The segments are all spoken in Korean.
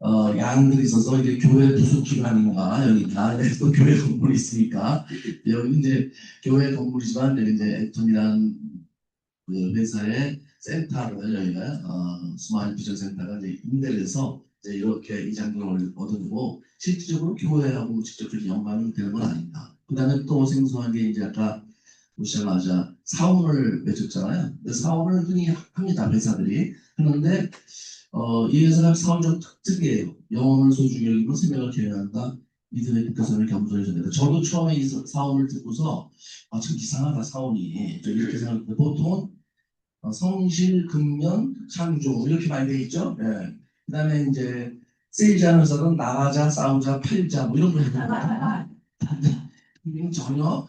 어, 양들이 있어서 이제 교회 부속 기관인가 여기 나에서 교회 건물이 있으니까 여기 이제 교회 건물이지만 여기 이제 애텀이라는 그 회사의 센터를 여기가 스마일 비전 센터가 이제 임대를 해서 이제 이렇게 이 장점을 얻어내고 실질적으로 교회하고 직접적인 연관이 되는 건 아닙니다. 그다음에 또 생소한 게 이제 아까 보시자마자 사원을 맺었잖아요. 근데 사원을 흔히 합니다 회사들이 하는데 이 회사가 사원적 특징이에요. 영혼을 소중히 여기고 생명을 계획한다. 이들의 국가선을 겸손히 전한다. 저도 처음에 이 사원을 듣고서 참 이상하다 사원이 이렇게 생각했는데 보통은 성실, 근면, 창조 이렇게 많이 돼 있죠. 예. 그다음에 이제 세일즈하는 회사는 나가자, 싸우자, 팔자 뭐 이런 거 있잖아요. 이건 전혀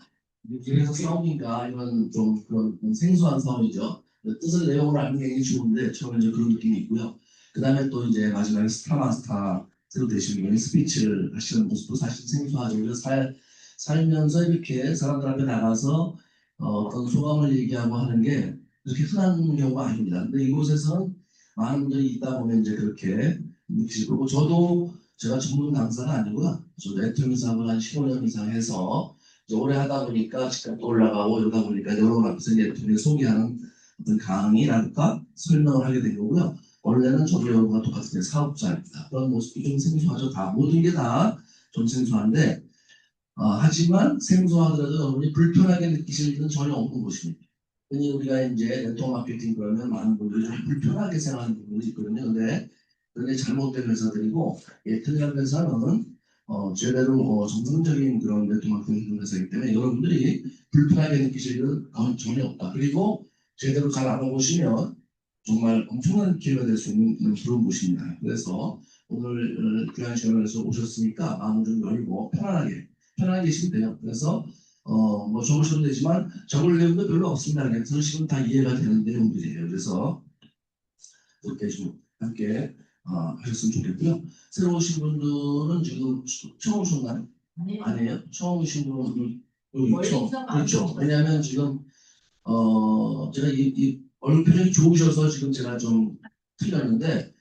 그래서 싸움인가 이런 좀 그런 생소한 싸움이죠. 뜻을 내용을 알면 굉장히 좋은데 처음에 이제 그런 느낌이 있고요. 그다음에 또 이제 마지막에 스타마스터 새로 되신 분이 스피치를 하시는 모습도 사실 생소하죠. 그래서 살면서 이렇게 사람들 앞에 나가서 어떤 소감을 얘기하고 하는 게 그렇게 흔한 경우가 아닙니다. 근데 이곳에서는 많은 분들이 있다 보면 이제 그렇게 느끼실 거고 저도 제가 전문 강사가 아니고요. 저도 애터미 사업을 한 15년 이상 해서 이제 오래 하다 보니까 집값도 올라가고 이러다 보니까 여러 앞에서 이제 애터미를 소개하는 어떤 강의랄까 설명을 하게 된 거고요. 원래는 저도 여러분과 똑같은 사업자입니다. 그런 모습이 좀 생소하죠. 다 모든 게 다 좀 생소한데 하지만 생소하더라도 여러분이 불편하게 느끼실 일은 전혀 없는 곳입니다. 흔히 우리가 이제 네트워크 마케팅 그러면 많은 분들이 좀 불편하게 생각하는 부분이 있거든요. 근데 그게 잘못된 회사들이고 예튼이라는 회사는 제대로 정상적인 그런 네트워크 마케팅 회사이기 때문에 여러분들이 불편하게 느끼실 일은 전혀 없다. 그리고 제대로 잘 알아보시면 정말 엄청난 기회가 될 수 있는 그런 곳입니다. 그래서 오늘 귀한 시간을 내서 오셨으니까 마음을 좀 열고 편안하게 계시면 돼요. 그래서 뭐 적으셔도 되지만 적을 내용도 별로 없습니다. 그냥 들으시면 다 이해가 되는 내용들이에요. 그래서 그렇게 좀 함께 하셨으면 좋겠고요. 새로 오신 분들은 지금 처음 오셨나요? 아니에요. 처음 오신 분은 그렇죠. 그렇죠. 왜냐하면 지금 제가 이 얼굴 표정이 좋으셔서 지금 제가 좀 틀렸는데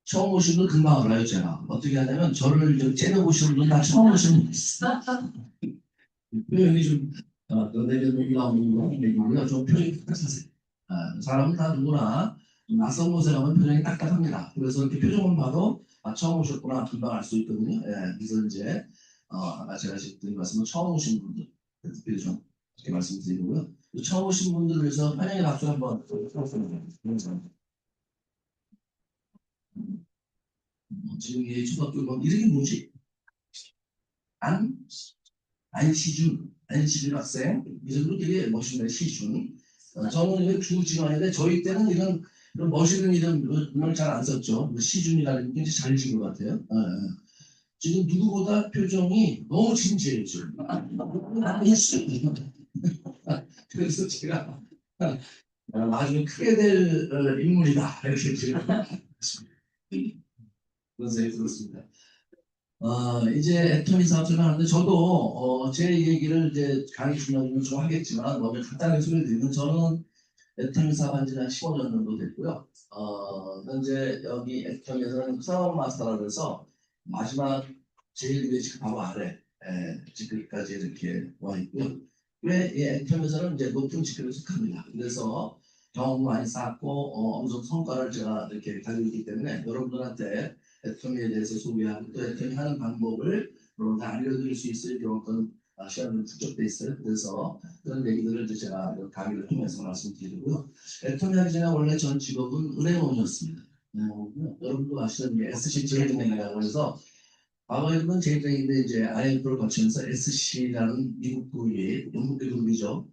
처음 오신 분 금방 알아요. 제가 어떻게 하냐면 저를 좀 째려보시는 분은 다 처음 오신 분 있어요. 표현이 좀 내려놓기가 없는 얘기고요. 좀 표현이 딱딱하세요. 사람은 다 누구나 좀 낯선 곳에 가면 표정이 딱딱합니다. 그래서 이렇게 표정을 봐도 처음 오셨구나 금방 알 수 있거든요. 예, 그래서 이제 아까 제가 드린 말씀은 처음 오신 분들 특별히 좀 이렇게 말씀드리고요. 처음 오신 분들을 위해서 환영의 박수 한번 지금 이 초등학교 뭐 이름이 뭐지? 안 안시준 학생 이름도 되게 멋있네 시준. 저는 이거 주지만인데 저희 때는 이런 멋있는 이름을 잘 안 썼죠. 시준이라는 게 이제 잘 지은 것 같아요. 지금 누구보다 표정이 너무 진지해요 지금. 그래서 제가 나중에 크게 될 인물이다 이렇게 지금 그런 생각이 들었습니다. 이제 애터미 사업을 하는데 저도 제 얘기를 이제 강의 중간에 좀 하겠지만 먼저 간단하게 소개드리면 저는 애터미 사업한 지는 한 15년 정도 됐고요. 현재 여기 애터미에서는 사업 마스터라 해서 마지막 제일 위에 지금 바로 아래 직급까지 이렇게 와 있고요. 왜이 애터미에서는 이제 높은 직급에 속합니다. 그래서 경험 많이 쌓고 어느 정도 성과를 제가 이렇게 가지고 있기 때문에 여러분들한테 애터미에 대해서 소개하고 또 애터미 하는 방법을 여러분들 알려드릴 수 있을 그런 시간이 축적돼 있어요. 그래서 그런 얘기들을 이제 제가 강의를 통해서 말씀드리고요. 애터미 하기 전에 원래 전 직업은 은행원이었습니다. 여러분도 아시는 SC 제일은행이라고 해서 과거에는 제일은행인데 이제 IMF를 거치면서 SC라는 미국 그룹이 영국의 그룹이죠.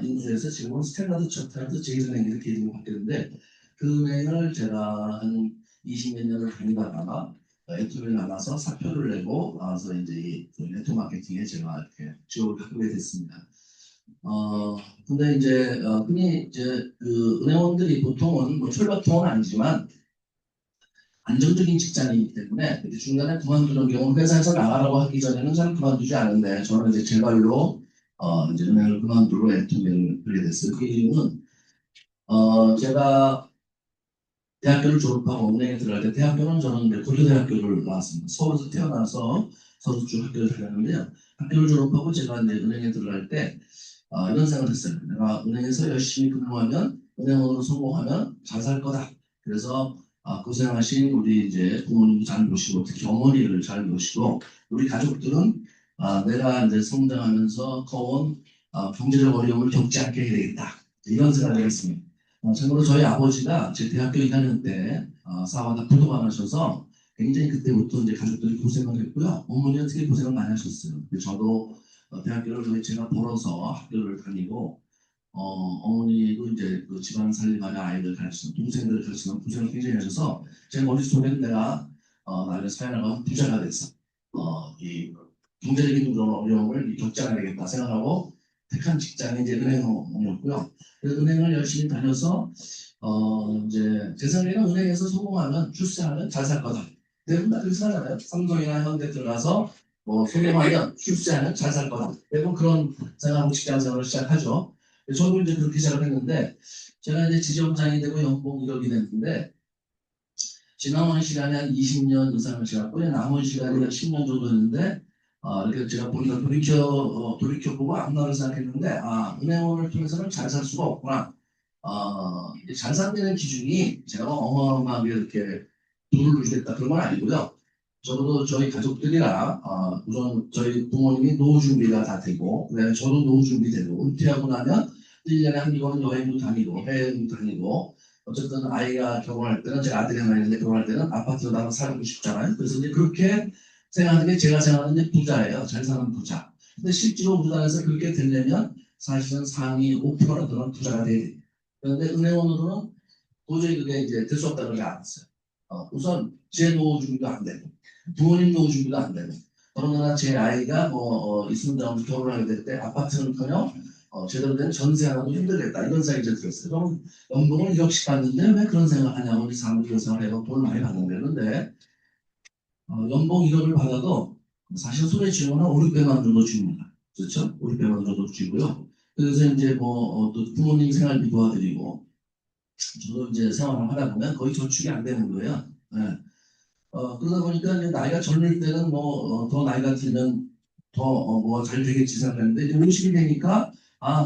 인수해서 지금은 스탠다드 차트라드 제일은행 이렇게 이름이 바뀌었는데 그 은행을 제가 한 20몇 년을 다니다가 애터미를 나가서 사표를 내고 나와서 이제 이 네트워크 마케팅에 제가 이렇게 직업을 갖게 됐습니다. 근데 이제 흔히 이제 그 은행원들이 보통은 뭐 철밥통은 아니지만 안정적인 직장이기 때문에 중간에 그만두는 경우 회사에서 나가라고 하기 전에는 잘 그만두지 않은데 저는 이제 제 발로 이제 은행을 그만두고 애터미를 하게 됐어요. 그 이유는 제가 대학교를 졸업하고 은행에 들어갈 때 대학교는 저는 이제 고려대학교를 나왔습니다. 서울에서 태어나서 서울 쭉 학교를 다녔는데요. 학교를 졸업하고 제가 이제 은행에 들어갈 때 이런 생각을 했어요. 내가 은행에서 열심히 근무하면 은행원으로 성공하면 잘 살 거다. 그래서 고생하신 우리 이제 부모님도 잘 모시고 특히 어머니를 잘 모시고 우리 가족들은 내가 이제 성장하면서 커온 경제적 어려움을 겪지 않게 해야 되겠다. 이런 생각을 했습니다. 참고로 저희 아버지가 제 대학교 2학년 때 사업하다 부도가 나셔서 굉장히 그때부터 이제 가족들이 고생을 했고요. 어머니는 특히 고생을 많이 하셨어요. 저도 대학교를 거의 제가 벌어서 학교를 다니고 어머니도 이제 그 집안 살림하는 아이들 가르치는 동생들을 가르치는 고생을 굉장히 하셔서 제 머릿속에는 내가 나중에 사회 나가면 부자가 돼서 이 경제적인 그런 어려움을 겪지 않아야 되겠다 생각하고 택한 직장이 이제 은행이었고요. 그래서 은행을 열심히 다녀서 이제 제 생각에는 은행에서 성공하면 출세하면 잘 살 거다. 대부분 다 그렇게 생각하잖아요. 삼성이나 현대 들어가서 성공하면 출세하면 잘 살 거다. 대부분 그런 생각하고 직장 생활을 시작하죠. 저도 이제 그렇게 시작을 했는데 제가 이제 지점장이 되고 연봉 1억이 됐는데 지나온 시간이 한 20년 이상을 지났고 남은 시간이 한 10년 정도 됐는데 이렇게 제가 보니까 돌이켜보고 앞날을 생각했는데 은행원을 통해서는 잘 살 수가 없구나. 잘 산다는 기준이 제가 어마어마하게 이렇게 돈을 누리겠다 그런 건 아니고요. 적어도 저희 가족들이랑 우선 저희 부모님이 노후 준비가 다 되고 그다음에 저도 노후 준비되고 은퇴하고 나면 1년에 한 번 여행도 다니고 해외도 다니고 어쨌든 아이가 결혼할 때는 제가 아들이 하나 있는데 결혼할 때는 아파트로 나가 살고 싶잖아요. 그래서 이제 그렇게 생각하는 게 제가 생각하는 이제 부자예요. 잘 사는 부자. 근데 실제로 우리나라에서 그렇게 되려면 사실은 상위 5%는 그런 부자가 돼야 돼요. 그런데 은행원으로는 도저히 그게 이제 될 수 없다고 그러지 않았어요. 우선 제 노후 준비도 안 되고 부모님 노후 준비도 안 되고 더군다나 제 아이가 있는 다음에 결혼하게 될 때 아파트는커녕 제대로 된 전세 하나도 힘들겠다 이런 생각이 이제 들었어요. 그럼 연봉을 1억씩 받는데 왜 그런 생각을 하냐고 우리 사람들이 그런 생각을 해요. 돈을 많이 받는데 그런데 연봉 1억을 받아도 사실 손에 쥐는 건 5, 600만 원 정도 줍니다. 그렇죠? 5, 600만 원 정도 주고요. 그래서 이제 또 부모님 생활비 도와드리고 저도 이제 생활을 하다 보면 거의 저축이 안 되는 거예요. 네. 그러다 보니까 이제 나이가 젊을 때는 더 나이가 들면 더 뭐 잘 되겠지 생각했는데 이제 50이 되니까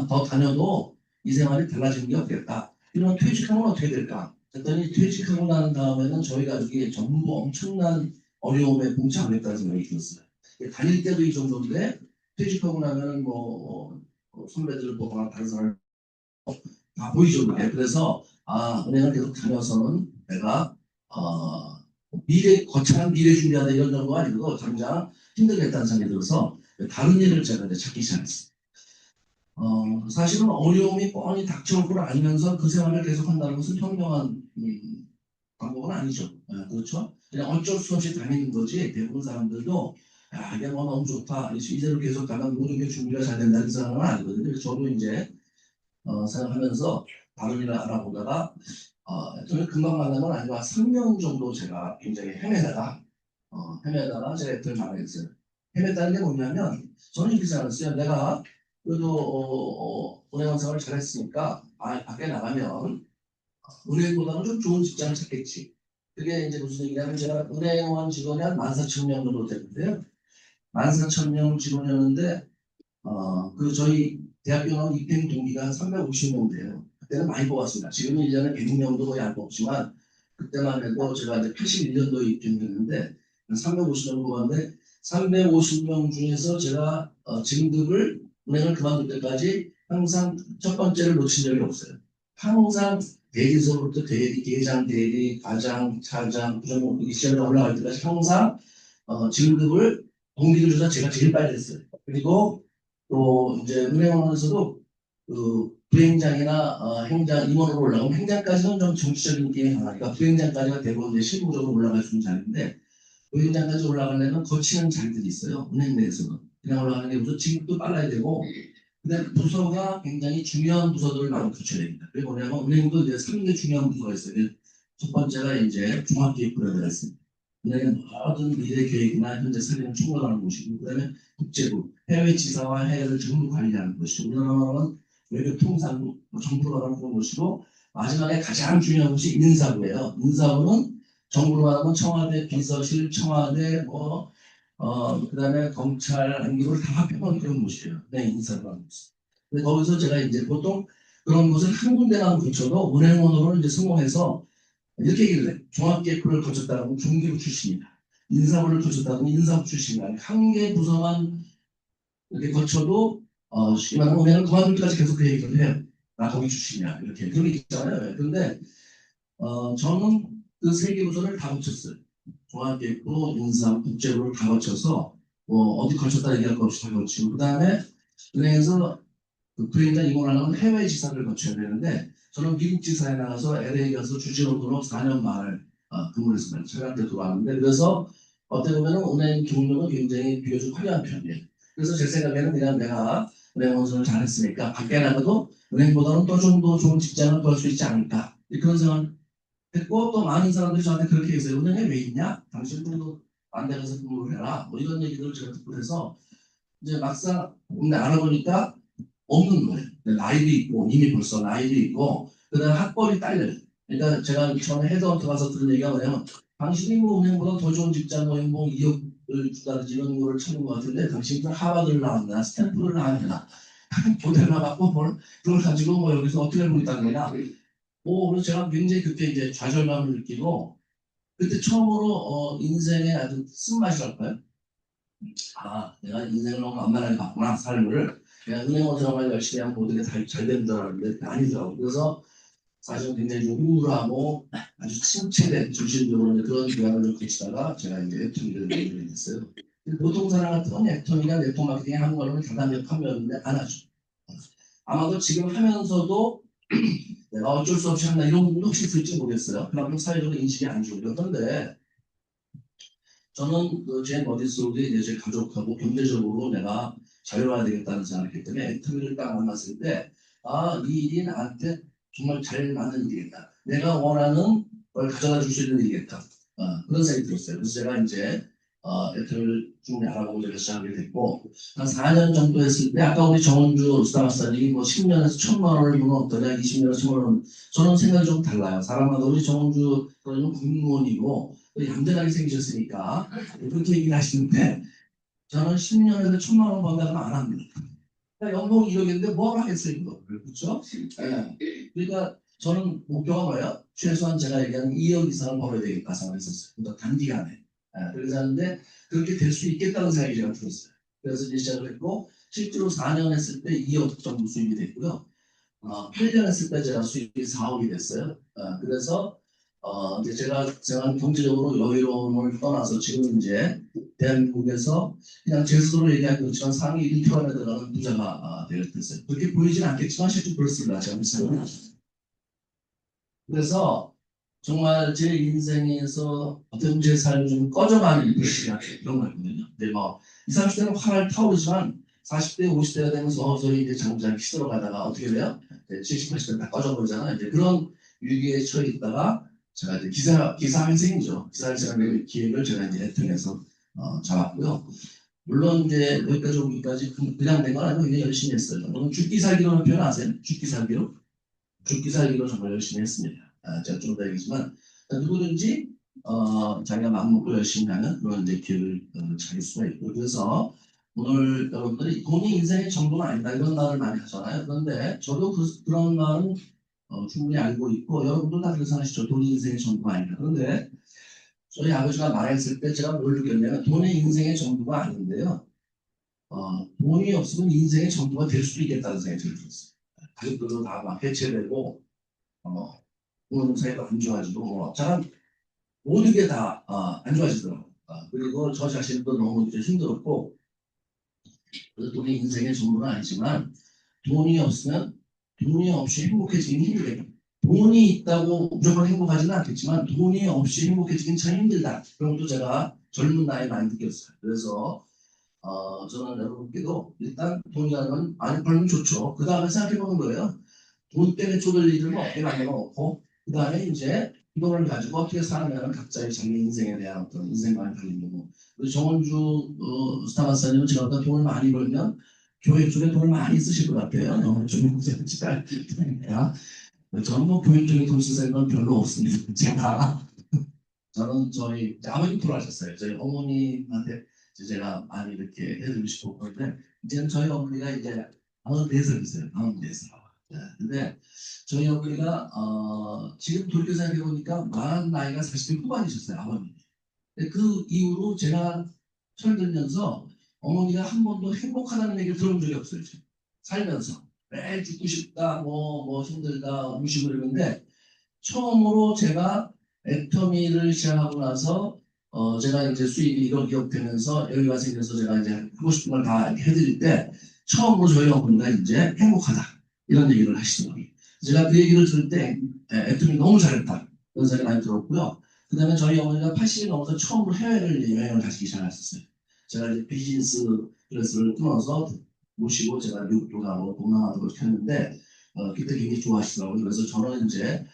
더 다녀도 이 생활이 달라지는 게 없겠다. 이러면 퇴직하면 어떻게 될까? 그랬더니 퇴직하고 난 다음에는 저희 가족이 전부 엄청난 어려움에 봉착하겠다는 생각이 들었어요. 다닐 때도 이 정도인데 퇴직하고 나면은 선배들을 보거나 다른 사람을 보이죠. 그게. 그래서 은행을 계속 다녀서는 내가 거창한 미래 준비하다 이런 정도가 아니고 당장 힘들겠다는 생각이 들어서 다른 일을 제가 이제 찾기 시작했어요. 사실은 어려움이 뻔히 닥쳐올 걸 알면서 그 생활을 계속 한다는 것은 현명한 방법은 아니죠. 그렇죠? 그냥 어쩔 수 없이 다니는 거지 대부분 사람들도 이게 너무 좋다. 이대로 계속 가면 모든 게 준비가 잘 된다는 생각은 아니거든요. 그래서 저도 이제 생각하면서 다른 일을 알아보다가 저는 금방 만난 건 아니고 한 3년 정도 제가 굉장히 헤매다가 제가 애플을 만나겠어요. 헤맸다는 게 뭐냐면 저는 이렇게 생각했어요. 내가 그래도 은행원 생활을 잘했으니까 밖에 나가면 은행보다는 좀 좋은 직장을 찾겠지. 그게 이제 무슨 얘기냐면 제가 은행원 직원이 한 14,000명 정도 되는데요. 14,000명 직원이었는데 그 저희 대학교 나온 입행 동기가 350명 돼요. 그때는 많이 뽑았습니다. 지금은 1년에 100명도 거의 안 뽑지만 그때만 해도 제가 이제 81년도에 입행했는데 350명 뽑았는데 350명 중에서 제가 진급을 은행을 그만둘 때까지 항상 첫 번째를 놓친 적이 없어요. 항상 대리소부터 대리, 계장, 대리, 과장, 차장, 부장, 이 시험에 올라갈 때까지 항상 진급을 동기들 조사 제가 제일 빨리 했어요. 그리고 또 이제 은행원에서도 그 부행장이나 행장 임원으로 올라가면 행장까지는 좀 정치적인 게임이 강하니까 부행장까지가 대부분 이제 실무적으로 올라갈 수 있는 자리인데 부행장까지 올라가려면 거치는 자리들이 있어요. 은행 내에서는 그냥 올라가는 게 우선 진급도 빨라야 되고 근데 부서가 굉장히 중요한 부서들을 많이 거쳐야 됩니다. 그게 뭐냐면 은행도 이제 3대 중요한 부서가 있어요. 첫 번째가 이제 종합기획부라고 있습니다. 은행은 모든 미래 계획이나 현재 살림을 총괄하는 곳이고 그다음에 국제부, 해외 지사와 해외를 전부 관리하는 곳이고 우리나라는 외교 통상부, 정부가 하는 그런 곳이고 마지막에 가장 중요한 것이 인사부예요. 인사부는 정부로 말하면 청와대 비서실, 청와대 그다음에 경찰 행기를 다 합해놓은 그런 곳이에요. 네, 인사부라는 곳. 근데 거기서 제가 이제 보통 그런 곳을 한 군데만 거쳐도 은행원으로 이제 성공해서 이렇게 얘기를 해. 종합계획부를 거쳤다면 중기부 출신이다. 인사부를 거쳤다면 인사부 출신이다. 한 개 부서만 이렇게 거쳐도 쉽게 말하면 은행을 그만둘 때까지 계속 그 얘기를 해요. 나 거기 출신이야. 이렇게 그런 게 있잖아요. 그런데 저는 그 세 개 부서를 다 거쳤어요. 종합계획부, 인사부, 국제부를 다 거쳐서 어디 거쳤다 얘기할 거 없이 다 거치고 그 다음에 은행에서 그 부행장 임원하려면 해외 지사를 거쳐야 되는데 저는 미국 지사에 나가서 LA 가서 주지로으로 4년 말 근무를 했습니다. 제가 그때 들어왔는데 그래서 어떻게 보면 은행 경력은 굉장히 비교적 화려한 편이에요. 그래서 제 생각에는 그냥 내가 은행 원서를 잘했으니까 밖에 나가도 은행보다는 또 좀 더 좋은 직장을 구할 수 있지 않을까 그런 생각을 했고 또 많은 사람들이 저한테 그렇게 얘기해요. 은행에 왜 있냐? 당신도 딴 데 가서 근무를 해라. 뭐 이런 얘기들을 제가 듣고 해서 이제 막상 근데 알아보니까 없는 거예요. 나이도 있고 이미 벌써 나이도 있고 그다음에 학벌이 딸려요. 그러니까 제가 처음에 헤드헌터 가서 들은 얘기가 뭐냐면 당신이 뭐 은행보다 더 좋은 직장 뭐 2억을 주다든지 이런 거를 찾는 것 같은데 당신은 하버드를 나왔나 스탠프드를 나왔나 교대를 나갔고 뭘 그걸 가지고 뭐 여기서 어떻게 알고 있다는 거냐. 그래서 제가 굉장히 그때 이제 좌절감을 느끼고 그때 처음으로 인생의 아주 쓴맛이랄까요? 내가 인생을 너무 만만하게 봤구나, 삶을. 그냥 은행원 생활 열심히 하면 모든 게 잘 되는 줄 알았는데 아니더라고요. 그래서 사실은 굉장히 좀 우울하고 아주 침체된 중심적으로 그런 기간을 좀 거치다가 제가 이제 애터미를 만들게 됐어요. 보통 사람 같으면 애터미가 네트워크 마케팅 하는 거는 가장 판매였는데 안 하죠. 아마도 지금 하면서도 내가 어쩔 수 없이 한다 이런 부분도 혹시 있을지 모르겠어요. 그만큼 사회적으로 인식이 안 좋고요. 그런데 저는 제 머릿속에 이제 제 가족하고 경제적으로 내가 자유로워야 되겠다는 생각을 했기 때문에 애터미를 딱 만났을 때, 이 일이 나한테 정말 잘 맞는 일이겠다. 내가 원하는 걸 가져다 줄 수 있는 일이겠다. 그런 생각이 들었어요. 그래서 제가 이제 애터미를 좀 알아보고 제가 시작하게 됐고, 한 4년 정도 했을 때, 아까 우리 정원주 스타마스터님이 뭐 10년에서 1,000만 원을 보면 어떠냐, 20년에서 1,000만 원. 저는 생각이 좀 달라요. 사람마다 우리 정원주 그런 공무원이고, 얌전하게 생기셨으니까 그렇게 얘기를 하시는데 저는 10년에서 1,000만 원 번다고는 안 합니다. 그러니까 연봉 1억인데 뭘 하겠어요 이거를 그렇죠? 그러니까 저는 목표가 뭐예요? 최소한 제가 얘기하는 2억 이상을 벌어야 되겠다 생각했었어요. 그러니까 단기간에. 그래서 하는데 그렇게 될 수 있겠다는 생각이 제가 들었어요. 그래서 이제 시작을 했고 실제로 4년 했을 때 2억 정도 수입이 됐고요. 8년 했을 때 제가 수입이 4억이 됐어요. 그래서 이제 제가 경제적으로 여유로움을 떠나서 지금 이제 대한민국에서 그냥 제 스스로 얘기하기 그렇지만 상위 1표 안에 들어가는 부자가 되었어요. 그렇게 보이진 않겠지만 실제 그렇습니다. 제가 생각은. 그래서 정말 제 인생에서 어떤 제 삶이 좀 꺼져가는 그런 거거든요. 근데 뭐 20, 30대는 활활 타오르지만 40대, 50대가 되면 서서히 이제 장장이 시들어가다가 어떻게 돼요? 70, 80대 다 꺼져버리잖아요. 이제 그런 위기에 처해 있다가 제가 이제 기사회생이죠. 기사회생 기획을 제가 이제 애통해서 잡았고요. 물론 이제 여기까지 오기까지 그냥 된 건 아니고 굉장히 열심히 했어요. 저는 죽기 살기로는 표현 아세요? 죽기 살기로? 죽기 살기로 정말 열심히 했습니다. 제가 좀 더 얘기지만 누구든지 자기가 마음먹고 열심히 하는 그런 이제 기회를 찾을 수가 있고 그래서 오늘 여러분들이 돈이 인생의 전부는 아니다 이런 말을 많이 하잖아요. 그런데 저도 그런 말은 충분히 알고 있고 여러분도 다 그렇게 생각하시죠. 돈이 인생의 전부가 아니다. 그런데 저희 아버지가 말했을 때 제가 뭘 느꼈냐면 돈이 인생의 전부가 아닌데요. 돈이 없으면 인생의 전부가 될 수도 있겠다는 생각이 들었어요. 가족들도 다 막 해체되고 부모님 사이도 안 좋아지고 참 모든 게 다 안 좋아지더라고요. 그리고 저 자신도 너무 이제 힘들었고 그래서 돈이 인생의 전부는 아니지만 돈이 없이 행복해지긴 힘들다. 돈이 있다고 무조건 행복하지는 않겠지만 돈이 없이 행복해지긴 참 힘들다. 그런 것도 제가 젊은 나이에 많이 느꼈어요. 그래서 저는 여러분께도 일단 돈이라는 건 많이 벌면 좋죠. 그 다음에 생각해보는 거예요. 돈 때문에 쪼들 일을 뭐 어떻게 만들어 놓고 그 다음에 이제 이걸 가지고 어떻게 살아가는 각자의 자기 인생에 대한 어떤 인생관을 가진 거고 그리고 정원주 스타마스님은 제가 보다 돈을 많이 벌면 교회 쪽에 돈을 많이 쓰실 것 같아요. 좀 문제는 잘 저는 뭐 교육적인 돈쓰는 별로 없습니다. 저는 저희 아버님 돌아가셨어요. 저희 어머님한테 제가 많이 이렇게 해드리고 싶었는데 이제는 저희 어머니가 이제 94살이세요. 94살. 네. 근데 저희 어머니가 지금 돌이켜 생각해 보니까 많은 나이가 40대 후반이셨어요. 아버님이. 근데 그 이후로 제가 철들면서 어머니가 한 번도 행복하다는 얘기를 들어본 적이 없어요. 지금. 살면서 매일 죽고 싶다, 뭐 힘들다, 우시고 이러는데 처음으로 제가 애터미를 시작하고 나서 제가 이제 수입이 1억 2억 되면서 여유가 생겨서 제가 이제 하고 싶은 걸 다 해드릴 때 처음으로 저희 어머니가 이제 행복하다 이런 얘기를 하시더라고요. 제가 그 얘기를 들을 때 애터미 너무 잘했다 그런 생각이 많이 들었고요. 그 다음에 저희 어머니가 80이 넘어서 처음으로 해외를 여행을 가시기 시작하셨어요. 제가 이제 비즈니스 클래스를 끊어서 모시고 제가 미국도 가고 동남아도 그렇게 했는데 그때 굉장히 좋아하시더라고요. 그래서 저는 이제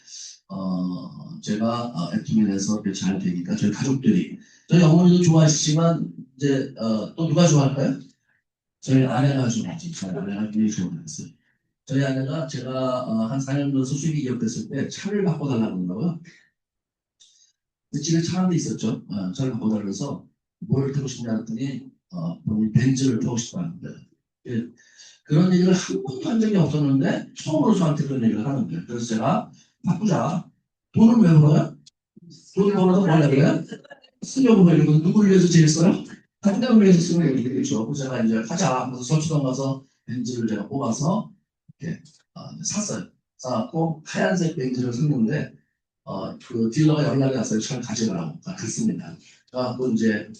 제가 애터미에서 잘 되니까 저희 가족들이 저희 어머니도 좋아하시지만 이제 또 누가 좋아할까요? 저희 아내가 좋아하지. 저희 아내가 굉장히 좋아했어요. 저희 아내가 제가 한 4년 전에 수술이 기억됐을 때 차를 바꿔달라고 그러더라고요. 그 집에 차 한 대 있었죠. 차를 바꿔달라서 뭘 타고 싶냐 했더니 본인 벤츠를 타고 싶다는 거예요. 예, 그런 얘기를 한 번도 한 적이 없었는데 처음으로 저한테 그런 얘기를 하는 거예요. 그래서 제가 바꾸자. 돈을 왜 벌어요? 돈을 벌어서 뭐 하려고 그래요? 쓰려고 하는 건 누구를 위해서 제일 써요? 당장을 위해서 쓰는 얘기겠죠. 그래서 제가 이제 하자. 그래서 서초동 가서 벤츠를 제가 뽑아서 이렇게 샀어요. 사갖고 하얀색 벤츠를 샀는데 그 딜러가 연락이 왔어요. 차를 가져가라고. 그렇습니다. 그래갖고 이제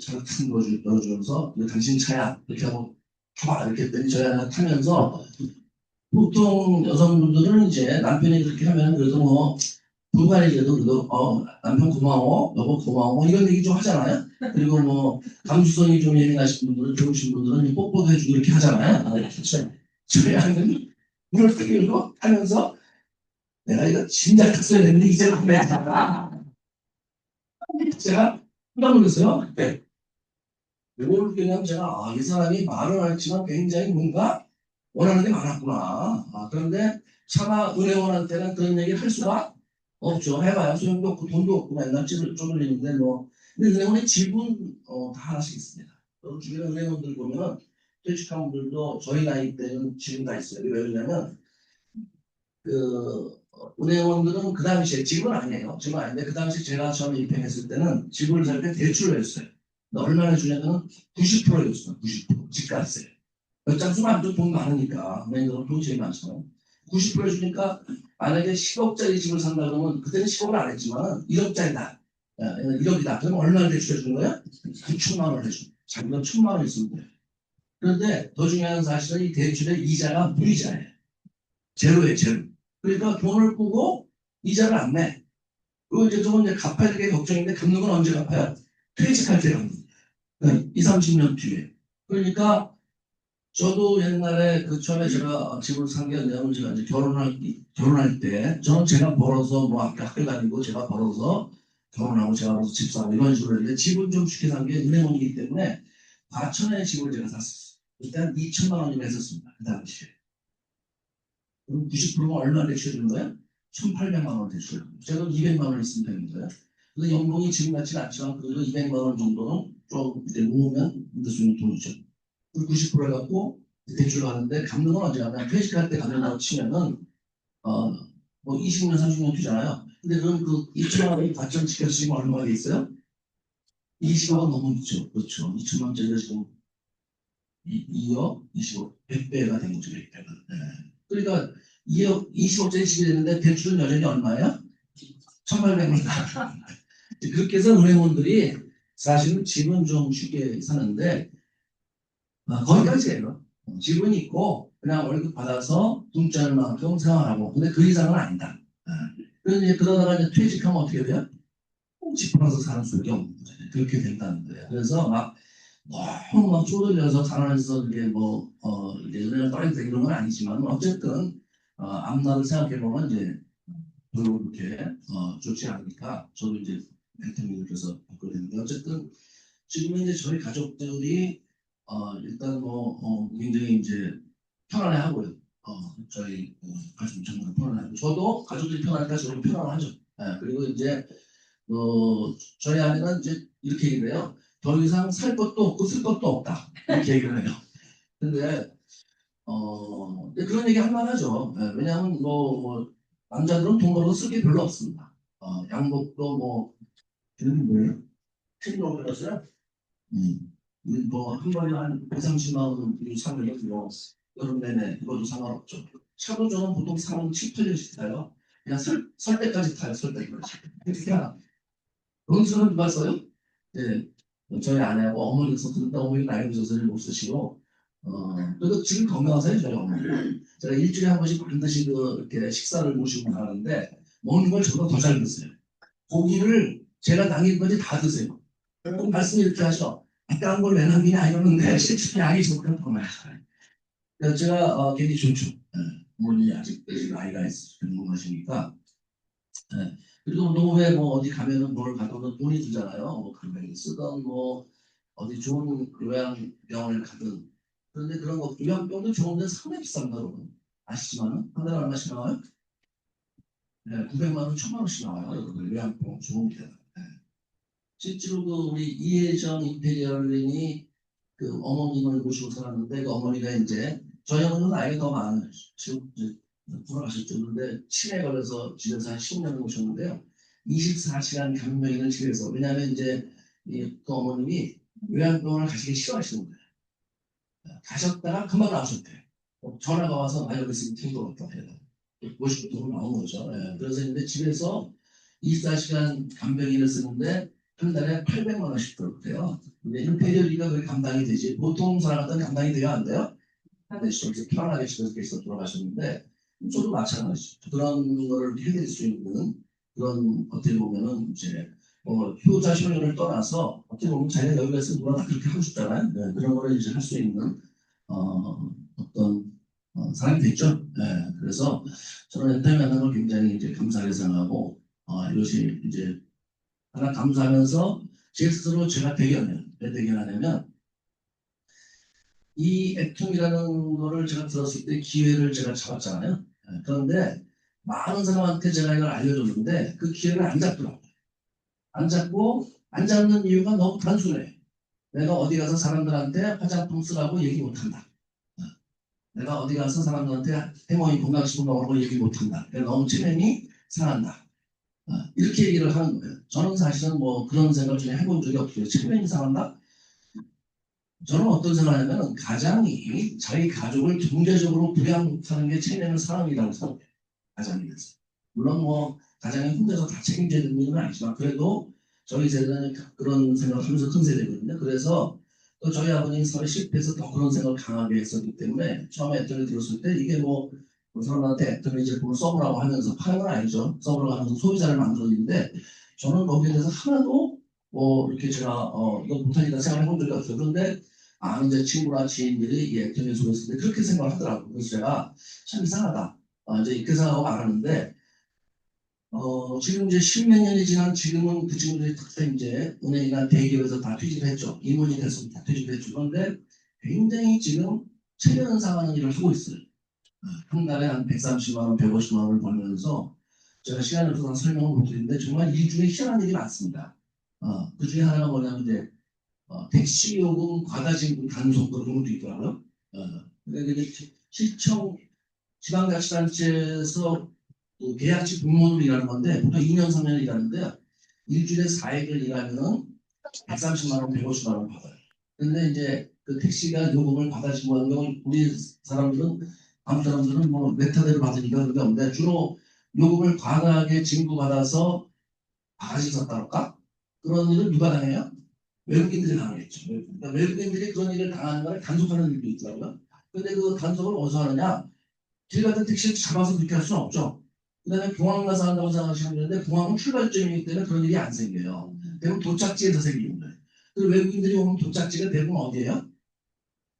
차를 탁 넣어주면서 이거 당신 차야. 이렇게 하고 봐봐. 이렇게 했더니 저희 하나 타면서 보통 여성분들은 이제 남편이 그렇게 하면 그래도 뭐 불가리라도 그래도 남편 고마워, 여보 고마워 이런 얘기 좀 하잖아요. 그리고 뭐 감수성이 좀 예민하신 분들은 좋으신 분들은 뽀뽀도 해주고 이렇게 하잖아요. 그렇죠. 저희 아내는 이걸 끌고 하면서 내가 이거 진작 탔어야 되는데 이제 왜 제가 깜짝 놀랐어요. 네. 이걸 그냥 제가 이 사람이 말은 안 했지만 굉장히 뭔가 원하는 게 많았구나. 그런데 차마 은행원한테는 그런 얘기를 할 수가 없죠. 해봐야 소용도 없고 돈도 없고 맨날 쪼들리는데 뭐. 근데 은행원의 집은 다 하나씩 있습니다. 주변 은행원들 보면 퇴직한 분들도 저희 나이 때는 지금 다 있어요. 왜 그러냐면 그 은행원들은 그 당시에 지금은 아니에요. 지금 아닌데 그 당시 제가 처음에 입행했을 때는 집을 살 때 대출을 했어요. 근데 얼마나 주냐면 90%였어요. 90% 집값에. 장수 만도 돈 많으니까 은행들은 돈이 제일 많잖아요. 90% 주니까 만약에 10억짜리 집을 산다 그러면 그때는 10억을 안 했지만 1억짜리다. 1억이다. 그러면 얼마를 대출해 주는 거야? 9천만 원을 해줘. 자기가 1천만 원 있으면 돼. 그런데 더 중요한 사실은 이 대출의 이자가 무이자예요. 제로예요, 제로. 그러니까 돈을 꾸고 이자를 안 내. 그리고 이제 저건 이제 갚아야 되게 걱정인데 갚는 건 언제 갚아요? 퇴직할 때 갚는 거예요. 2, 30년 뒤에. 그러니까 저도 옛날에 그 처음에 제가 집을 산 게 뭐냐면 제가 이제 결혼할 때 저는 제가 벌어서 뭐 학교 다니고 제가 벌어서 결혼하고 제가 벌어서 집 사고 이런 식으로 했는데 집은 좀 쉽게 산 게 은행원이기 때문에 과천에 집을 제가 샀었어요. 그때 한 2천만 원이나 했었습니다. 그 당시에. 그럼 90%가 얼마 대출해주는 거예요? 1,800만 원 대출. 제가 200만 원 있으면 되는 거예요. 근데 연봉이 지금 같지는 않지만 그래도 200만 원 정도는 좀 이제 모으면 얻을 수 있는 돈이죠. 90% 해갖고 대출 하는데 갚는 건 언제 하냐? 퇴직할 때 갚는다고 치면은 뭐 20년, 30년 뒤잖아요. 근데 그럼 그 2천만 원이 과점 지켜지면 얼마가 돼 있어요? 20억은 넘은 거죠. 그렇죠. 2천만 원짜리가 지금 2억, 20억, 100배가 된 거죠. 100배가. 네. 그러니까 2억, 20억짜리 집이 되는데 대출은 여전히 얼마예요? 1,800만 원. 그렇게 해서 은행원들이 사실은 집은 좀 쉽게 사는데 거기까지예요. 집은 있고 그냥 월급 받아서 공짜는 만큼 생활하고 근데 그 이상은 아니다. 그래서 이제 그러다가 이제 퇴직하면 어떻게 돼요? 집 팔아서 사는 수밖에 없는 거잖아요. 그렇게 된다는 거예요. 그래서 막 너무 막 쪼들려서 가난해서 이게 뭐 이제 은행을 떨어지다 이런 건 아니지만 어쨌든 앞날을 생각해 보면 이제 별로 그렇게 좋지 않으니까 저도 이제 멘토링을 그래서 받게 되는데 어쨌든 지금은 이제 저희 가족들이 일단 뭐 굉장히 이제 편안해하고요. 저희 가족 정말 편안하고 저도 가족들이 편하니까 저도 편안하죠. 그리고 이제 저희 아내는 이제 이렇게 얘기를 해요. 더 이상 살 것도 없고 쓸 것도 없다. 이렇게 얘기를 해요. 근데 근데 그런 얘기 할 만하죠. 왜냐하면 남자들은 돈 벌어서 쓸 게 별로 없습니다. 양복도 이름이 뭐예요? 필요 없었어요? 한 번에 한 2, 30만 원 사면 여름 내내 그것도 상관없죠. 차도 저는 보통 3, 7, 8년씩 타요. 그냥 설 때까지 타요. 설 때까지. 그러니까 돈수는 누가 써요? 네, 저희 아내하고 어머니께서 그런데 어머니 나이 드셔서 못 쓰시고 그래도 지금 건강하세요. 저희 어머니. 제가 일주일에 한 번씩 반드시 이렇게 식사를 모시고 가는데 먹는 걸 저보다 더 잘 드세요. 고기를 제가 남긴 거지 다 드세요. 꼭 말씀 이렇게 하셔. 아까운 걸 왜 남기냐 이러는데 실제 양이 저보다 더 많아요. 그래서 제가 굉장히 좋죠. 어머니 아직 나이가 건강하시니까. 그리고 노후에 어디 가면은 뭘 가도 돈이 들잖아요. 금액을 쓰던 어디 좋은 요양병원을 가든. 그런데 그런 거 요양병도 좋은데 상당히 비쌉니다, 여러분. 아시지만은 한 달에 얼마씩 나와요? 네, 900만 원, 1000만 원씩 나와요, 여러분. 요양병 좋은 데. 실제로 우리 이혜정 임페리얼님이 어머님을 모시고 살았는데 그 어머니가 이제 저희 어머니는 나이가 더 많아요. 지금 이제 돌아가셨죠. 그런데 치매에 걸려서 집에서 한 10년을 모셨는데요. 24시간 간병인을 집에서 왜냐하면 이제 그 어머님이 요양병원을 가시기 싫어하시는 거예요. 가셨다가 금방 나오셨대요. 전화가 와서 여기 있으면 힘들었다 해요. 모시고 돈 나온 거죠. 그래서 이제 집에서 24시간 간병인을 쓰는데 한 달에 800만 원씩 들었대요. 근데 임페리얼리가 그게 감당이 되지. 보통 사람한테는 감당이 돼야 안 돼요. 근데 저렇게 편안하게 집에서 돌아가셨는데 저도 마찬가지죠. 그런 거를 해드릴 수 있는 그런 어떻게 보면은 이제 효자 효능을 떠나서 어떻게 보면 자기가 여기가 있으면 누가 다 그렇게 하고 싶잖아요. 그런 거를 이제 할 수 있는 어떤 사람이 됐죠. 그래서 저는 엔터에 만난 걸 굉장히 이제 감사하게 생각하고 이것이 이제 하나 감사하면서 제 스스로 제가 대견해요. 왜 대견하냐면 이 애통이라는 거를 제가 들었을 때 기회를 제가 잡았잖아요. 그런데 많은 사람한테 제가 이걸 알려줬는데 그 기회를 안 잡더라고요. 안 잡고 안 잡는 이유가 너무 단순해. 내가 어디 가서 사람들한테 화장품 쓰라고 얘기 못한다. 내가 어디 가서 사람들한테 해모인 건강식품 먹으라고 얘기 못한다. 내가 너무 체면이 상한다. 이렇게 얘기를 하는 거예요. 저는 사실은 그런 생각을 전혀 해본 적이 없어요. 체면이 상한다? 저는 어떤 생각을 하냐면 가장이 자기 가족을 경제적으로 부양하는 게 체면을 상함이라고 생각해요. 가장에 대해서. 물론 가장이 혼자서 다 책임져야 되는 건 아니지만 그래도 저희 세대는 그런 생각을 하면서 큰 세대거든요. 그래서 또 저희 아버님 사회 실패해서 더 그런 생각을 강하게 했었기 때문에 처음에 애터미 들었을 때 이게 사람한테 애터미 제품을 써보라고 하면서 파는 건 아니죠. 써보라고 하면서 소비자를 만들었는데 저는 거기에 대해서 하나도 이렇게 제가 이거 못하니까 생각을 해본 적이 없어요. 그런데 아는 제 친구나 지인들이 이 애터미에 속했을 때 그렇게 생각을 하더라고요. 그래서 제가 참 이상하다. 이제 이렇게 생각하고 말하는데 지금 이제 십몇 년이 지난 지금은 그 친구들이 다 이제 은행이나 대기업에서 다 퇴직을 했죠. 임원이 돼서 다 퇴직을 했죠. 그런데 굉장히 지금 체면 상하는 일을 하고 있어요. 한 달에 한 130만 원, 150만 원을 벌면서 제가 시간이 없어서 설명을 못 드리는데 정말 일 중에 희한한 일이 많습니다. 그 중에 하나가 뭐냐면 이제 택시 요금 과다 지급 단속 그런 것도 있더라고요. 그러니까 이제 시청 지방자치단체에서 계약직 공무원으로 일하는 건데 보통 2년, 3년 일하는데 일주일에 4일을 일하면 130만 원, 150만 원 받아요. 근데 이제 그 택시가 요금을 받아주고 하는 경우 우리 사람들은 아무 사람들은 메타대를 받으니까 그게 없는데 주로 요금을 과다하게 징구받아서 바가지 샀다 할까? 그런 일을 누가 당해요? 외국인들이 당하겠죠. 그러니까 외국인들이 그런 일을 당하는 걸 단속하는 일도 있더라고요. 근데 그 단속을 어디서 하느냐? 길 같은 택시를 잡아서 그렇게 할 수는 없죠. 그 다음에 공항 가서 한다고 생각하시면 되는데 공항은 출발점이기 때문에 그런 일이 안 생겨요. 대부분 도착지에서 생기는 거예요. 그리고 외국인들이 오면 도착지가 대부분 어디예요?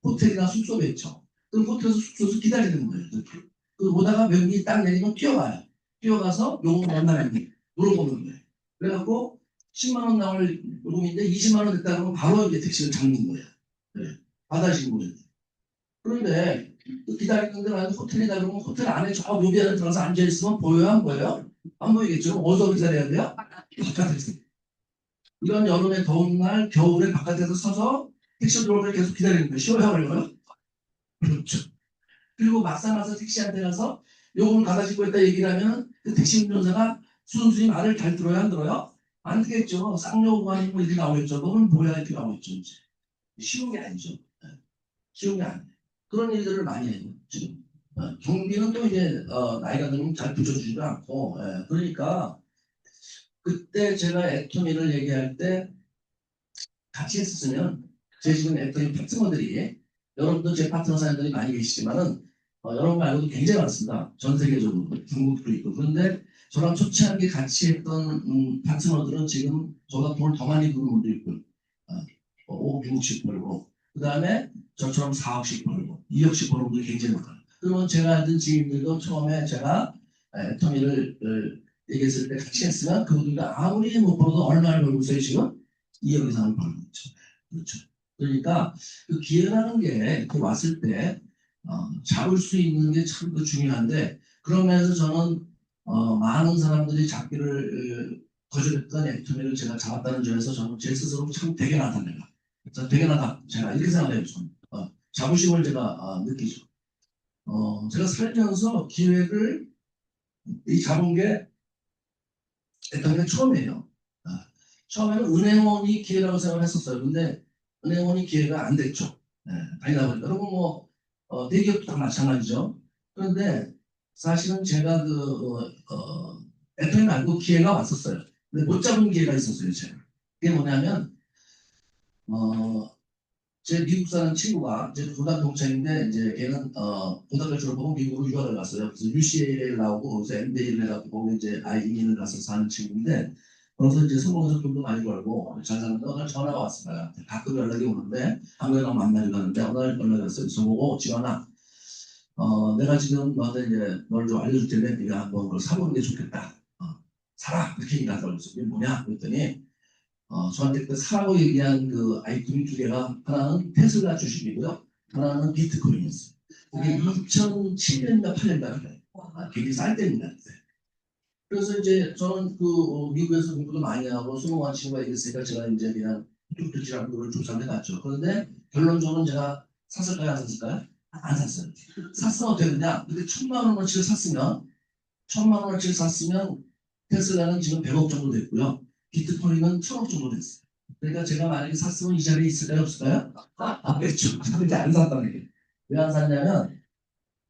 호텔이나 숙소 겠죠. 그럼 호텔에서 숙소에서 기다리는 거예요. 이렇게. 그 오다가 외국인이 딱 내리면 뛰어가요. 뛰어가서 요금 얼마인지 물어보는 거예요. 그래갖고 10만 원 나올 요금인데 20만 원 됐다 그러면 바로 이제 택시를 잡는 거예요. 네. 받아신 거예요. 그런데 기다리는데 만약 호텔이다 그러면 호텔 안에 저 묘비 안에 들어가서 앉아있으면 보여요? 안 보여요? 안 보이겠죠? 어디서 기다려야 돼요? 바깥에서. 이런 여름에 더운 날 겨울에 바깥에서 서서 택시 들어오면 계속 기다리는 거예요. 쉬워요? 어려워요? 그렇죠. 그리고 막상 가서 택시한테 가서 요금 가가지고 있다 얘기를 하면 그 택시 운전사가 순순히 말을 잘 들어야 안 들어요? 안 되겠죠. 쌍욕 아니고 뭐 이렇게 나오겠죠. 너는 뭐야 이렇게 나오겠죠. 이제. 쉬운 게 아니죠. 네. 쉬운 게 아니에요. 그런 일들을 많이 해요. 지금. 경비는 또 이제 나이가 들면 잘 붙여주지도 않고 그러니까 그때 제가 애터미를 얘기할 때 같이 했었으면 제 지금 애터미 파트너들이 여러분도 제 파트너 사람들이 많이 계시지만은 여러분 말고도 굉장히 많습니다. 전 세계적으로 중국도 있고 그런데 저랑 초창기 같이 했던 파트너들은 지금 저보다 돈을 더 많이 버는 분도 있고 5억, 6억씩 벌고 그 다음에 저처럼 4억씩 벌고 2억씩 버는 분들이 굉장히 많아요. 그러면 제가 알던 지인들도 처음에 제가 애터미를 얘기했을 때 같이 했으면 그분들과 아무리 못 벌어도 얼마를 벌고 있어요 지금? 2억 이상을 벌고 있죠. 그렇죠. 그러니까 그 기회라는 게 이렇게 왔을 때 잡을 수 있는 게 참 중요한데 그런 면에서 저는 많은 사람들이 잡기를 거절했던 애터미를 제가 잡았다는 점에서 저는 제 스스로 참 대견하다 내가. 그래서 대견하다 제가 이렇게 생각해요. 저는. 자부심을 제가 느끼죠. 제가 살면서 기회를 이 잡은 게 애터미가 처음이에요. 처음에는 은행원이 기회라고 생각을 했었어요. 근데 은행원이 기회가 안 됐죠. 다니다 보니까. 여러분 대기업도 다 마찬가지죠. 그런데 사실은 제가 애터미 말고 기회가 왔었어요. 근데 못 잡은 기회가 있었어요. 제가. 그게 뭐냐면 제 미국 사는 친구가 제 고등학교 동창인데 이제 걔는 고등학교 졸업하고 미국으로 유학을 갔어요. 그래서 UCLA를 나오고 거기서 MBA를 해가지고 이제 이민을 가서 사는 친구인데 거기서 이제 성공해서 돈도 많이 벌고 잘 사는데 어느 날 전화가 왔어요. 가끔 연락이 오는데 한국에 가면 만나러 가는데 어느 날 연락이 왔어요. 그래서 보고 지원아 내가 지금 너한테 이제 널 좀 알려줄 텐데 네가 한번 그걸 사보는 게 좋겠다. 사라 그렇게 얘기하더라고요. 그게 뭐냐 그랬더니 저한테 그 사라고 얘기한 그 아이템이 두 개가 하나는 테슬라 주식이고요. 하나는 비트코인이었어요. 그게 2007년인가 8년인가 그래. 굉장히 쌀 때입니다. 그때. 그래서 이제 저는 미국에서 공부도 많이 하고 수능한 친구가 있으니까 제가 이제 그냥 뚝뚝 지라고 그걸 조사를 해봤죠. 그런데 결론적으로는 제가 샀을까요? 안 샀을까요? 안 샀어요. 샀으면 어떻게 되냐? 근데 1,000만 원어치를 샀으면 1,000만 원어치를 샀으면 테슬라는 지금 100억 정도 됐고요. 비트코인은 1,000억 정도 됐어요. 그러니까 제가 만약에 샀으면 이 자리에 있을까요? 없을까요? 그렇죠. 근데 안 샀다는 게. 왜 안 샀냐면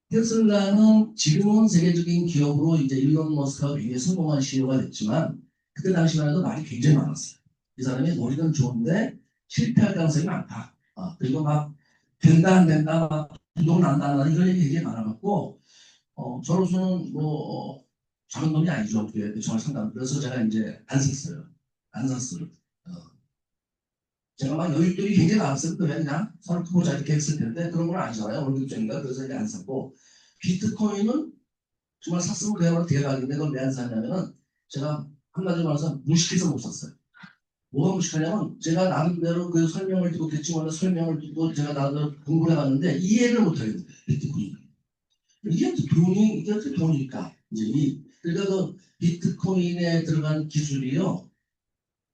테슬라는 지금은 세계적인 기업으로 이제 일론 머스크가 굉장히 성공한 CEO가 됐지만 그때 당시만 해도 말이 굉장히 많았어요. 이 사람이 머리는 좋은데 실패할 가능성이 많다. 그리고 막 된다 안 된다 막 부동 난다 안 난다 이런 얘기 굉장히 많아갖고 저로서는 작은 돈이 아니죠. 그게 정말 상당. 그래서 제가 이제 안 샀어요. 안 샀어요. 제가 막 여윳돈이 굉장히 많았어요. 그냥 서로 크보자 이렇게 했을 텐데 그런 건 아니잖아요. 월급쟁이가. 그래서 이제 안 샀고 비트코인은 정말 샀으면 그야말로 대박인데 그걸 왜 안 샀냐면은 제가 한마디로 말해서 무식해서 못 샀어요. 뭐가 무식하냐면 제가 나름대로 그 설명을 듣고 대충 설명을 듣고 제가 나름대로 공부를 해봤는데 이해를 못하겠어요. 비트코인. 이게 어떻게 돈일까? 이제 그러니까 그 비트코인에 들어간 기술이요.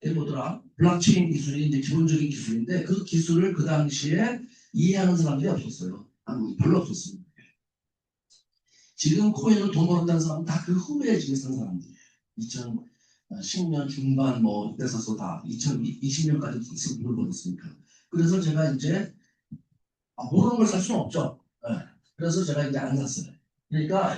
이게 뭐더라? 블록체인 기술이 이제 기본적인 기술인데 그 기술을 그 당시에 이해하는 사람들이 없었어요. 별로 없었습니다. 지금 코인으로 돈 벌었다는 사람은 다 그 후에 지금 산 사람들이에요. 2010년 중반 이때 사서 다 2020년까지 있으면 돈을 벌었으니까. 그래서 제가 이제 모르는 걸 살 수는 없죠. 그래서 제가 이제 안 샀어요. 그러니까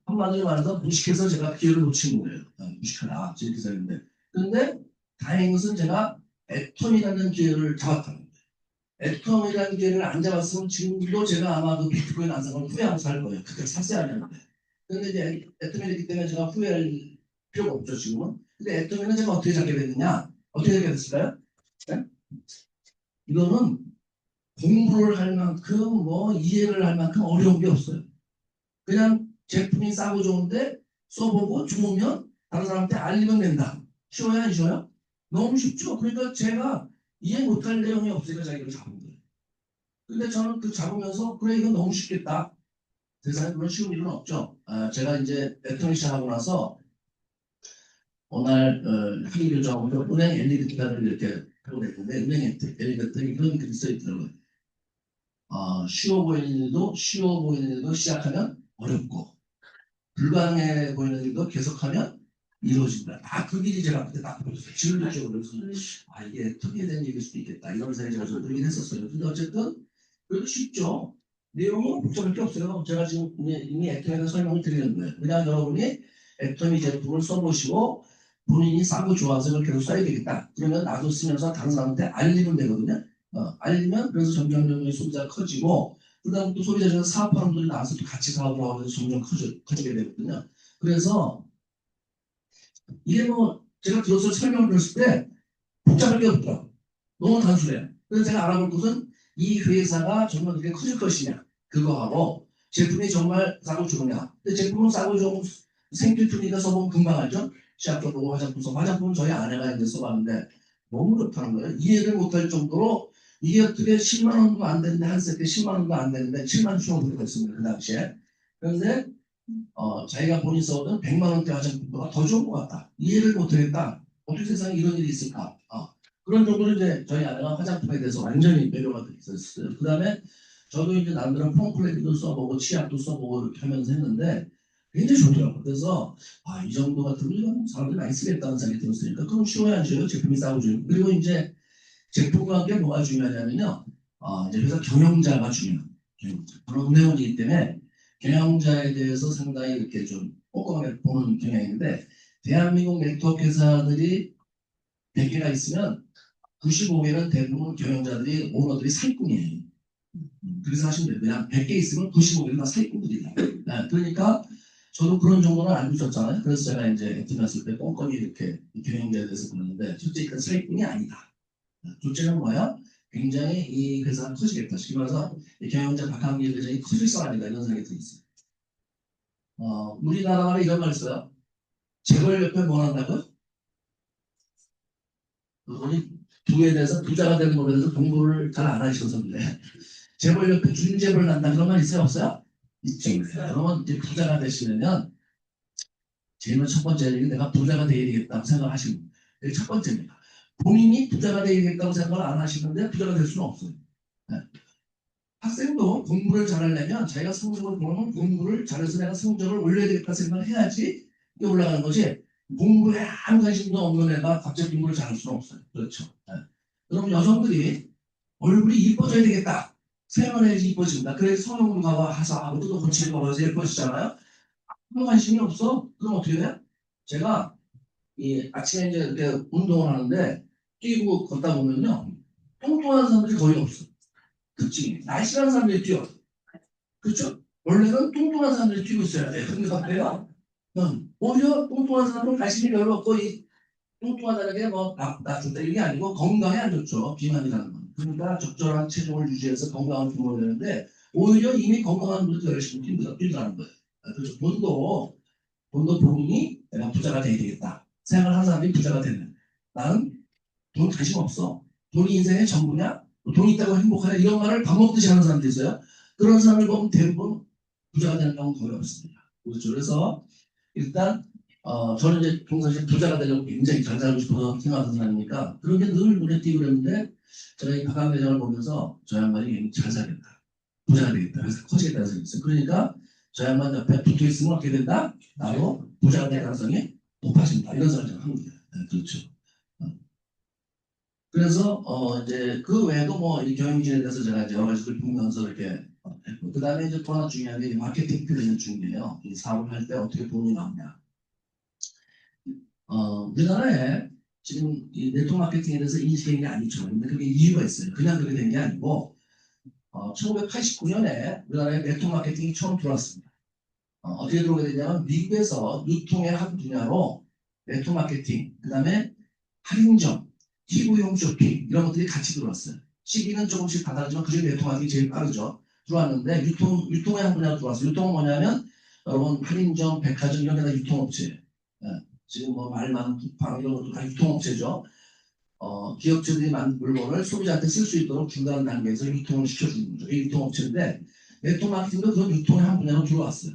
한마디로 말해서 무식해서 제가 기회를 놓친 거예요. 무식하다 이렇게 생각했는데 근데 다행인 것은 제가 애톰이라는 기회를 잡았다는 거예요. 애톰이라는 기회를 안 잡았으면 지금도 제가 아마 그 비트코인 안 산 걸 후회하고 살 거예요. 그때 샀어야 하는데. 근데 이제 애톰이기 때문에 제가 후회할 필요가 없죠 지금은. 근데 애톰이는 제가 어떻게 잡게 됐느냐? 어떻게 잡게 됐을까요? 네? 이거는 공부를 할 만큼 이해를 할 만큼 어려운 게 없어요. 그냥 제품이 싸고 좋은데 써보고 좋으면 다른 사람한테 알리면 된다. 쉬워요 안 쉬워요? 너무 쉽죠. 그러니까 제가 이해 못할 내용이 없으니까 자기를 잡은 거예요. 근데 저는 그 잡으면서 그래 이건 너무 쉽겠다. 세상에 그런 쉬운 일은 없죠. 제가 이제 애터미 시작하고 나서 어느 날 학위 교정하고 은행 엘리베이터를 이렇게 타고 다니는데 은행 엘리베이터에 이런 글이 써 있더라고요. 쉬워 보이는 일도 시작하면 어렵고 불가능해 보이는 일도 계속하면 이루어진다. 다 그 길이 제가 그때 딱 보였어요. 지금도 그래서 이게 특이에 대한 얘기일 수도 있겠다. 이런 생각이 제가 좀 들긴 했었어요. 근데 어쨌든 그래도 쉽죠. 내용은 복잡할 게 없어요. 제가 지금 이미 애터미에 설명을 드리는 거예요. 그냥 여러분이 애터미 제품을 써보시고 본인이 싼 거 좋아서 이걸 계속 써야 되겠다. 그러면 나도 쓰면서 다른 사람한테 알리면 되거든요. 알리면 그래서 점점 소비자가 커지고 그다음 또 소비자가 사업하는 분들이 나와서 또 같이 사업을 하고 점점 커지게 되거든요. 그래서 이게 뭐 제가 들어서 설명을 들었을 때 복잡할 게 없더라고요. 너무 단순해요. 그래서 제가 알아볼 것은 이 회사가 정말 그렇게 커질 것이냐 그거하고 제품이 정말 싸고 좋으냐. 근데 제품은 싸고 좋은 생필품이니까 써보면 금방 알죠. 시약도 보고 화장품 써. 화장품은 저희 아내가 이제 써봤는데 너무 좋다는 거예요. 이해를 못할 정도로 이게 어떻게 10만 원도 안 되는데 한 세트에 10만 원도 안 되는데 7만 주고 그랬습니다. 그 당시에. 그런데 자기가 본인 써오던 100만 원대 화장품보다 더 좋은 것 같다. 이해를 못하겠다. 어떻게 세상에 이런 일이 있을까? 그런 정도로 이제 저희 아내가 화장품에 대해서 완전히 매료가 돼 있었어요. 그 다음에 저도 이제 나름대로 폼플레이도 써보고 치약도 써보고 이렇게 하면서 했는데 굉장히 좋더라고요. 그래서 이 정도 같으면 사람들이 많이 쓰겠다는 생각이 들었으니까 그럼 쉬워야 안 쉬워요? 제품이 싸고 좋아요. 그리고 이제 제품과 함께 뭐가 중요하냐면요. 이제 회사 경영자가 중요해요. 그런 운영이기 때문에 경영자에 대해서 상당히 이렇게 좀 꼼꼼하게 보는 경향인데 대한민국 네트워크 회사들이 100개가 있으면 95개는 대부분 경영자들이 오너들이 사기꾼이에요. 그래서 하시면 돼요. 그냥 100개 있으면 95개는 다 사기꾼들이다. 그러니까 저도 그런 정도는 알고 있었잖아요. 그래서 제가 이제 애터미 왔을 때 꼼꼼히 이렇게 경영자에 대해서 보는데 실제 그 사기꾼이 아니다. 둘째는 뭐야? 굉장히 이 회사가 커지겠다. 쉽게 말해서 경영자 박한길 회장이 커질 사람이다. 이런 생각이 들었어요. 우리나라 말에 이런 말 있어요. 재벌 옆에 뭐 한다고요? 그분이 부에 대해서 부자가 되는 법에 대해서 공부를 잘 안 하셔서 그래. 재벌 옆에 준재벌 난다 그런 말 있어요? 없어요? 있죠. 그러면 이제 부자가 되시려면 제일 첫 번째 는 내가 부자가 되어야 되겠다고 생각하시는 거예요. 이게 첫 번째입니다. 본인이 부자가 되어야 되겠다고 생각을 안 하시는데 부자가 될 수는 없어요. 네. 학생도 공부를 잘하려면 자기가 성적을 보면 공부를 잘해서 내가 성적을 올려야 되겠다 생각을 해야지 이게 올라가는 거지. 공부에 아무 관심도 없는 애가 갑자기 공부를 잘할 수는 없어요. 그렇죠. 네. 그럼 여성들이 얼굴이 이뻐져야 되겠다. 생활해야지 이뻐진다. 그래서 성형가와 하사하고 또 고치고 그래서 예뻐지잖아요. 아무 관심이 없어. 그럼 어떻게 돼? 제가 이 아침에 이제 이렇게 운동을 하는데 뛰고 걷다 보면요. 뚱뚱한 사람들이 거의 없어. 그치? 날씬한 사람들이 뛰어. 그렇죠? 원래는 뚱뚱한 사람들이 뛰고 있어야 돼. 근데 어때요? 오히려 뚱뚱한 사람은 관심이 별로 없고 이 뚱뚱하다는 게 뭐 나쁘다 이게 아니고 건강에 안 좋죠. 비만이라는 건. 그러니까 적절한 체중을 유지해서 건강을 기르어야 되는데 오히려 이미 건강한 분들이 열심히 뛰더라는 거예요. 그래서 돈도 본인이 내가 부자가 돼야 되겠다. 생각을 하는 사람이 부자가 되는. 나는 돈 관심 없어. 돈이 인생의 전부냐? 돈이 있다고 행복하냐? 이런 말을 밥 먹듯이 하는 사람도 있어요. 그런 사람을 보면 대부분 부자가 되는 경우는 거의 없습니다. 그렇죠. 그래서 일단 저는 이제 평상시에 부자가 되려고 굉장히 잘 살고 싶어서 생각하는 사람이니까 그런 게 늘 눈에 띄고 그랬는데 제가 이 박한 회장을 보면서 저 양반이 굉장히 잘 살겠다. 부자가 되겠다. 그래서 커지겠다는 생각이 있어요. 그러니까 저 양반 옆에 붙어 있으면 어떻게 된다? 나도 부자가 될 가능성이 높아진다. 이런 생각을 합니다. 네, 그렇죠. 그래서 이제 그 외에도 뭐 이 경영진에 대해서 제가 이제 여러 가지를 보면서 이렇게 했고 그 다음에 이제 또 하나 중요한 게 마케팅 플랜이 중요해요. 이 사업을 할 때 어떻게 돈이 나오냐. 우리나라에 지금 이 네트워크 마케팅에 대해서 인식된 게 아니죠. 근데 그게 이유가 있어요. 그냥 그렇게 된 게 아니고 1989년에 우리나라에 네트워크 마케팅이 처음 들어왔습니다. 어떻게 들어오게 되냐면 미국에서 유통의 한 분야로 네트워크 마케팅, 그 다음에 할인점, TV용 쇼핑 이런 것들이 같이 들어왔어요. 시기는 조금씩 다르지만 그중에 네트워크 마케팅이 제일 빠르죠. 들어왔는데 유통의 한 분야로 들어왔어요. 유통은 뭐냐면 여러분 할인점, 백화점 이런 게 다 유통업체예요. 예. 지금 뭐 말 많은 쿠팡 이런 것도 다 유통업체죠. 기업체들이 만든 물건을 소비자한테 쓸 수 있도록 중간 단계에서 유통을 시켜주는 거죠. 이 유통업체인데 네트워크 마케팅도 그런 유통의 한 분야로 들어왔어요.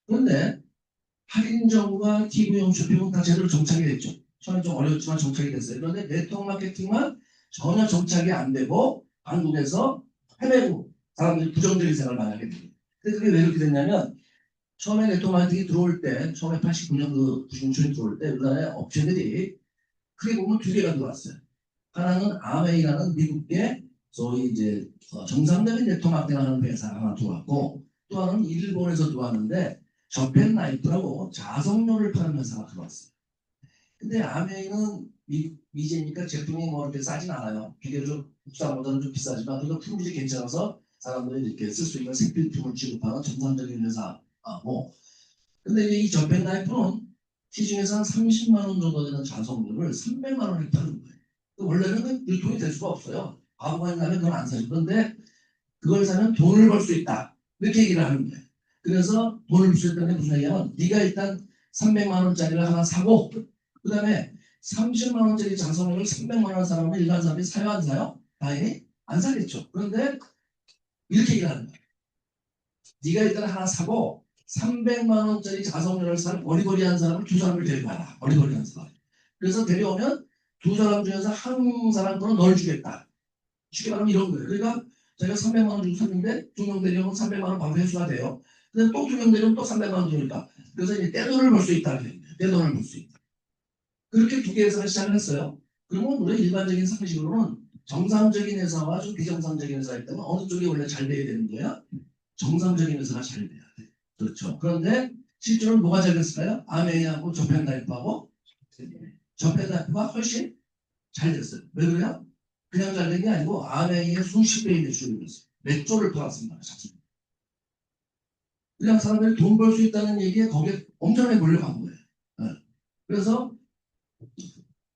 그런데 할인점과 TV용 쇼핑은 다 제대로 정착이 됐죠. 처음에 좀 어려웠지만 정착이 됐어요. 그런데 네트워크 마케팅만 전혀 정착이 안 되고 한국에서 헤매고 사람들이 부정적인 생각을 많이 하게 됩니다. 근데 그게 왜 그렇게 됐냐면 처음에 네트워크 마케팅이 들어올 때 처음에 89년 그 90년초에 들어올 때 우리나라의 업체들이 크게 보면 두 개가 들어왔어요. 하나는 아메이라는 미국의 소위 이제 정상적인 네트워크 마케팅을 하는 회사가 하나 들어왔고 또 하나는 일본에서 들어왔는데 저펜나이프라고 자석료를 파는 회사가 들어왔어요. 근데 아메이는 미제니까 제품이 뭐 이렇게 싸진 않아요. 비교적 국산보다는 좀 비싸지만 그래도 품질이 괜찮아서 사람들이 이렇게 쓸 수 있는 생필품을 취급하는 정상적인 회사고 근데 이 저펜나이프는 시중에서 한 30만 원 정도 되는 자석료를 300만 원에 파는 거예요. 원래는 유통이 될 수가 없어요. 바보가 있다면 그건 안 사죠. 그런데 그걸 사면 돈을 벌 수 있다. 이렇게 얘기를 하는 거예요. 그래서 돈을 벌 수 있다는 게 무슨 얘기냐면 네가 일단 300만 원짜리를 하나 사고 그 다음에 30만 원짜리 자석료를 300만 원 사람은 일반 사람이 사요 안 사요? 당연히 안 사겠죠. 그런데 이렇게 얘기를 하는 거예요. 네가 일단 하나 사고 300만 원짜리 자석료를 산 어리버리한 사람을 두 사람을 데려가라. 어리버리한 사람. 그래서 데려오면 두 사람 중에서 한 사람 거는 널 주겠다. 쉽게 말하면 이런 거예요. 그러니까 제가 300만 원 주고 샀는데 두 명 데려오면 300만 원 바로 회수가 돼요. 근데 또 두 명 데려오면 또 300만 원 주니까 그래서 이제 떼돈을 벌 수 있다는 거예요. 떼돈을 벌 수 있다. 그렇게 두 개에서 시작을 했어요. 그러면 우리 일반적인 상식으로는 정상적인 회사와 좀 비정상적인 회사일 때는 어느 쪽이 원래 잘 돼야 되는 거야? 정상적인 회사가 잘 돼야 돼. 그렇죠. 그런데 실제로는 뭐가 잘 됐을까요? 아메이하고 저펜라이프하고 저펜라이프가 훨씬 잘 됐어요. 왜 그래요? 그냥 잘 된 게 아니고 아메이의 수십 배의 매출을 했어요. 몇 조를 팔았습니다. 그냥 사람들이 돈 벌 수 있다는 얘기에 거기에 엄청나게 몰려간 거예요. 네. 그래서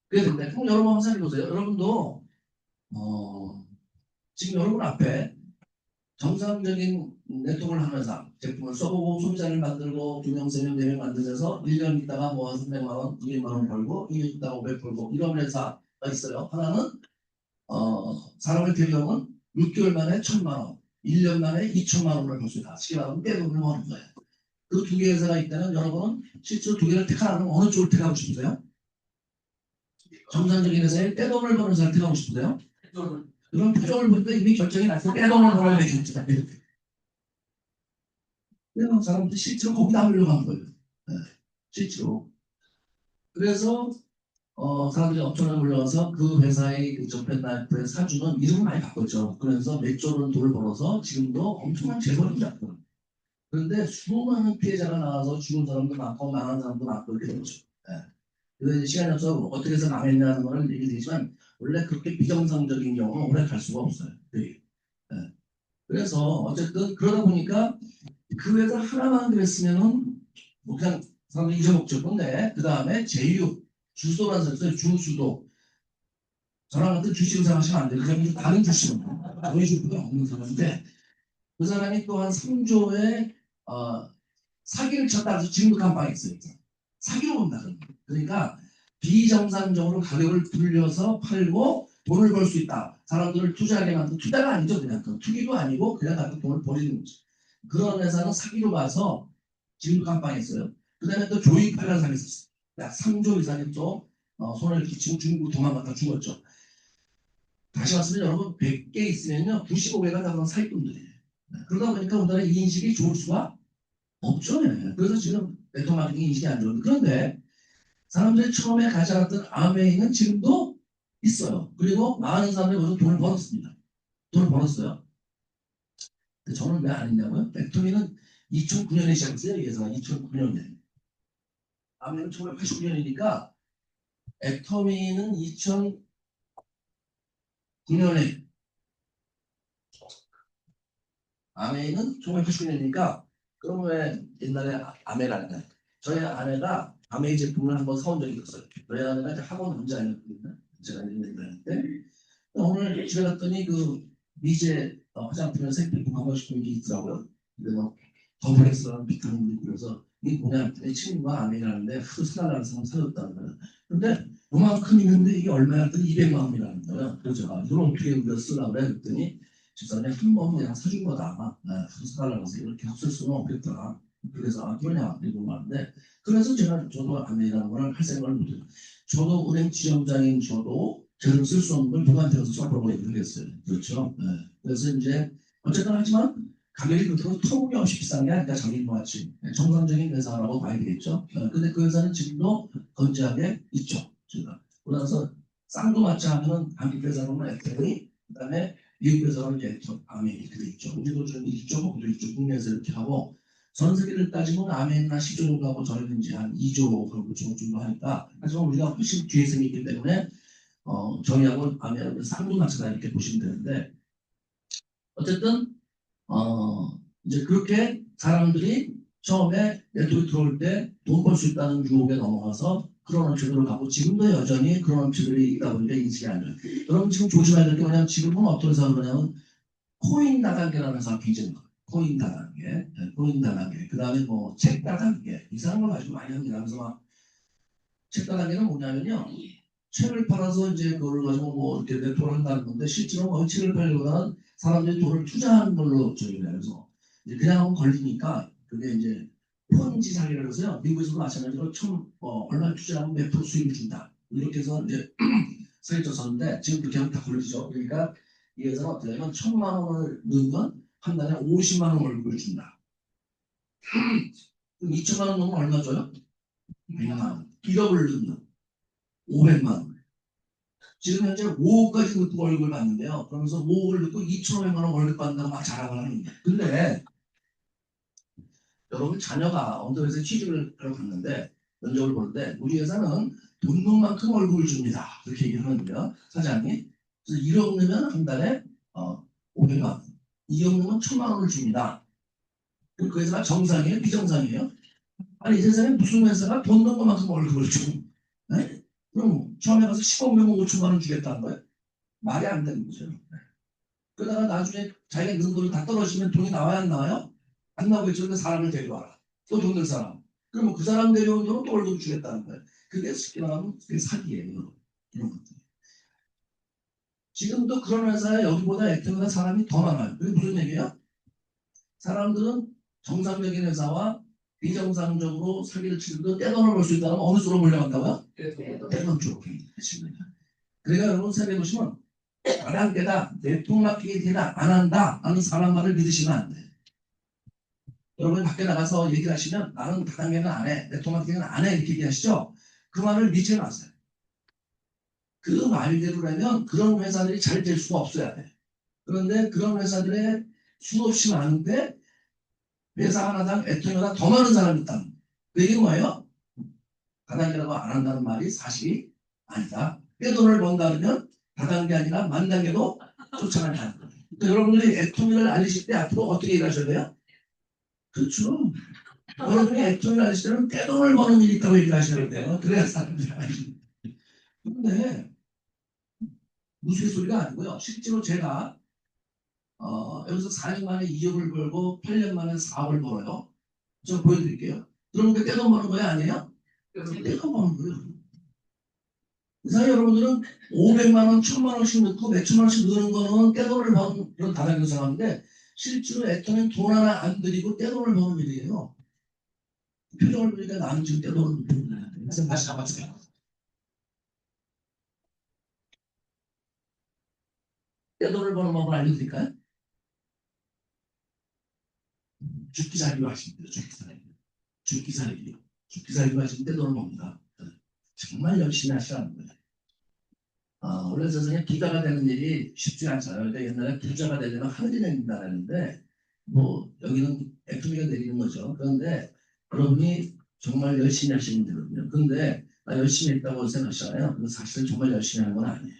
그게 된다. 그럼 여러분 한번 생각해 보세요. 여러분도 지금 여러분 앞에 정상적인 네트워크를 하면서 제품을 써보고 소비자를 만들고 2명, 3명, 4명 만들면서 1년 있다가 뭐 300만 원, 200만 원 벌고 2년 있다가 500 벌고 이런 회사가 있어요. 하나는 사람을 데려오면 6개월 만에 1,000만 원, 1년 만에 2천만 원을 벌 수 있다. 쉽게 말하면 떼돈을 버는 거예요. 그 두 개의 회사가 있다면 여러분은 실제로 두 개를 택하라면 어느 쪽을 택하고 싶으세요? 정상적인 회사에 떼돈을 버는 회사를 택하고 싶으세요? 그런 표정을 보니까 이미 결정이 났어. 떼돈을 벌어야 되겠죠. 그래서 사람들이 실제로 거기다 하려고 한 거예요. 네, 실제로. 그래서 사람들이 엄청나게 몰려와서 그 회사의 그 저펜나이프의 사주는 이름을 많이 바꿨죠. 그래서 몇 조는 돈을 벌어서 지금도 엄청난 재벌이 잡고 그런데 수많은 피해자가 나와서 죽은 사람도 많고 망한 사람도 많고 이렇게 되죠. 네. 그래서 이제 시간이 없어서 어떻게 해서 망했냐는 걸 얘기드리지만 원래 그렇게 비정상적인 경우는 오래 갈 수가 없어요. 네. 네. 그래서 어쨌든 그러다 보니까 그 회사 하나만 그랬으면은 뭐 그냥 사람들이 잊어먹죠. 근데 그 다음에 제휴, 주소라는 사람 있어요. 주수도. 저랑 같은 주식을 생각하시면 안 돼요. 그 사람이 다른 주식은 저희 주식보다 없는 사람인데 그 사람이 또 한 3조의 사기를 쳤다 해서 진급한 바가 있어요. 사기로 본다. 그러니까 비정상적으로 가격을 불려서 팔고 돈을 벌 수 있다. 사람들을 투자하게 만든 투자가 아니죠. 그냥 투기도 아니고 그냥 가서 돈을 버리는 거죠. 그런 회사는 사기로 봐서 진급한 바가 있어요. 그 다음에 또 조이팔이라는 사람이 있었어요. 약 3조 이상의 또 손해를 끼치고 중국 도망갔다 죽었죠. 다시 말씀드리면 여러분 100개 있으면요 95개가 다 그런 사기꾼들이에요. 그러다 보니까 우리나라 이 인식이 좋을 수가 없죠. 네. 그래서 지금 네트워크 마케팅 인식이 안 좋은데 그런데 사람들이 처음에 가져갔던 아메이는 지금도 있어요. 그리고 많은 사람들이 거기서 돈을 벌었습니다. 돈을 벌었어요. 근데 저는 왜 안 했냐고요? 액토미는 2009년에 시작했어요. 그래서 2009년에. 아메이는 1989년이니까 액토미는 2009년에 아메이는 1989년이니까 그럼 왜 옛날에 아메를 안 해? 저희 아내가 아메이 제품을 한번 사온 적이 있었어요. 저희 아내가 이제 학원 원장이었거든요. 제가 있는 때. 오늘 집에 갔더니 그 미제 화장품에 생필품 하고 싶은 게 있더라고요. 근데 뭐 더블엑스라는 비타민이 있고 그래서 이게 뭐냐 내 친구가 아메이라는데 하도 사달라는 사람 사줬다는 거예요. 근데 그만큼 있는데 이게 얼마였더니 200만 원이라는 거예요. 그래서 제가 이걸 어떻게 우리가 쓰려고 그래? 그랬더니 집사람이 한 번 그냥 사준 거다. 사달라고 해서 이렇게 쓸 수는 없겠더라. 그래서 그러냐 이러고 말인데 그래서 저도 아멘이라는 걸 할 생각을 못해요. 저도 은행 지점장인 저도 저를 쓸 수 없는 걸 누구한테 가서 써보라고 얘기를 했어요. 그렇죠. 네. 그래서 이제 어쨌든 하지만 가격이 그렇다고 터무니없이 비싼 게 아니라 자기인같이 정상적인 회사라고 봐야 되겠죠. 근데 그 회사는 지금도 건재하게 있죠. 제가 그래서 쌍도 맞지 않으면 한국 회사로는 애터미 그다음에 미국 회사로는 애터 아메 이렇게 돼 있죠. 우리도 좀 있죠. 거기도 있죠. 국내에서 이렇게 하고 전 세계를 따지면 아메나 10조 정도 하고 저희는 이제 한 2조 그런 정도 하니까 하지만 우리가 훨씬 뒤에서 있기 때문에 저희하고 아메는 쌍도 맞추다 이렇게 보시면 되는데 어쨌든 이제 그렇게 사람들이 처음에 네트워크 들어올 때 돈 벌 수 있다는 유혹에 넘어가서 그런 업체들을 가고 지금도 여전히 그런 업체들이 있다 보니까 인식이 안 돼요. 여러분 지금 조심해야 될 게 뭐냐면 지금은 어떤 회사가 그러냐면 코인 다단계라는 회사가 굉장히 많아요. 코인 다단계, 코인 다단계. 그 다음에 뭐 책 다단계. 이상한 걸 가지고 많이 합니다. 그래서 막 책 다단계는 뭐냐면요. 책을 팔아서 이제 그걸 가지고 뭐 이렇게 네트워크를 한다는 건데 실제로 뭐 책을 팔려보다는 사람들이 돈을 투자하는 걸로 저희가 그래서 그냥 하면 걸리니까 그게 이제 폰지 사기라고 해서요. 미국에서도 마찬가지로 얼마 투자하면 몇 프로 수익을 준다. 이렇게 해서 이제 쓰여졌었는데 지금 그렇게 하면 다 걸리죠. 그러니까 이 회사는 어떻게 하면 1,000만 원을 넣으면 한 달에 50만 원 월급을 준다. 그럼 2천만 원 넣으면 얼마 줘요? 100만 원. 1억을 넣으면 500만 원. 지금 현재 5억까지 넣고 월급을 받는데요. 그러면서 5억을 넣고 2,500만 원 월급 받는다고 막 자랑을 하는 거예요. 근데 여러분 자녀가 어떤 회사에 취직을 하러 갔는데 면접을 보는데 우리 회사는 돈 넣은 만큼 월급을 줍니다. 그렇게 얘기하는데요. 사장이. 그래서 1억 넣으면 한 달에 500만 원. 2억 넣으면 1,000만 원을 줍니다. 그 회사가 정상이에요? 비정상이에요? 아니 이 세상에 무슨 회사가 돈 넣은 것만큼 월급을 줘? 네? 그럼 처음에 가서 10억 넣으면 5천만 원 주겠다는 거예요? 말이 안 되는 거죠. 그러다가 나중에 자기가 넣은 돈이 다 떨어지면 돈이 나와야 안 나와요? 안 나오겠죠. 그 사람을 데려와라. 또 돈 낼 사람. 그러면 그 사람 데려온 돈은 또 월급 주겠다는 거예요. 그게 쉽게 말하면 그게 사기예요. 이런 것들. 지금도 그런 회사에 여기보다 액터보다 사람이 더 많아요. 그게 무슨 얘기예요? 사람들은 정상적인 회사와 비정상적으로 사기를 치고도 떼돈을 벌 수 있다면 어느 쪽으로 몰려간다고요? 떼돈 쪽으로. 그러니까 여러분 생각해 보시면 다단계다 네트워크 마케팅이나 안 한다 하는 사람 말을 믿으시면 안 돼요. 여러분 밖에 나가서 얘기를 하시면 나는 다단계는 안 해, 네트워크 마케팅은 안 해 이렇게 얘기하시죠? 그 말을 믿지 마세요. 그 말대로라면 그런 회사들이 잘 될 수가 없어야 돼. 그런데 그런 회사들의 수없이 많은데 회사 하나당 애통보다 더 많은 사람이 있다. 그 얘기는 뭐예요? 다단계라고 안 한다는 말이 사실이 아니다. 떼돈을 번다 그러면 다단계 아니라 만단계도 쫓아간다는 거예요. 그러니까 여러분들이 애통을 알리실 때 앞으로 어떻게 일하셔야 돼요? 그렇죠. 여러분이 애통을 알리실 때는 떼돈을 버는 일이 있다고 얘기하셔야 돼요. 그래야 사람들이 알리는 거예요. 근데 무쇠소리가 아니고요. 실제로 제가 여기서 4년 만에 2억을 벌고 8년 만에 4억을 벌어요. 제가 보여드릴게요. 그럼 그 떼돈 버는 거야 아니에요? 떼돈 버는 거예요. 이상 여러분들은 500만 원, 1000만 원씩 넣고 몇천만 원씩 넣는 거는 떼돈을 버는 그런 다단계로 생각하는데 실제로 애터는 돈 하나 안 들이고 떼돈을 버는 일이에요. 표정을 보니까 나는 지금 떼돈을 버는 거야. 그래서 다시 잡았어요. 떼돈을 버는 방법을 알려드릴까요? 죽기 살기로 하시면 돼요. 죽기 살기. 죽기 살기. 죽기 살기로 하시면 떼돈을 법니다. 정말 열심히 하시라는 거예요. 원래 세상에 부자가 되는 일이 쉽지 않잖아요. 그러니까 옛날에 부자가 되려면 하늘이 내린다 했는데 뭐 여기는 애터미가 내리는 거죠. 그런데 여러분이 정말 열심히 하시면 되거든요. 그런데 나 열심히 했다고 생각하시잖아요. 근데 사실은 정말 열심히 하는 건 아니에요.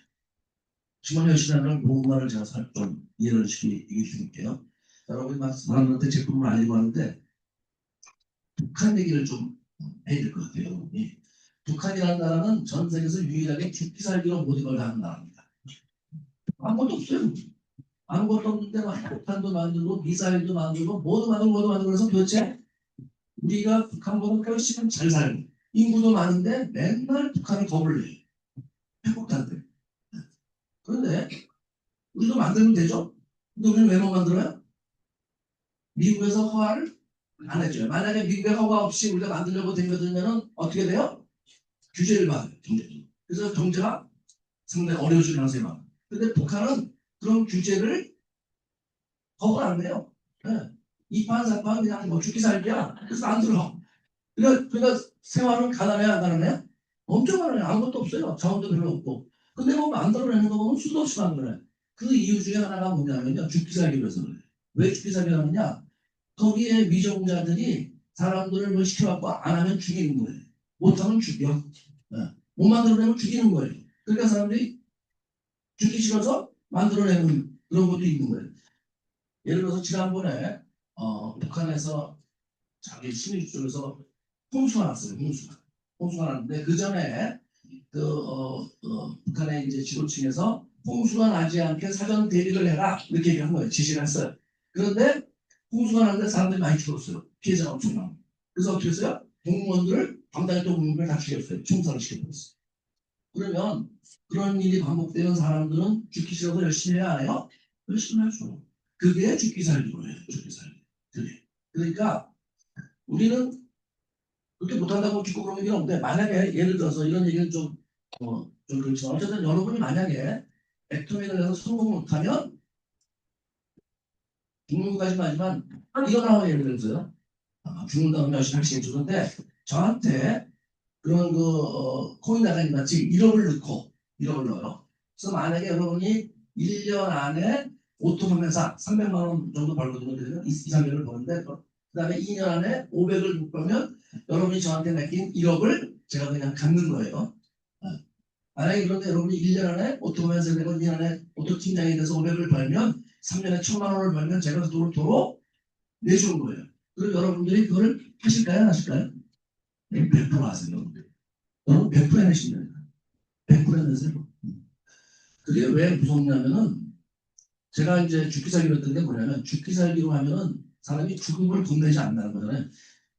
정말 열심히 하는 건 무언가를 제가 좀 이해를 얘기해 드릴게요. 여러분이 막 사람들한테 제품을 알리고 하는데 북한 얘기를 좀 해야 될 것 같아요. 여러분이. 북한이라는 나라는 전 세계에서 유일하게 죽기 살기로 모든 걸 하는 나라입니다. 아무것도 없어요. 아무것도 없는데 막 폭탄도 만들고 미사일도 만들고 모두 만들고 그래서 도대체 우리가 북한보다 훨씬 잘 살고 인구도 많은데 맨날 북한을 겁을 내요. 그런데 우리도 만들면 되죠? 근데 우리는 왜 못 만들어요? 미국에서 허가를 안 해줘요. 만약에 미국의 허가 없이 우리가 만들려고 댕겨들면 어떻게 돼요? 규제를 받아요. 경제적으로. 그래서 경제가 상당히 어려워질 가능성이 많아요. 근데 북한은 그런 규제를 허가를 안 해요. 네. 2판, 4판 그냥 뭐 죽기 살기야. 그래서 안 들어. 그러니까 생활은 가난해, 안 가난해? 엄청 가난해. 아무것도 없어요. 자원도 별로 없고. 근데 뭐 만들어내는 거 보면 수도 없이 만들어내. 그 이유 중에 하나가 뭐냐면요. 죽기 살기 위해서 그래. 왜 죽기 살기 하느냐? 거기에 미종자들이 사람들을 뭐 시켜갖고 안 하면 죽이는 거예요. 못하면 죽여. 네. 못 만들어내면 죽이는 거예요. 그러니까 사람들이 죽기 싫어서 만들어내는 그런 것도 있는 거예요. 예를 들어서 지난번에 북한에서 자기 시민 쪽에서 홍수가 났어요. 홍수가 났는데 그 전에 북한의 이제 지도층에서 홍수가 나지 않게 사전 대비를 해라 이렇게 얘기한 거예요. 지시를 했어요. 그런데 홍수가 났는데 사람들이 많이 죽었어요. 피해자가 엄청나고. 그래서 어떻게 했어요? 공무원들을 담당했던 공무원을 다 죽였어요. 총살을 시켜버렸어요. 그러면 그런 일이 반복되는 사람들은 죽기 싫어서 열심히 해야 안 해요? 열심히 하죠. 그게 죽기 살기로 해요. 죽기 살기. 그게. 그러니까 우리는 그렇게 못한다고 죽고 그런 얘기는 없는데 만약에 예를 들어서 이런 얘기는 좀 그렇지만 어쨌든 여러분이 만약에 액토미를 해서 성공 못하면 죽는 것까지는 아니지만 일어나면 예를 들어서요. 죽는 다음에 열심히 할수 있는데 저한테 그런 코인 나가님 같이 1억을 넣고 1억을 넣어요. 그래서 만약에 여러분이 1년 안에 오토 판매사 300만 원 정도 벌거든요. 그러면 2, 3년을 버는데 그 다음에 2년 안에 500을 못 벌면 여러분이 저한테 맡긴 1억을 제가 그냥 갖는 거예요. 만약에 그런데 여러분이 1년 안에 오토 판매사 되고 2년 안에 오토 팀장이 돼서 500을 벌면 3년에 1000만 원을 벌면 제가 그 돈을 도로 내주는 거예요. 그럼 여러분들이 그걸 하실까요? 안 하실까요? 100% 하세요. 여러분 100% 내시면 돼요. 100% 내세요. 그게 왜 무섭냐면은 제가 이제 죽기 살기로 했던 게 뭐냐면 죽기 살기로 하면은 사람이 죽음을 겁내지 않는다는 거잖아요.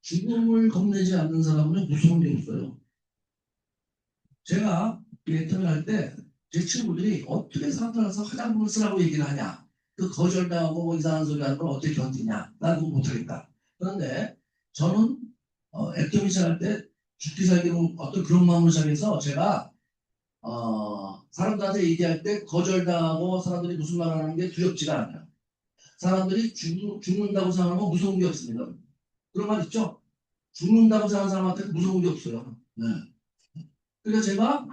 죽음을 겁내지 않는 사람은 무서운 게 없어요. 제가 인터뷰 할때 제 친구들이 어떻게 사람들 와서 화장품을 쓰라고 얘기를 하냐. 그 거절당하고 뭐 이상한 소리 하는 걸 어떻게 견디냐. 난 그거 못하겠다. 그런데 저는 액터미 시작할 때 죽기 살기로 어떤 그런 마음으로 시작해서 제가 사람들한테 얘기할 때 거절당하고 사람들이 무슨 말 하는 게 두렵지가 않아요. 사람들이 죽는다고 생각하는 건 무서운 게 없습니다. 그런 말 있죠? 죽는다고 생각하는 사람한테 무서운 게 없어요. 네. 그러니까 제가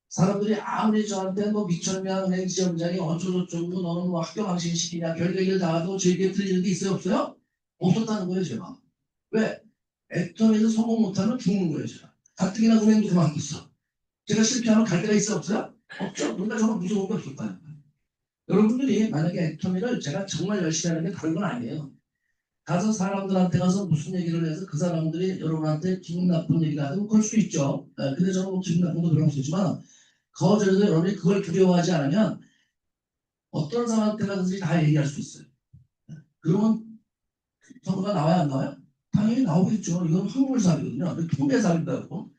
사람들이 아무리 저한테 뭐 미쳤냐, 은행 지점장이 어쩌고저쩌고 너는 뭐 학교 망신시키냐, 별의별 다 해도 제게 들리는 게 있어요, 없어요? 없었다는 거예요, 제가. 왜? 액터에서 성공 못하면 죽는 거예요, 제가. 가뜩이나 은행도 그만뒀어. 제가 실패하면 갈 데가 있어, 없어요? 없죠. 그러니까 저는 무서운 게 없었다는 거예요. 여러분들이 만약에 액터미를 제가 정말 열심히 하는 게 다른 건 아니에요. 가서 사람들한테 가서 무슨 얘기를 해서 그 사람들이 여러분한테 기분 나쁜 얘기를 하면 그럴 수도 있죠. 근데 저는 뭐 기분 나쁜 거 그럴 수 있지만 거절해서 여러분이 그걸 두려워하지 않으면 어떤 사람한테 가든지 다 얘기할 수 있어요. 그러면 선거가 나와야 안 나와요? 당연히 나오겠죠. 이건 확률사이거든요. 통계사이다고.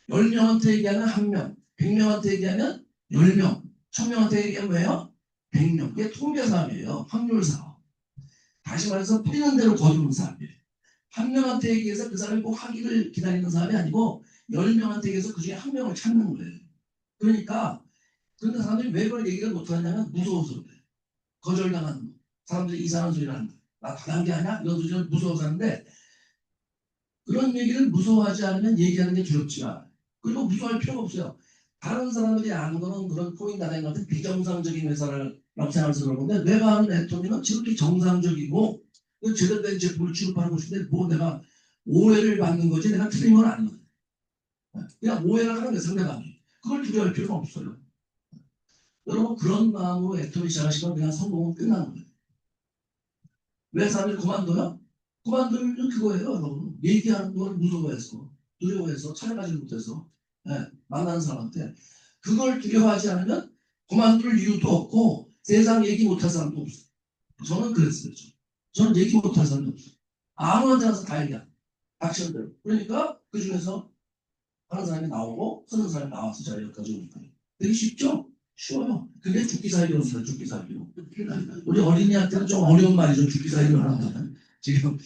10명한테 얘기하면 1명, 100명한테 얘기하면 10명, 1000명한테 얘기하면 왜요? 100명. 이게 통계사이에요. 확률사. 다시 말해서 뿌리는 대로 거두는 사람이에요. 한 명한테 얘기해서 그 사람이 꼭 하기를 기다리는 사람이 아니고 10명한테 얘기해서 그 중에 한 명을 찾는 거예요. 그러니까 사람들이 왜 그걸 얘기를 못하냐면 무서워서 그래요. 거절당하는 거. 사람들이 이상한 소리를 하는 거. 나 다른 게 아니야? 이런 소리를 무서워서 하는데 그런 얘기를 무서워하지 않으면 얘기하는 게 두렵지가 않아요. 그리고 무서워할 필요가 없어요. 다른 사람들이 아는 거는 그런 코인 다행 같은 비정상적인 회사라고 생각해서 그러는데 내가 아는 애터미는 지극히 정상적이고 제대로 된 제품을 취급하는 곳인데 뭐 내가 오해를 받는 거지 내가 틀린 건 아니거든요. 그냥 오해를 하는 게 상대방이. 그걸 두려워할 필요가 없어요. 여러분 그런 마음으로 애터미 시작하시면 그냥 성공은 끝나는 거예요. 왜 사람들이 그만둬요? 그만두면 그거예요. 여러분. 얘기하는 걸 무서워해서 두려워해서 찾아가지 못해서 만나는 사람한테 그걸 두려워하지 않으면 그만둘 이유도 없고 세상 얘기 못할 사람도 없어요. 저는 그랬어요. 저는 얘기 못할 사람도 없어요. 아무한테 가서 다 얘기해. 닥치는 대로. 그러니까 그 중에서 하는 사람이 나오고 쓰는 사람이 나와서 제가 여기까지 오니까 되게 쉽죠? 쉬워요. 그게 죽기 살기로입니다. 죽기 살기로. 우리 어린이한테는 좀 어려운 말이죠. 죽기 살기로 하는 거는. 지금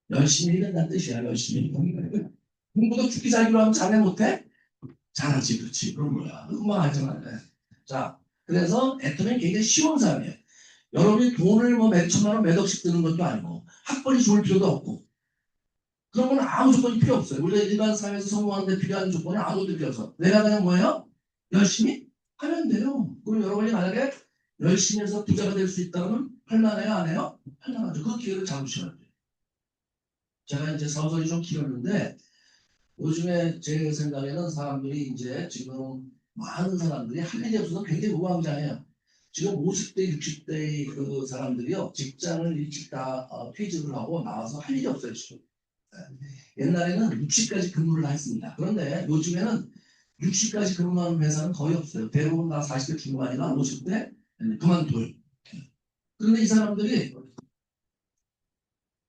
열심히 일한다는 뜻이야. 열심히. 공부도 죽기 살기로 하면 잘해 못해? 잘하지. 그렇지. 그런 거야. 금방 알잖아. 자, 그래서 애터미는 굉장히 쉬운 사람이에요. 여러분이 돈을 뭐 몇 천만 원, 몇 억씩 드는 것도 아니고 학벌이 좋을 필요도 없고 그런 건 아무 조건이 필요 없어요. 우리가 일반 사회에서 성공하는 데 필요한 조건은 아무것도 필요 없어. 내가 그냥 뭐예요? 열심히 하면 돼요. 그럼 여러분이 만약에 열심히 해서 부자가 될 수 있다면 할만해요? 안 해요? 할만하죠. 그 기회를 잡으셔야 돼요. 제가 이제 서서히 좀 길었는데 요즘에 제 생각에는 사람들이 이제 지금 많은 사람들이 할 일이 없어서 굉장히 무방장해요. 지금 50대, 60대의 그 사람들이요, 직장을 일찍 다 퇴직을 하고 나와서 할 일이 없어요, 지금. 옛날에는 60까지 근무를 했습니다. 그런데 요즘에는 60까지 근무하는 회사는 거의 없어요. 대부분 다 40대 중반이나 50대 그만둬요. 그런데 이 사람들이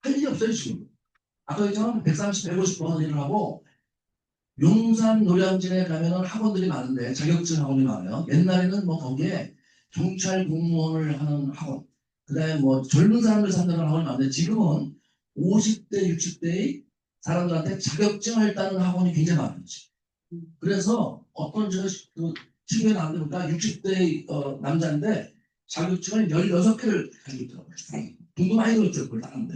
할 일이 없어요, 지금. 아까 얘기한 130, 150번 일을 하고 용산 노량진에 가면은 학원들이 많은데 자격증 학원이 많아요. 옛날에는 뭐 거기에 경찰 공무원을 하는 학원, 그다음에 뭐 젊은 사람들 산다는 학원이 많은데 지금은 50대, 60대의 사람들한테 자격증을 따는 학원이 굉장히 많아지. 그래서 어떤 그 친구가 나한테 보니까 60대 남자인데 자격증을 16개를 가지고 있더라고요. 돈도 많이 들었죠, 그걸 따는데.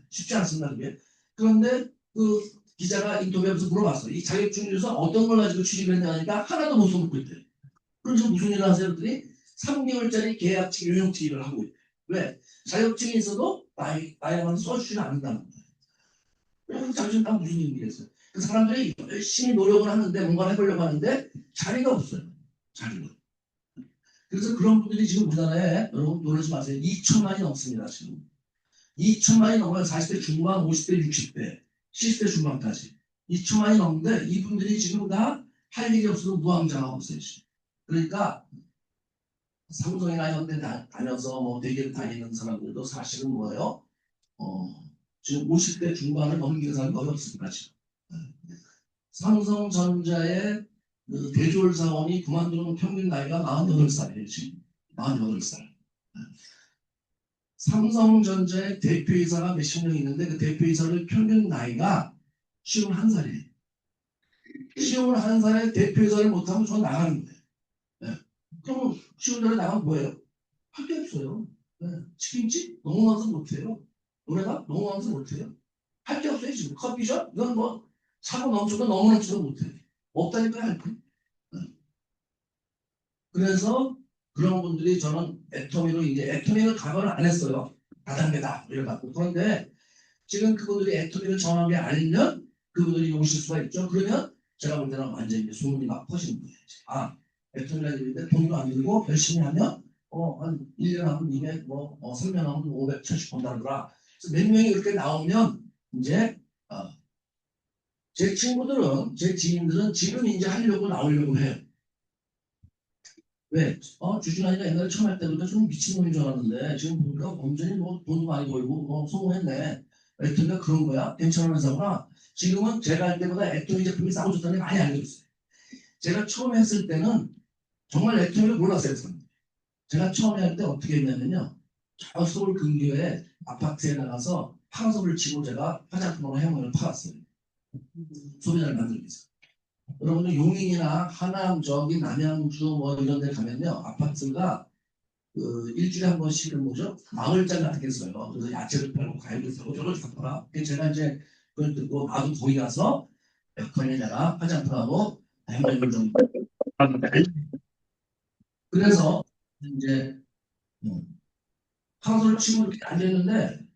쉽지 않습니다, 그게. 그런데 그 기자가 인터뷰하면서 물어봤어. 이 자격증 중에서 어떤 걸 가지고 취직을 했냐니까 하나도 못 써먹고 있대. 그래서 무슨 일을 하세요? 그랬더니 3개월짜리 계약직, 요령직 일을 하고 있대. 왜? 자격증이 있어도 나야만 써주지는 않는다는 거예요. 그 자격증 딱 무슨 의미겠어요? 그 사람들이 열심히 노력을 하는데 뭔가를 해보려고 하는데 자리가 없어요. 자리가. 그래서 그런 분들이 지금 우리나라에 여러분 놀라지 마세요. 2천만이 넘습니다. 지금. 2천만이 넘어요. 40대 중반, 50대, 60대, 70대 중반까지. 2천만이 넘는데 이분들이 지금 다 할 일이 없어서 무황장하고 있어요. 지금. 그러니까 삼성이나 현대 다녀서 뭐 대기업 다니는 사람들도 사실은 뭐예요? 지금 50대 중반을 넘기는 사람이 거의 없습니다. 지금. 삼성전자의 그 대졸 사원이 그만두는 평균 나이가 48살이에요. 지금. 48살. 삼성전자의 대표이사가 몇십 명 있는데 그 대표이사들 평균 나이가 51살이에요. 51살에 대표이사를 못하면 저 나가는 거예요. 네. 그러면 51살에 나가면 뭐예요? 할 게 없어요. 네. 치킨집? 농구하면서 못해요. 노래가? 농구하면서 못해요. 할 게 없어요. 지금 커피숍? 이건 뭐 사고 넘쳐도 너무 넘쳐도 못해요. 없다니까 할 거. 네. 그래서 그런 분들이 저는 애터미로 이제 애터미를 각오를 안 했어요. 다단계다 이래갖고. 그런데 지금 그분들이 애터미를 정확하게 알면 그분들이 오실 수가 있죠. 그러면 제가 볼 때는 완전히 이제 소문이 막 퍼지는 거예요. 아, 애터미라는 얘기인데 돈도 안 들고 열심히 하면 한 1년 하면 200, 3년 하면 500, 1000씩 번다더라. 그래서 몇 명이 그렇게 나오면 이제 제 친구들은, 제 지인들은 지금 이제 하려고 나오려고 해요. 왜? 주진아이가 옛날에 처음 할 때부터 좀 미친놈인 줄 알았는데 지금 보니까 완전히 뭐 돈도 많이 벌고 성공했네. 애터미가 그런 거야? 괜찮은 회사구나. 지금은 제가 할 때보다 애터미 제품이 싸고 좋다는 게 많이 알려져 있어요. 제가 처음 했을 때는 정말 애터미를 몰랐어요. 제가 처음에 할 때 어떻게 했냐면요. 저 서울 근교에 아파트에 나가서 파라솔을 치고 제가 화장품으로 해양을 팔았어요. 소비자를 만들기 위해서. 여러분들 용인이나 하남, 저기 남양주 뭐 이런 데 가면요. 아파트가 그 일주일에 한 번씩은 뭐죠? 마을장 같은 게 있어요. 그래서 야채를 팔고 과일을 사고 저걸 잡더라. 제가 이제 그걸 듣고 나도 거기 가서 에어컨에다가 화장품하고 햄버거 좀 그래서 이제 파라솔을 치고 이렇게 앉아있는데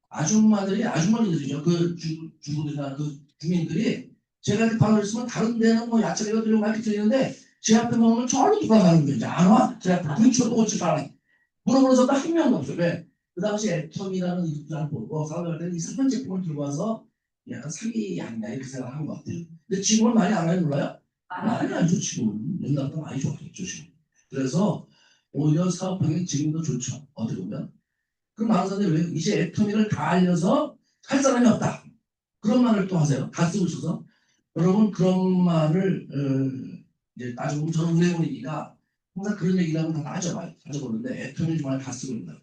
아주머니들이죠. 그 주부들이나 그 주민들이 제가 이렇게 방을 쓰면 다른 데는 뭐 야채가 들고 많이 들리는데 제 앞에 먹으면 저로 돌아가는 거예요. 이제 안 와. 제 앞에 눈치도 오지 않아. 물어보면서도 한 명도 없어요. 왜? 그 당시 애텀이라는 이름을 보고 사업할 때는 이상한 제품을 들고 와서 약간 사기 아니냐 이렇게 생각한 것 같아요. 근데 지금은 많이 안 해요, 몰라요? 많이 안 좋죠, 지금. 옛날보다 많이 좋아졌죠, 지금. 그래서 오히려 사업하기 지금도 좋죠. 어떻게 보면. 그 많은 사람들이 왜 이제 애터미를 다 알려서 할 사람이 없다. 그런 말을 또 하세요. 다 쓰고 있어서. 여러분 그런 말을 이제 따져보면 저는 은행원이니까 항상 그런 얘기를 하면 다 따져봐요. 따져보는데 애터미를 정말 다 쓰고 있다.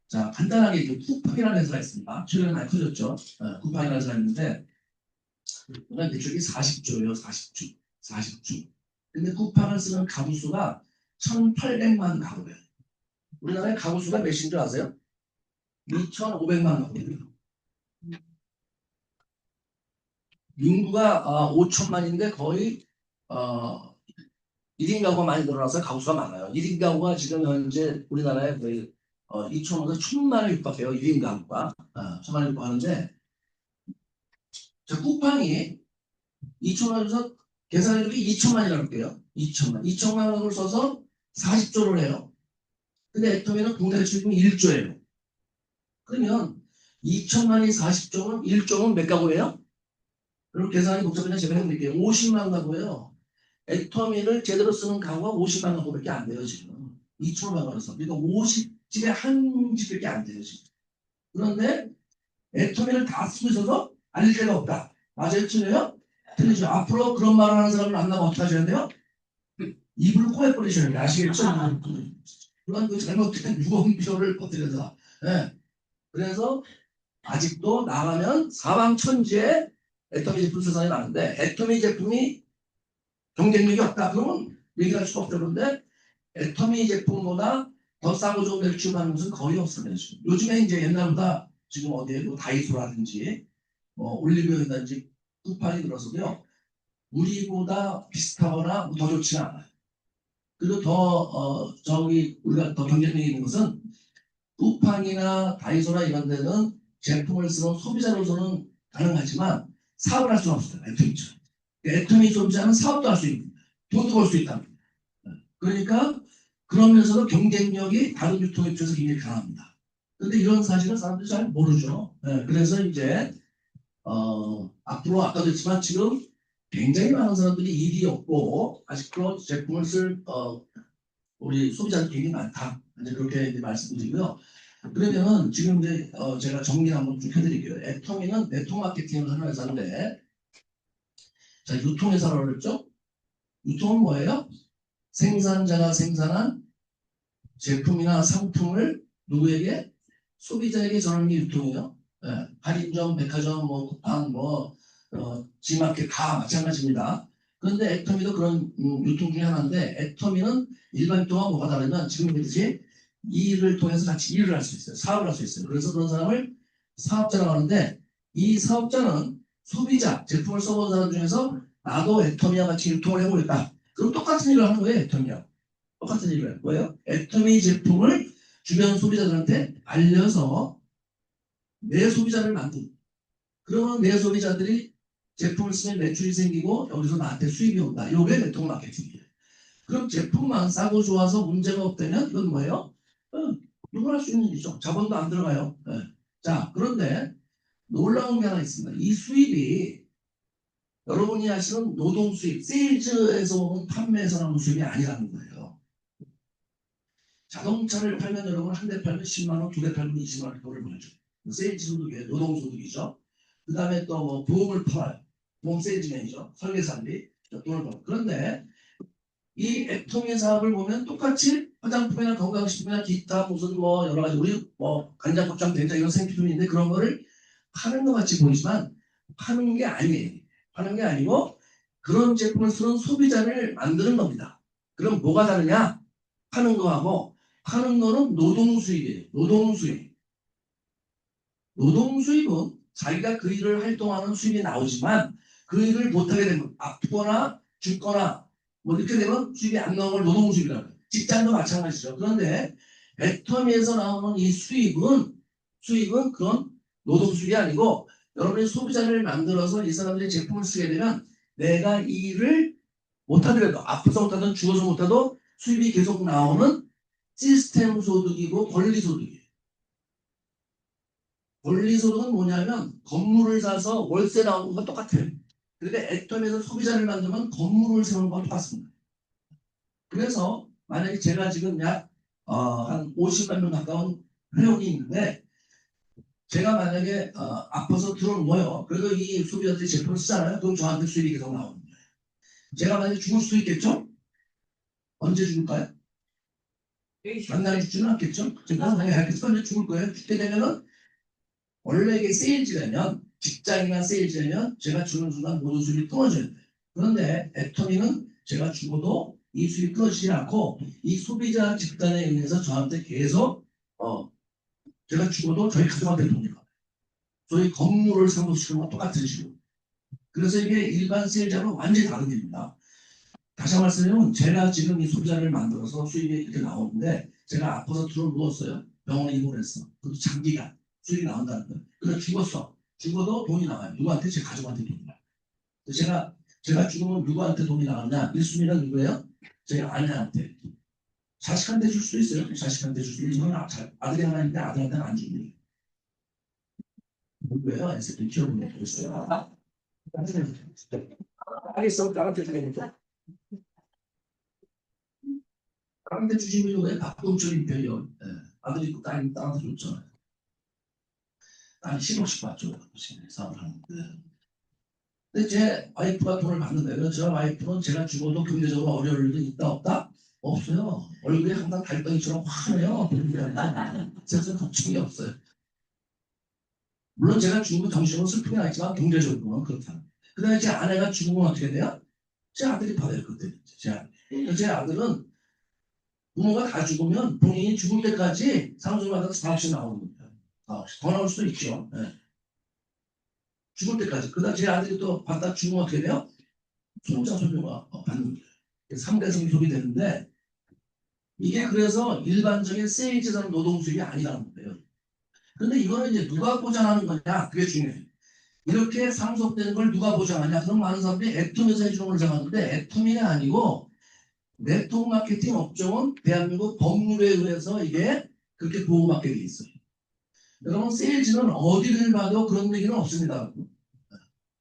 자, 간단하게 그 쿠팡이라는 회사가 있습니다. 최근에 많이 커졌죠. 쿠팡이라는 회사가 있는데 그러니까 매출이 40조예요. 40조. 40조. 근데 쿠팡을 쓰는 가구 수가 1,800만 가구예요. 우리나라의 가구 수가 몇인 줄 아세요? 2,500만 가구예요. 인구가 5천만인데 거의 1인 가구가 많이 늘어나서 가구 수가 많아요. 1인 가구가 지금 현재 우리나라에 거의 2천에서 1,000만을 육박해요. 1인 가구가 1,000만을 육박하는데 저 쿠팡이 2천원에서 계산해주기 2천만이라고 할게요. 2천만. 2천만 원을 써서 40조를 해요. 근데 애터미는 공대 출금이 1조예요. 그러면 2천만이 40조면 1조면 몇 가구예요? 그럼 계산이 복잡하냐 제가 해드릴게요. 50만 가구예요. 애터미를 제대로 쓰는 가구가 50만 가구밖에 안 돼요 지금. 2천만 원에서. 그러니까 50집에 한 집밖에 안 돼요 지금. 그런데 애터미를 다 쓰고 있어서 알릴 데가 없다. 맞아요? 틀려요? 틀리죠. 앞으로 그런 말을 하는 사람을 만나면 어떻게 하셔야 돼요? 입을 코에 뿌리셔야 돼요. 아시겠죠? 그런 그 잘못된 유언비어를 퍼뜨려서. 네. 그래서 아직도 나가면 사방천지에 애터미 제품 세상이 나는데 애터미 제품이 경쟁력이 없다. 그러면 얘기할 수가 없죠. 그런데 애터미 제품보다 더 싸고 좋은 데를 취급하는 것은 거의 없습니다. 지금. 요즘에 이제 옛날보다 지금 어디에 뭐 다이소라든지 올리브영이라든지 쿠팡이 들어서도요. 우리보다 비슷하거나 더 좋지는 않아요. 그리고 저기 우리가 더 경쟁력이 있는 것은 쿠팡이나 다이소나 이런 데는 제품을 쓰는 소비자로서는 가능하지만 사업을 할 수는 없어요. 애터미처럼. 애터미 소비자는 사업도 할 수 있는 돈도 벌 수 있다. 그러니까 그러면서도 경쟁력이 다른 유통업체에서 굉장히 강합니다. 그런데 이런 사실은 사람들이 잘 모르죠. 그래서 이제 앞으로 아까도 했지만 지금 굉장히 많은 사람들이 일이 없고 아직도 제품을 쓸 우리 소비자들 굉장히 많다. 이제 그렇게 이제 말씀드리고요. 그러면은 지금 이제 제가 정리 한번 쭉 해드릴게요. 애터미는 네트워크 마케팅을 하는 회사인데 자 유통회사라고 그랬죠? 유통은 뭐예요? 생산자가 생산한 제품이나 상품을 누구에게? 소비자에게 전하는 게 유통이에요. 할인점, 백화점, 뭐 쿠팡, 지마켓 다 마찬가지입니다. 그런데 애터미도 그런 유통 중에 하나인데 애터미는 일반 유통과 뭐가 다르면 지금 그렇듯이 이 일을 통해서 같이 일을 할 수 있어요. 사업을 할 수 있어요. 그래서 그런 사람을 사업자라고 하는데 이 사업자는 소비자, 제품을 써본 사람 중에서 나도 애터미와 같이 유통을 해보겠다. 그럼 똑같은 일을 하는 거예요, 애터미와. 똑같은 일을 할 거예요. 애터미 제품을 주변 소비자들한테 알려서 내 소비자를 만들고 그러면 내 소비자들이 제품을 쓰면 매출이 생기고 여기서 나한테 수입이 온다. 이게 네트워크 마케팅이에요. 그럼 제품만 싸고 좋아서 문제가 없다면 이건 뭐예요? 누구나 할 수 있는 일이죠. 자본도 안 들어가요. 자, 그런데 놀라운 게 하나 있습니다. 이 수입이 여러분이 아시는 노동 수입, 세일즈에서 오는 판매에서 나오는 수입이 아니라는 거예요. 자동차를 팔면 여러분 한 대 팔면 10만 원, 두 대 팔면 20만 원 돈을 벌죠. 세일즈 소득이에요. 노동 소득이죠. 그 다음에 또 뭐 보험을 팔아요. 보험 세일즈맨이죠. 설계사들이 돈을 벌고. 그런데 이 애통의 사업을 보면 똑같이 화장품이나 건강식품이나 기타 무슨 뭐 여러 가지 우리 뭐 간장, 고추장, 된장 이런 생필품인데 그런 거를 파는 것 같이 보이지만 파는 게 아니에요. 파는 게 아니고 그런 제품을 쓰는 소비자를 만드는 겁니다. 그럼 뭐가 다르냐? 파는 거하고 파는 거는 노동 수입이에요. 노동 수입. 노동 수입은 자기가 그 일을 활동하는 수입이 나오지만 그 일을 못하게 되면 아프거나 죽거나 뭐 이렇게 되면 수입이 안 나오는 걸 노동 수입이라고 해요. 직장도 마찬가지죠. 그런데 애터미에서 나오는 이 수입은 그런 노동 수입이 아니고 여러분이 소비자를 만들어서 이 사람들이 제품을 쓰게 되면 내가 이 일을 못하더라도 아파서 못하든 죽어서 못해도 수입이 계속 나오는 시스템 소득이고 권리 소득이에요. 권리 소득은 뭐냐면 건물을 사서 월세 나오는 건 똑같아요. 그런데 애터미에서 소비자를 만들면 건물을 세우는 건 똑같습니다. 그래서 만약에 제가 지금 한 50만 명 가까운 회원이 있는데 제가 만약에 아파서 들어온 거예요. 그래도 이 소비자들이 제품을 쓰잖아요. 그럼 저한테 수입이 계속 나오는 거예요. 제가 만약에 죽을 수도 있겠죠? 언제 죽을까요? 만나게 죽지는 않겠죠? 제가 만약에 알겠어 언제 죽을 거예요. 죽게 되면은 원래 이게 세일즈라면 직장이나 세일즈라면 제가 죽는 순간 모든 수입이 끊어져야 돼요. 그런데 애터미는 제가 죽어도 이 수입이 끊어지지 않고 이 소비자 집단에 의해서 저한테 계속 제가 죽어도 저희 가족한테 돈이 가요. 저희 건물을 상속시키는 건 똑같은 식으로. 그래서 이게 일반 세일즈하고 완전히 다른 일입니다. 다시 한번 말씀드리면 제가 지금 이 소비자를 만들어서 수입이 이렇게 나오는데 제가 아파서 들어 누웠어요. 병원에 입원했어. 그것도 장기간 수입이 나온다는 거예요. 그래서 죽었어. 죽어도 돈이 나와요. 누구한테? 제 가족한테 돈이 나와요. 제가 죽으면 누구한테 돈이 나가냐? 1순위는 누구예요? 제 아내한테. 자식한테 줄 수도 있어요. 자식한테 줄 수도 있지만 아들이 하나 있는데 아들한테는 안 줍니다. 누구예요? 애새끼 키워보는 거 있어요. 알겠어. 나한테 주겠는데. 나한테 주시면 왜 박동철이 별요? 아들이 있고 딸이 딸한테 줬잖아요. 딸이 10억씩 받죠. 사업을 하는데. 근데 제 와이프가 돈을 받는데 그래서 저 와이프는 제가 죽어도 경제적으로 어려울 일도 있다 없다? 없어요. 얼굴이 항상 달덩이처럼 환해요. 세상 걱정이 없어요. 물론 제가 죽으면 정신으로 슬프게 나지만 경제적으로는 그렇다. 그 다음에 제 아내가 죽으면 어떻게 돼요? 제 아들이 받아요. 그때 제 아들은 부모가 다 죽으면 본인이 죽을 때까지 상속받아서 4억씩 나오는 겁니다. 4억씩. 더 나올 수도 있죠. 네. 죽을 때까지. 그다음 제 아들이 또 받다 죽으면 어떻게 돼요? 소유자 소유가 받는 거예요. 3대 상속이 되는데 이게 그래서 일반적인 세이지상 노동수입이 아니라는 거예요. 그런데 이거는 이제 누가 보장하는 거냐? 그게 중요해요. 이렇게 상속되는 걸 누가 보장하냐? 그럼 많은 사람들이 애텀에서 해주는 걸 생각하는데 애텀이 아니고 네트워크 마케팅 업종은 대한민국 법률에 의해서 이게 그렇게 보호받게 돼 있어요. 여러분 세일즈는 어디를 봐도 그런 얘기는 없습니다.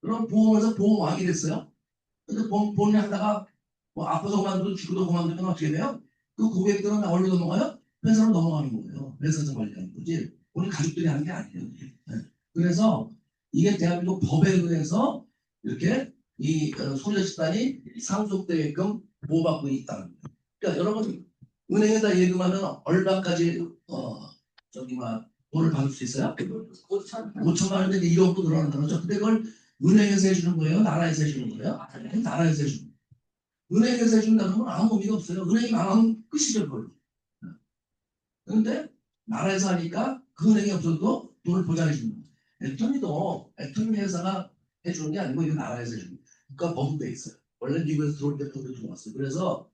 그럼 보험에서 보험왕이 됐어요. 근데 본인 하다가 뭐 아파서 그만두고 죽어도 그만두면 어떻게 돼요? 그 고객들은 어디로 넘어가요? 회사로 넘어가는 거예요. 회사에서 관리하는 거지. 우리 가족들이 하는 게 아니에요. 네. 그래서 이게 대한민국 법에 의해서 이렇게 이 소유자 집단이 상속되게끔 보호받고 있다는 거예요. 그러니까 여러분 은행에다 예금하면 얼마까지 저기 막 돈을 받을 수 있어요? 5천만 원인데 1억도 늘어난다는 거죠. 근데 그걸 은행에서 해주는 거예요? 나라에서 해주는 거예요? 나라에서 해주는 거예요. 은행에서 해준다는 건 아무 의미가 없어요. 은행이 망하면 끝이죠, 그걸로. 그런데 나라에서 하니까 그 은행이 없어도 돈을 보장해 주는 거예요. 애터미 회사가 해주는 게 아니고 이거 나라에서 해주는 거예요. 국가 법돼 있어요. 원래 미국에서 들어올 때 그렇게 들어왔어요. 그래서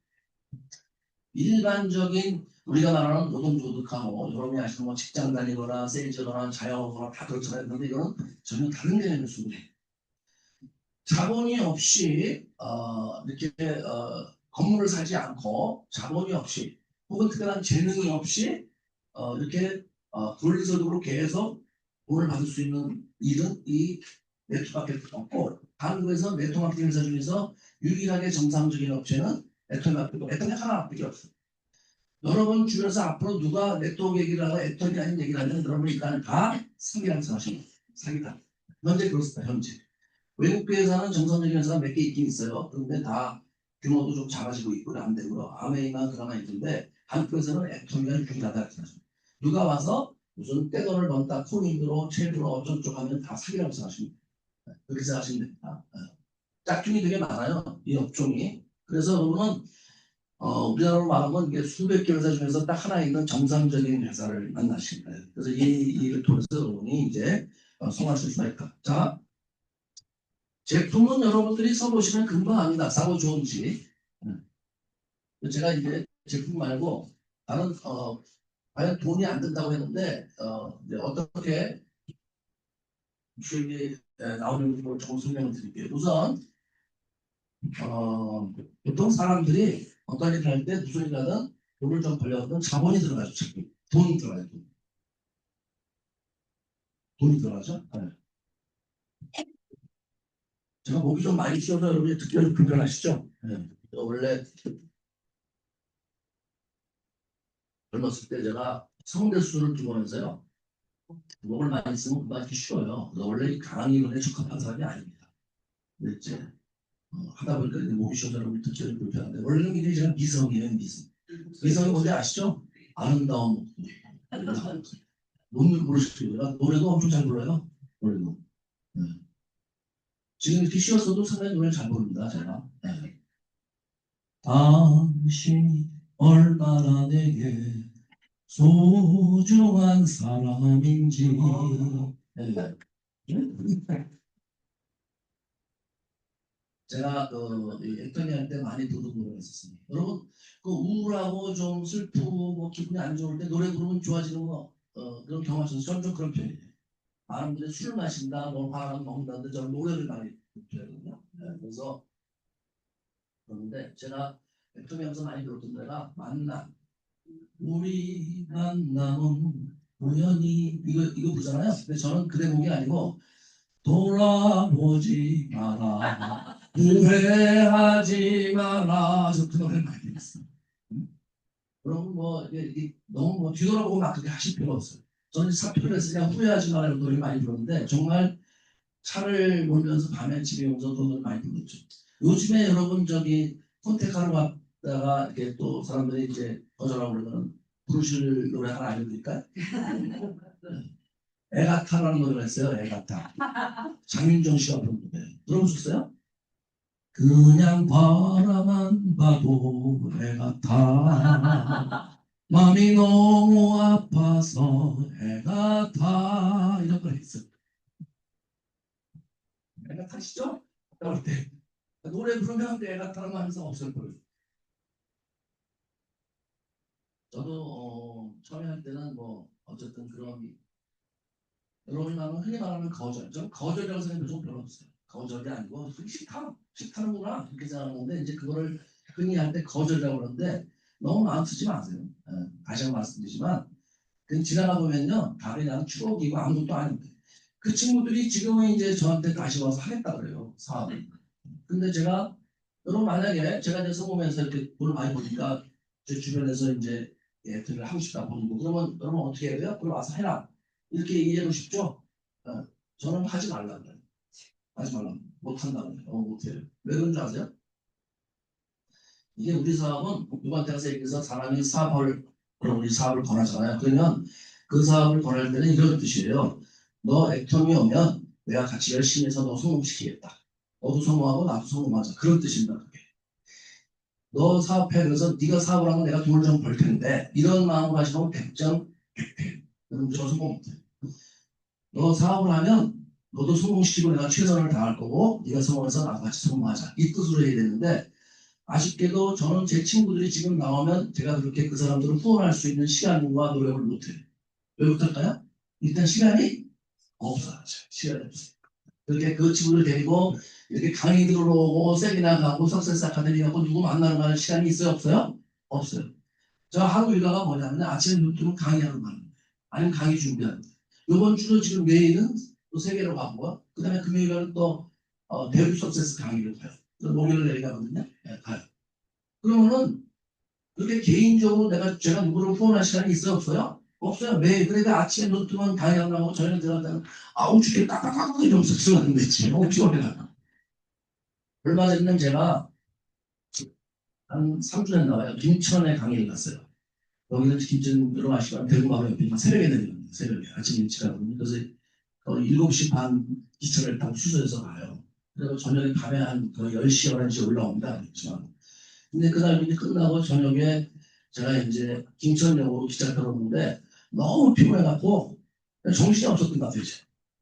일반적인 우리가 말하는 노동조득하고 여러분이 아시는 뭐 직장 다니거나 세일즈거나 자영업거나 다 그렇잖아요. 그런데 이거는 전혀 다른 개념일 수도 있어요. 자본이 없이 이렇게 건물을 사지 않고 자본이 없이 혹은 특별한 재능이 없이 이렇게 분리소득으로 계속 돈을 받을 수 있는 일은 이 네트마켓 없고 한국에서 네트마케팅 회사 중에서 유일하게 정상적인 업체는 애터미 하나밖에 없어요. 여러분 주변에서 앞으로 누가 네트워크 얘기를 하고 애터미 아닌 얘기를 하면 여러분 일단 다 사기라고 생각하시면 돼요. 사기다. 현재 그렇습니다. 현재. 외국 회사는 정상적인 회사가 몇 개 있긴 있어요. 그런데 다 규모도 좀 작아지고 있고 안 되고요. 아메이나 그나마 있는데 한국 회사는 애터미가 유일하다 이렇게 생각하시면 돼요. 누가 와서 무슨 떼돈을 번다 코인으로 채으로 어쩌고저쩌고 하면 다 사기라고 생각하시면 돼요. 그렇게 생각하시면 됩니다. 짝퉁이 되게 많아요. 이 업종이. 그래서 여러분은 우리나라로 말하면 이게 수백 개 회사 중에서 딱 하나 있는 정상적인 회사를 만나시는 거예요. 그래서 이 일을 통해서 여러분이 이제 성공하실 수가 있다. 자, 제품은 여러분들이 써보시면 금방 압니다. 싸고 좋은지. 제가 이제 제품 말고 다른 과연 돈이 안 든다고 했는데 이제 어떻게 수익이 나오는지 조금 설명을 드릴게요. 우선 보통 사람들이 어떤 일을 할 때 무슨 일을 하든 돈을 좀 벌려면 자본이 들어가죠. 자꾸. 돈이 들어가요. 돈이 들어가죠. 네. 제가 목이 좀 많이 쉬어서 여러분이 듣기가 좀 불편하시죠? 네. 원래 젊었을 때 제가 성대수를 두면서요. 목을 많이 쓰면 금방 이렇게 쉬어요. 원래 강한 힘을 적합한 사람이 아닙니다. 그랬지? 하다 보니까 이제 목이 쉬어서 여러분 듣기는 불편한데 원래는 굉장히 제가 미성이에요, 미성. 미성이 뭔지 아시죠? 아름다운 목소리. 노래 부르시고요. 노래도 엄청 잘 불러요. 노래도. 네. 지금 이렇게 쉬었어도 상당히 노래 잘 부릅니다, 제가. 네. 당신이 얼마나 내게 소중한 사람인지. 네. 제가 이 액터니 할 때 많이 부르는 노래가 있었습니다. 여러분 그 우울하고 좀 슬프고 뭐 기분이 안 좋을 때 노래 부르면 좋아지는 거 그런 경험하셔서 저는 좀 그런 편이에요. 많은 분들이 술 마신다, 뭐 화랑 먹는다는데 저는 노래를 많이 부르거든요. 네, 그래서 그런데 제가 액터니 하면서 많이 들었던 노래가 만남. 우리 만남은 우연히 이거 부르잖아요. 근데 저는 그 대목이 아니고 돌아보지 마라 후회하지 마라 저 그 노래를 많이 들었어요. 그럼 뭐 이게 너무 뭐 뒤돌아보고 막 그렇게 하실 필요 없어요. 저는 사표를 했으니까 후회하지 마라 이런 노래를 많이 불렀는데 정말 차를 몰면서 밤에 집에 오면서 그 노래 많이 불렀죠. 요즘에 여러분 저기 컨택하러 갔다가 이렇게 또 사람들이 이제 거절하고 그러면 부르실 노래 하나 알려드릴까요? 애가타라는 노래가 있어요. 애가타. 장윤정 씨가 부른 노래 들어보셨어요? 그냥 바라만 봐도 애가타 마음이 너무 아파서 애가타 이런 걸 했어요. 애가타시죠? 그럴 때 노래 부르면 애가타는 하면서 없을 거예요. 저도 처음에 할 때는 뭐 어쨌든 그런 여러분이 말하는 흔히 말하는 거절. 저는 거절이라고 생각이 좀 별로 없어요. 거절이 아니고 싫다. 싫다는구나. 이렇게 생각하는데 이제 그거를 흔히 할 때 거절이라고 그러는데 너무 마음 쓰지 마세요. 다시 한번 말씀드리지만 그 지나가 보면요. 다 그냥 추억이고 아무것도 아닌데 그 친구들이 지금은 이제 저한테 다시 와서 하겠다 그래요. 사업을. 근데 제가 여러분 만약에 제가 이제 성공해서 이렇게 돈을 많이 버니까 제 주변에서 이제 애들을 하고 싶다 보는 거 그러면 여러분 어떻게 해야 돼요? 그럼 와서 해라. 이렇게 얘기하고 싶죠? 저는 하지 말라 그래요. 하지 말라. 못한다고 그래요. 못해요. 왜 그런 줄 아세요? 이게 우리 사업은 누구한테 가서 얘기해서 사람이 사업을 그럼 우리 사업을 권하잖아요. 그러면 그 사업을 권할 때는 이런 뜻이에요. 너 액텀이 오면 내가 같이 열심히 해서 너 성공시키겠다. 너도 성공하고 나도 성공하자. 그런 뜻입니다. 그게. 너 사업해. 그래서 네가 사업을 하면 내가 돈을 좀 벌 텐데 이런 마음으로 하시면 100점 100회. 그럼 저 성공 못해. 너 사업을 하면 너도 성공시키고 내가 최선을 다할 거고 네가 성공해서 나도 같이 성공하자. 이 뜻으로 해야 되는데 아쉽게도 저는 제 친구들이 지금 나오면 제가 그렇게 그 사람들을 후원할 수 있는 시간과 노력을 못해요. 왜 못할까요? 일단 시간이 없어요. 시간이 없어요. 그렇게 그 친구들 데리고 이렇게 강의 들어오고 세미나 가고 석세스 아카데미 가고 누구 만나러 가는 시간이 있어요? 없어요? 없어요. 저 하루 일과가 뭐냐면 아침에 눈 뜨면 강의하러 가는 거예요. 아니면 강의 준비하는 거예요. 이번 주도 지금 내일은 또 세계로 가고 그 다음에 금요일에는 또 대륙 석세스 강의를 가요. 목요일 내려가거든요. 네, 가요. 그러면은 그렇게 개인적으로 제가 누구를 후원할 시간이 있어요? 없어요? 없어요. 매일. 그러니까 아침에 눈 뜨면 강의 나가고 저녁에 들어가면 아우 죽게 깍깍깍 이러면서 들어가는 거지. 피곤해가. 얼마 전에는 제가 한 3주 전에 나와요. 김천에 강의를 갔어요. 여기는 김천 들어가시면 대구 바로 옆에 새벽에 내리거든요. 새벽에 아침 일찍 가거든요. 그래서 7시 반 기차를 타고 수소에서 가요. 그리고 저녁에 밤에 한 거의 10시, 11시 올라옵니다. 그렇지만. 근데 그날 일이 끝나고 저녁에 제가 이제 김천역으로 기차를 타러오는데 너무 피곤해갖고 정신이 없었던 것 같아요.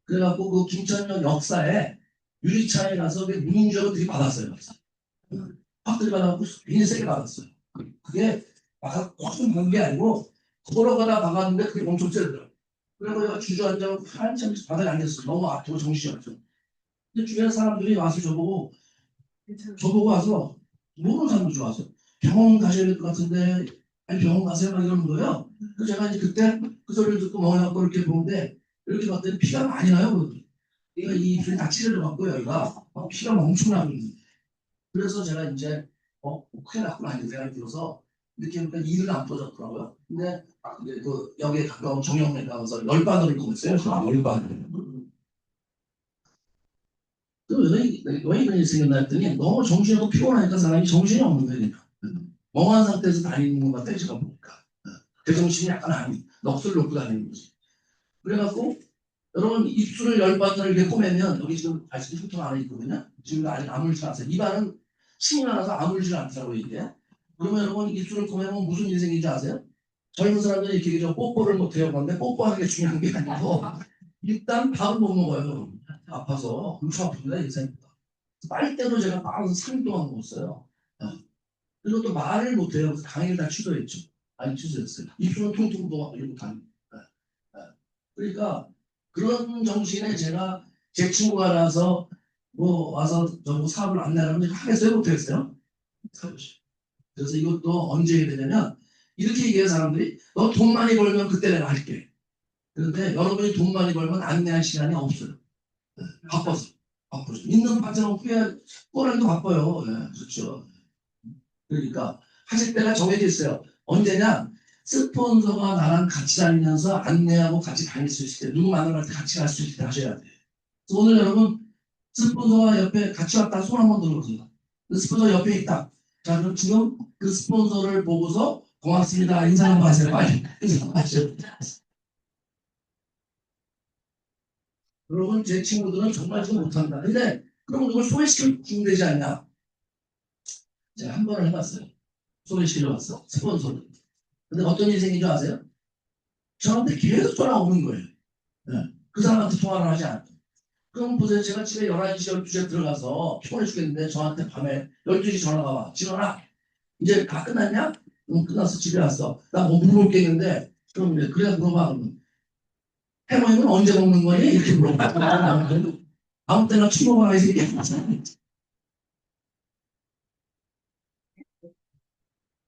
그래갖고 그 김천역 역사에 유리차에 가서 문인적을 들이받았어요. 확 들이받아갖고 굉장히 세게 받았어요. 그게 막 확좀 박은 게 아니고 걸어가다 박았는데 그게 엄청 세더라고요. 그래서 내가 주저앉아 한참 바닥에 앉았어요. 너무 아프고 정신이 없어. 근데 주변 사람들이 와서 저보고 와서 모르는 사람들 좋아서 병원 가셔야 될 것 같은데 아니 병원 가세요 막 이러는 거예요. 그래서 제가 이제 그때 그 소리를 듣고 멍해갖고 이렇게 보는데 이렇게 봤더니 피가 많이 나요. 얘가 이 입술이 다 찢어져갖고 여기가 막 피가 엄청 나거든요. 그래서 제가 이제 큰일 났구나 이제 생각이 들어서 이렇게 보니까 이는 안 터졌더라고요. 근데 그 여기에 가까운 정형외과 가서 열반을 입고 있어요. 열반. 그 왜 이런 일이 생겼나 했더니 너무 정신이 너무 피곤하니까 사람이 정신이 없는 거예요. 멍한 상태에서 다니는 것 같아요. 제가 보니까. 제정신이 약간 아닌 넋을 놓고 다니는 거지. 그래갖고 여러분 입술을 열받을 이렇게 꼬매면 여기 지금 아직도 흉통 안에 있거든요. 지금 아직 아물지 않았어요. 입안은 침이 나서 아물지 않더라고요 이게. 그러면 여러분 입술을 꼬매면 무슨 일이 생기는지 아세요? 젊은 사람들이 이렇게 저 뽀뽀를 못해요. 그런데 뽀뽀하는 게 중요한 게 아니고 일단 밥을 못 먹어요. 아파서 엄청 아픕니다 인생보다. 빨대로 제가 빵을 3일 동안 먹었어요. 그리고 또 말을 못해요. 그래서 강의를 다 취소했죠. 아니 취소했어요. 입술은 통통 도 이러고 다니고. 그러니까 그런 정신에 제가 제 친구가 나서 뭐 와서 저뭐 사업을 안내하면 하겠어요 못하겠어요? 사보시. 그래서 이것도 언제 해야 되냐면 이렇게 얘기해요 사람들이 너 돈 많이 벌면 그때 내가 할게. 그런데 여러분이 돈 많이 벌면 안내할 시간이 없어요. 바빠서. 바쁘죠. 있는 반찬은 후회 꼬라도 바빠요. 그렇죠. 그러니까 하실 때가 정해져 있어요. 언제냐? 스폰서가 나랑 같이 다니면서 안내하고 같이 다닐 수 있을 때 누구 만나러 갈 때 같이 갈 수 있을 때 하셔야 돼요. 그래서 오늘 여러분 스폰서가 옆에 같이 왔다 손 한번 들어보세요. 그 스폰서 옆에 있다. 자 그럼 지금 그 스폰서를 보고서 고맙습니다. 인사 한번 하세요. 빨리 인사 한번 하세요. 여러분 제 친구들은 정말 지금 못한다. 근데 그럼 그걸 소개시켜주면 되지 않냐? 제가 한 번을 해봤어요. 소개시켜봤어. 스폰서를. 근데 어떤 일이 생긴 줄 아세요? 저한테 계속 전화 오는 거예요. 그 사람한테 통화를 하지 않고. 그럼 보세요. 제가 집에 11시, 12시에 들어가서 피곤해 죽겠는데 저한테 밤에 12시 전화가 와. 진원아, 이제 다 끝났냐? 응, 끝났어. 집에 왔어. 나 뭐 물어볼 게 있는데, 그럼 이제 그래 물어봐. 그러면 해모임은 언제 먹는 거니? 이렇게 물어봐. 아무 때나 친구가 이 새끼.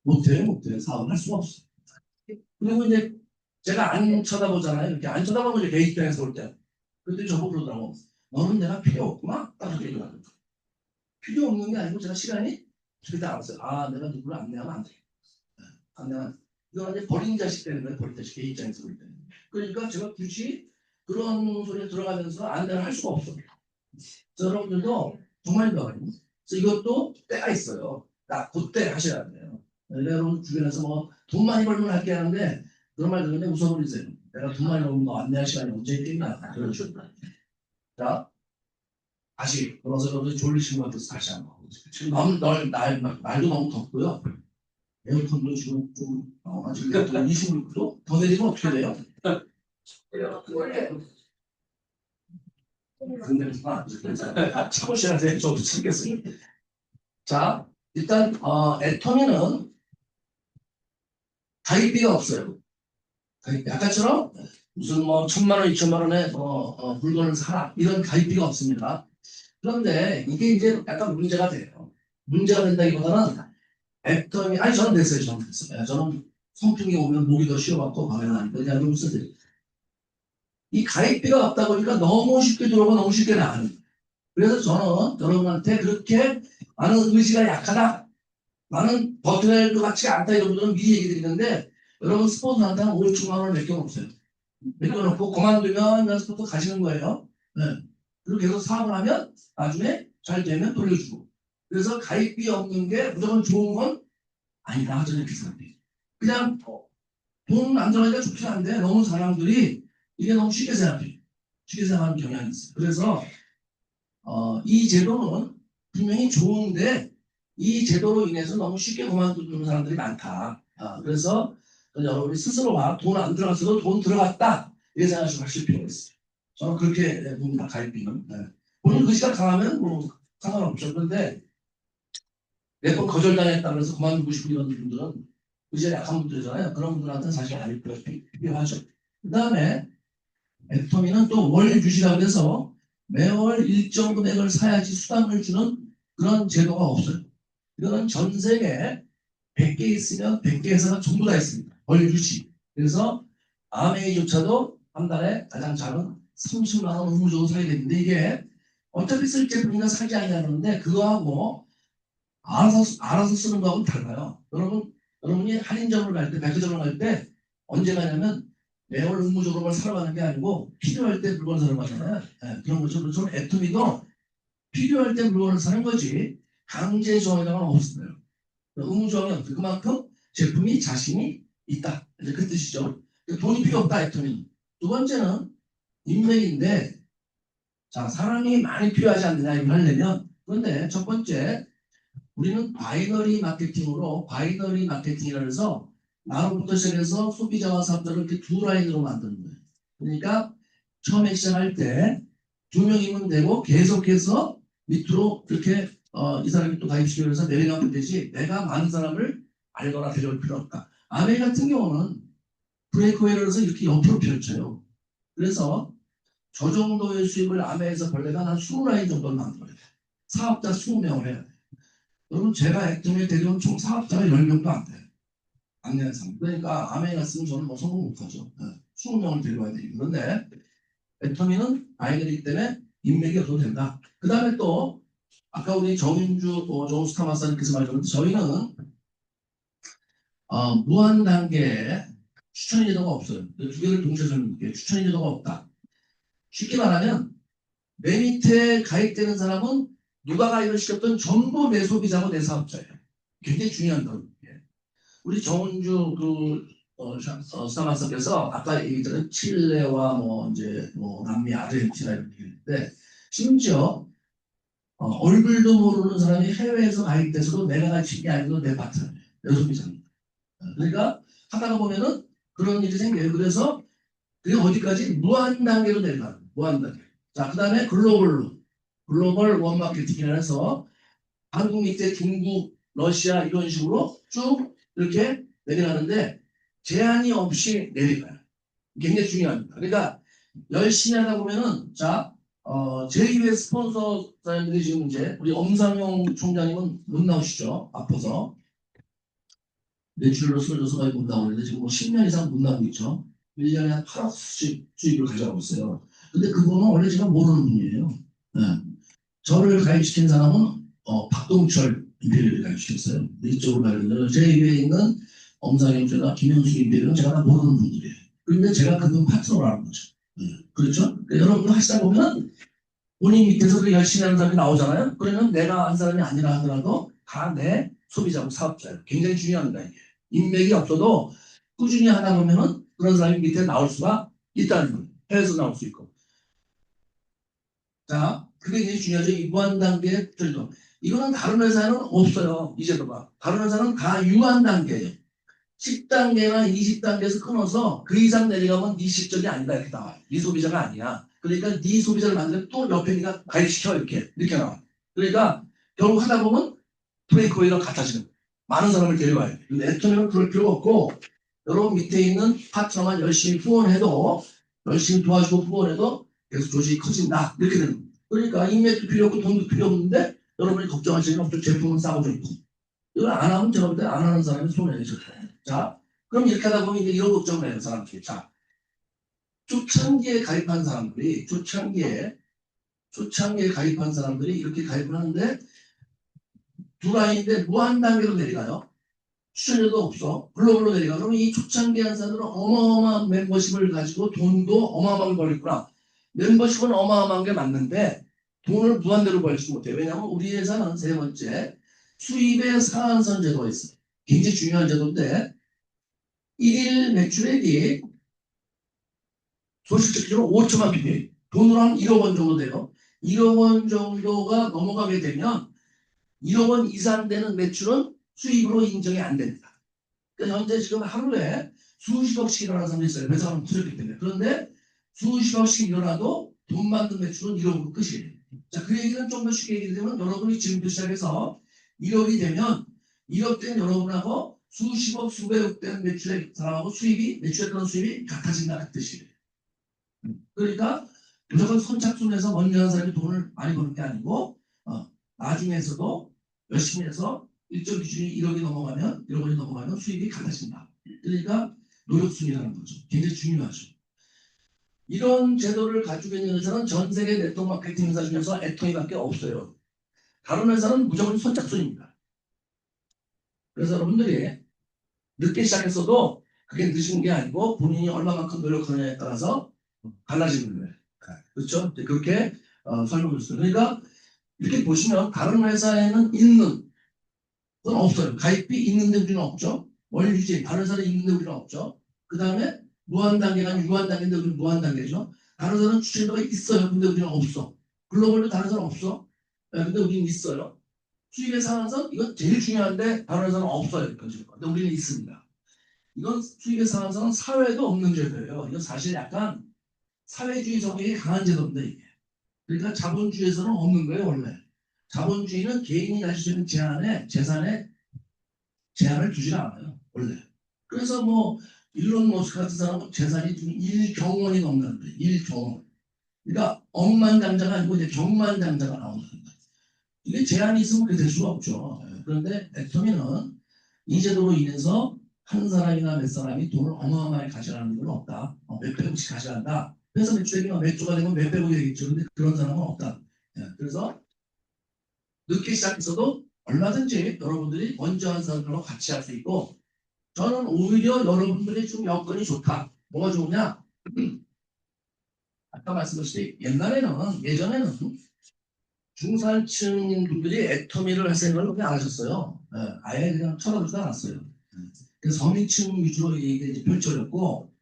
못해요, 못해요. 사업을 할 수가 없어. 그리고 이제 제가 안 쳐다보잖아요. 이렇게 안 쳐다보고 이제 내 입장에서 볼 때. 그때 저보고 그러더라고. 너는 내가 필요 없구나? 딱 그렇게 얘기하는 거예요. 필요 없는 게 아니고 제가 시간이 그때 알았어요. 아, 내가 누구를 안내하면 안 돼. 안내하면 이건 이제 버린 자식 되는 거예요. 버린 자식 개 입장에서 볼 때. 그러니까 제가 굳이 그런 소리에 들어가면서 안내를 할 수가 없어요. 여러분들도 정말 좋아요. 그래서 이것도 때가 있어요. 딱 그때 하셔야 돼요. 여러분 주변에서 뭐 돈 많이 벌면 할게 하는데 그런 말 들으면 웃어버리세요. 내가 돈 많이 벌면 너 안내할 시간이 언제 있겠냐. 그런 식으로. 자, 다시 돌아서 여러분이 졸리신 것 같아서 다시 한번. 지금 너무 날도 너무 덥고요. 에어컨도 지금 좀 지금 또 26도 더 내리면 어떻게 돼요? 원래 근데 참으셔야 저도 참겠습니다. 자, 일단 애터미는 가입비가 없어요. 가입비. 아까처럼 무슨 뭐 1,000만 원, 2천만 원에 물건을 사라 이런 가입비가 없습니다. 그런데 이게 이제 약간 문제가 돼요. 문제가 된다기보다는 애터미 아니 저는 됐어요. 저는 됐어요. 저는 선풍기 오면 목이 더 쉬어갖고 밤에 나니까 그냥 좀 쓰세요. 이 가입비가 없다 보니까 너무 쉽게 들어오고 너무 쉽게 나가는 거예요. 그래서 저는 여러분한테 그렇게 나는 의지가 약하다. 나는 버텨낼 것 같지가 않다. 이런 분들은 미리 얘기 드리는데 여러분 스폰서한테는 5천만 원을 맡겨놓으세요. 맡겨놓고 그만두면 스폰서 가시는 거예요. 네. 그리고 계속 사업을 하면 나중에 잘 되면 돌려주고. 그래서 가입비 없는 게 무조건 좋은 건 아니다. 저는 이렇게 생각해요. 그냥 돈 안 들어가니까 좋긴 한데 너무 사람들이 이게 너무 쉽게 생각해요. 쉽게 생각하는 경향이 있어요. 그래서 이 제도는 분명히 좋은데 이 제도로 인해서 너무 쉽게 그만두는 사람들이 많다. 그래서 여러분이 스스로가 돈 안 들어갔어도 돈 들어갔다 이렇게 생각하실 필요가 있어요. 저는 그렇게 봅니다. 가입비는. 네. 본인 의지가 강하면 뭐 상관없죠. 그런데 몇 번 거절당했다 그래서 그만두고 싶은 이런 분들은 의지가 약한 분들이잖아요. 그런 분들한테는 사실 가입비가 필요하죠. 그 다음에 애터미는 또 월 주시라고 해서 매월 일정 금액을 사야지 수당을 주는 그런 제도가 없어요. 이거는 전 세계에 100개 있으면 100개 회사가 전부 다 있습니다. 월 유지. 그래서 아메이조차도 한 달에 가장 작은 30만 원 의무적으로 사야 되는데 이게 어차피 쓸 제품이나 사지 않냐는데 그거하고 알아서 쓰는 거하고는 달라요. 여러분이 할인점을 갈 때, 백화점을 갈 때 언제 가냐면 매월 의무적으로 뭘 사러 가는 게 아니고 필요할 때 물건 사러 가잖아요. 네, 그런 것처럼 애터미도 필요할 때 물건을 사는 거지 강제 조항이라는 건 없어요. 의무 조항이 없어요. 그만큼 제품이 자신이 있다. 이제 그 뜻이죠. 돈이 필요 없다 했더니 두 번째는 인맥인데 자 사람이 많이 필요하지 않느냐 이걸 하려면 그런데 첫 번째 우리는 바이너리 마케팅이라 해서 나로부터 시작해서 소비자와 사업자를 이렇게 두 라인으로 만드는 거예요. 그러니까 처음에 시작할 때 두 명이면 되고 계속해서 밑으로 이렇게 이 사람이 또 가입시키기 위해서 내려가면 되지 내가 많은 사람을 알거나 데려올 필요 없다. 아메 같은 경우는 브레이크웨이를 해서 이렇게 옆으로 펼쳐요. 그래서 저 정도의 수입을 아메에서 벌려면 한 20라인 정도는 만들어야 돼. 사업자 20명을 해야 돼. 여러분 제가 액정에 데려온 총 사업자가 10명도 안 돼요. 안 되는 사람. 그러니까 아메 갔으면 저는 뭐 성공 못하죠. 20명을 데려와야 되니. 그런데 애터미는 아이들이기 때문에 인맥이 없어도 된다. 그 다음에 또 아까 우리 정인주 정스타 마사님께서 말씀하셨는데 저희는 무한 단계에 추천 인도가 없어요. 두 개를 동시에 설명드릴게요. 추천 인도가 없다. 쉽게 말하면 내 밑에 가입되는 사람은 누가 가입을 시켰던 전부 내 소비자고 내 사업자예요. 굉장히 중요한 건 우리 정은주 스타마스터께서 아까 얘기했던 칠레와 남미 아르헨티나 이런 얘기했는데 심지어 얼굴도 모르는 사람이 해외에서 가입돼서도 내가 가입신 게 아니고 내 파트너예요. 내 소비자입니다. 그러니까 하다가 보면은 그런 일이 생겨요. 그래서 그게 어디까지 무한 단계로 내려가는 거예요. 무한 단계. 자, 그 다음에 글로벌 원마케팅이라 해서 한국 밑에 중국, 러시아 이런 식으로 쭉 이렇게 내려가는데 제한이 없이 내려가요. 굉장히 중요합니다. 그러니까 열심히 하다 보면은 제2의 스폰서 사람들이 지금 이제 우리 엄상용 총장님은 못 나오시죠. 아파서 매출로 쏠려서 거의 못 나오는데 지금 10년 이상 못 나오고 있죠. 1년에 한 8억 수입을 가져가고 있어요. 근데 그분은 원래 제가 모르는 분이에요. 네. 저를 가입시킨 사람은 박동철 임페리얼을 가입시켰어요. 이쪽으로 가려면 제 위에 있는 엄상영 씨나 김현수 임페리얼은 제가 다 모르는 분들이에요. 그런데 제가 그분 파트너로 하는 거죠. 그렇죠? 그러니까 여러분들 하시다 보면 본인 밑에서 그 열심히 하는 사람이 나오잖아요. 그러면 내가 한 사람이 아니라 하더라도 다 내 소비자고 사업자예요. 굉장히 중요합니다. 이게. 인맥이 없어도 꾸준히 하다 보면은 그런 사람이 밑에 나올 수가 있다는 거예요. 해외에서 나올 수 있고. 자, 그게 굉장히 중요하죠. 이 무한단계 절도. 이거는 다른 회사에는 없어요. 이 제도가. 다른 회사는 다 유한단계예요. 10단계나 20단계에서 끊어서 그 이상 내려가면 네 실적이 아니다 이렇게 나와요. 네 소비자가 아니야. 그러니까 네 소비자를 만들면 또 옆에 네가 가입시켜 이렇게 나와. 그러니까 결국 하다 보면 브레이크웨이랑 같아지는 거예요. 많은 사람을 데려와야 돼. 근데 애터미는 그럴 필요가 없고 여러분 밑에 있는 파트너만 열심히 후원해도 열심히 도와주고 후원해도 계속 조직이 커진다. 이렇게 되는 거예요. 그러니까 인맥도 필요 없고 돈도 필요 없는데 여러분이 걱정하실 일은 없죠. 제품은 싸고 있고. 이걸 안 하면 제가 볼 때 안 하는 사람이 손해죠. 자, 그럼 이렇게 하다 보면 이제 이런 걱정을 해요, 사람들이. 자, 초창기에 가입한 사람들이, 초창기에 가입한 사람들이 이렇게 가입을 하는데 두 라인인데 무한 단계로 내려가요. 추천료도 없어. 글로벌로 내려가. 그러면 이 초창기에 한 사람들은 어마어마한 멤버십을 가지고 돈도 어마어마하게 벌겠구나. 멤버십은 어마어마한 게 맞는데 돈을 무한대로 벌지 못해요. 왜냐하면 우리 회사는 세 번째 수입의 상한선 제도가 있어요. 굉장히 중요한 제도인데 1일 매출액이 소실적 기준으로 5천만 ppm. 돈으로 한 1억 원 정도 돼요. 1억 원 정도가 넘어가게 되면 1억 원 이상 되는 매출은 수입으로 인정이 안 됩니다. 그러니까 현재 지금 하루에 수십억씩 일어나는 사람이 있어요. 회사는 부족했기 때문에. 그런데 수십억씩 일어나도 돈 만든 매출은 1억으로 끝이에요. 자, 그 얘기는 좀 더 쉽게 얘기하면 여러분이 지금부터 시작해서 1억이 되면 1억 된 여러분하고 수십억, 수백억 된 매출의 사람하고 매출의 수입이 같아진다 그 뜻이에요. 그러니까 무조건 선착순에서 먼저 하는 사람이 돈을 많이 버는 게 아니고 나중에서도 열심히 해서 일정 기준이 1억이 넘어가면 1억 원이 넘어가면 수입이 같아진다. 그러니까 노력순이라는 거죠. 굉장히 중요하죠. 이런 제도를 가지고 있는 회사는 전 세계 네트워크 마케팅 회사 중에서 애터미밖에 없어요. 다른 회사는 무조건 선착순입니다. 그래서 여러분들이 늦게 시작했어도 그게 늦은 게 아니고 본인이 얼마만큼 노력하느냐에 따라서 달라지는 거예요. 그렇죠? 그렇게 설명을 했어요. 그러니까 이렇게 보시면 다른 회사에는 있는 건 없어요. 가입비 있는데 우리는 없죠. 원유지 다른 회사는 있는데 우리는 없죠. 그 다음에 무한단계가 유한단계인데 우리는 무한단계죠. 다른 회사는 주체도가 있어요. 근데 우리는 없어. 글로벌도 다른 회사는 없어. 네, 근데 우리는 있어요. 수익의 상한선 이건 제일 중요한데 다른 회사는 없어요. 근데 우리는 있습니다. 이건 수익의 상한선은 사회도 없는 제도예요. 이건 사실 약간 사회주의 성격이 강한 제도인데 이게. 그러니까 자본주의에서는 없는 거예요 원래. 자본주의는 개인이 가질 수 있는 재산에 제한을 두지 않아요 원래. 그래서 뭐 일론 머스크 같은 사람은 재산이 지금 1경원이 넘는 거예요. 1경원. 그러니까 억만장자가 아니고 이제 경만장자가 나온다는 거예요. 이게 제한이 있으면 그게 될 수가 없죠. 그런데 애터미는 이 제도로 인해서 한 사람이나 몇 사람이 돈을 어마어마하게 가져가는 건 없다. 몇백억씩 가져간다. 회사 매출액이 몇 조가 되면 몇백억이 되겠죠. 근데 그런 사람은 없다. 그래서 늦게 시작했어도 얼마든지 여러분들이 먼저 한 사람들하고 같이 할 수 있고, 저는 오히려 여러분들이 좀 여건이 좋다. 뭐가 좋으냐? 아까 말씀드렸듯이 예전에는 중산층 분들이 애터미를 할 생각을 그냥 안 하셨어요. 아예 그냥 쳐다보지도 않았어요. 그래서 서민층 위주로 이게 이제 펼쳐졌고,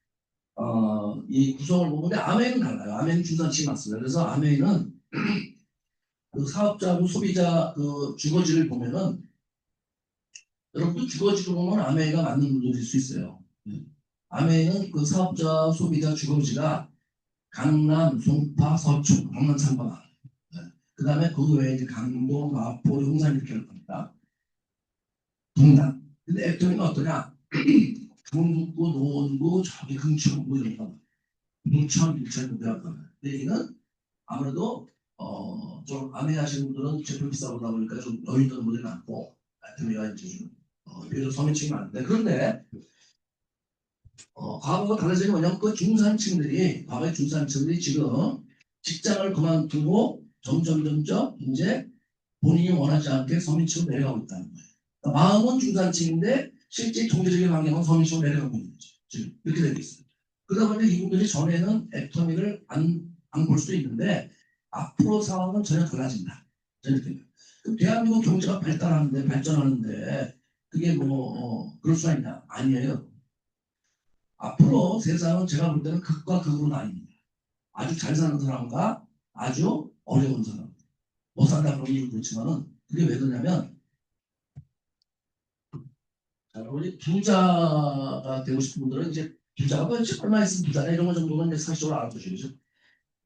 이 구성을 보면 아메이는 달라요. 아메이는 중산층이 맞습니다. 그래서 아메이는 그 사업자하고 소비자 그 주거지를 보면은 여러분도 주거지로 보면 아메이가 맞는 분들일 수 있어요. 아메이는 그 사업자 소비자 주거지가 강남, 송파, 서초, 강남 상가. 그 다음에 그 외에 이제 강동, 마포, 용산 이렇게 할 겁니다. 동남. 근데 애터미는 어떠냐? 경북구, 노원구, 저기 금천구 이런 거. 동천, 인천 이런 거 할 거예요. 근데 여기는 아무래도 좀 아메 하시는 분들은 제품 비싸보다 보니까 좀 여유 있는 분들이 많고 애터미가 이제 좀 비교적 서민층이 많은데 그런데 과거가 달라진 게 뭐냐면 그 중산층들이 과거의 중산층들이 지금 직장을 그만두고 점점 이제 본인이 원하지 않게 서민층으로 내려가고 있다는 거예요. 그러니까 마음은 중산층인데 실제 경제적인 환경은 서민층으로 내려가고 있는 거죠. 지금 이렇게 되고 있어요. 그러다 보니까 이분들이 전에는 애터미를 안 볼 수도 있는데 앞으로 상황은 전혀 달라진다. 전혀 달라진다. 그럼 대한민국 경제가 발전하는데 그게 뭐 그럴 수가 있냐? 아니에요. 앞으로 세상은 제가 볼 때는 극과 극으로 나뉩니다. 아주 잘 사는 사람과 아주 어려운 사람. 못 산다 그러면 이유 그렇지만은 그게 왜 그러냐면 자, 우리 부자가 되고 싶은 분들은 이제 부자가 뭐 얼마 있으면 부자냐 이런 거 정도는 이제 사실적으로 알아두시죠.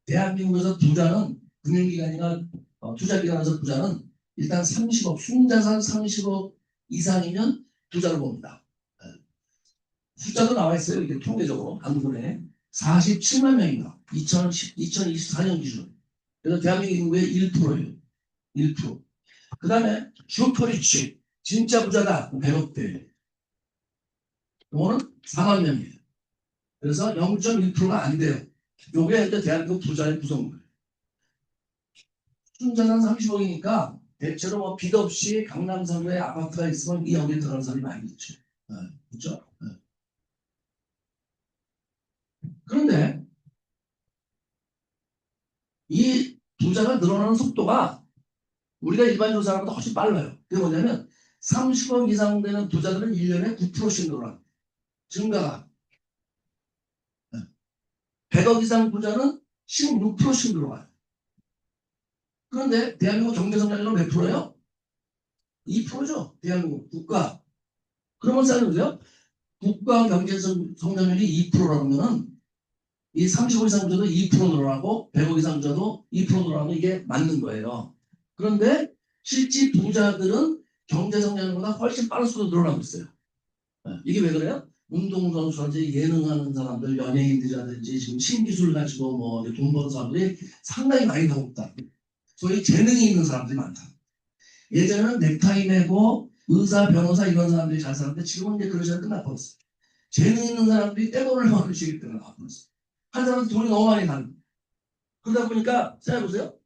대한민국에서 부자는 금융기관이나 투자기관에서 부자는 일단 30억, 순자산 30억 이상이면 부자로 봅니다. 숫자도 나와 있어요. 이게 통계적으로 한국은에 47만 명입니다. 2024년 기준. 그래서 대한민국 인구의 1%예요. 1%. 그 다음에 슈퍼리치 진짜 부자다 100억대. 이거는 4만 명이에요. 그래서 0.1%가 안 돼요. 요게 이제 대한민국 부자의 구성물. 순자산 30억이니까 대체로 뭐 빚 없이 강남 상가에 아파트가 있으면 이 여기에 들어가는 사람이 많이 있죠. 그렇죠? 그런데 이 부자가 늘어나는 속도가 우리가 일반적으로 사람보다 훨씬 빨라요. 그게 뭐냐면 30억 이상 되는 부자들은 1년에 9%씩 늘어나. 증가가. 100억 이상 부자는 16%씩 늘어나요. 그런데 대한민국 경제성장률은 몇 프로예요? 2%죠. 대한민국 국가. 그러면 생각해보세요. 국가 경제성장률이 2%라면 이 35 이상 부자도 2% 늘어나고 100억 이상 부자도 2% 늘어나고 이게 맞는 거예요. 그런데 실제 부자들은 경제성장률보다 훨씬 빠른 속도로 늘어나고 있어요. 이게 왜 그래요? 운동선수라든지 예능하는 사람들, 연예인들이라든지 지금 신기술 가지고 뭐 돈 버는 사람들이 상당히 많이 나오고 있다. 소위 재능이 있는 사람들이 많다. 예전에는 넥타이 매고 의사, 변호사 이런 사람들이 잘 살았는데 지금은 이제 그런 시간 끝나버렸어요. 재능 있는 사람들이 떼돈을 벌으시기 때문에 나버렸어요. 한 사람은 돈이 너무 많이 나는. 그러다 보니까 생각해보세요.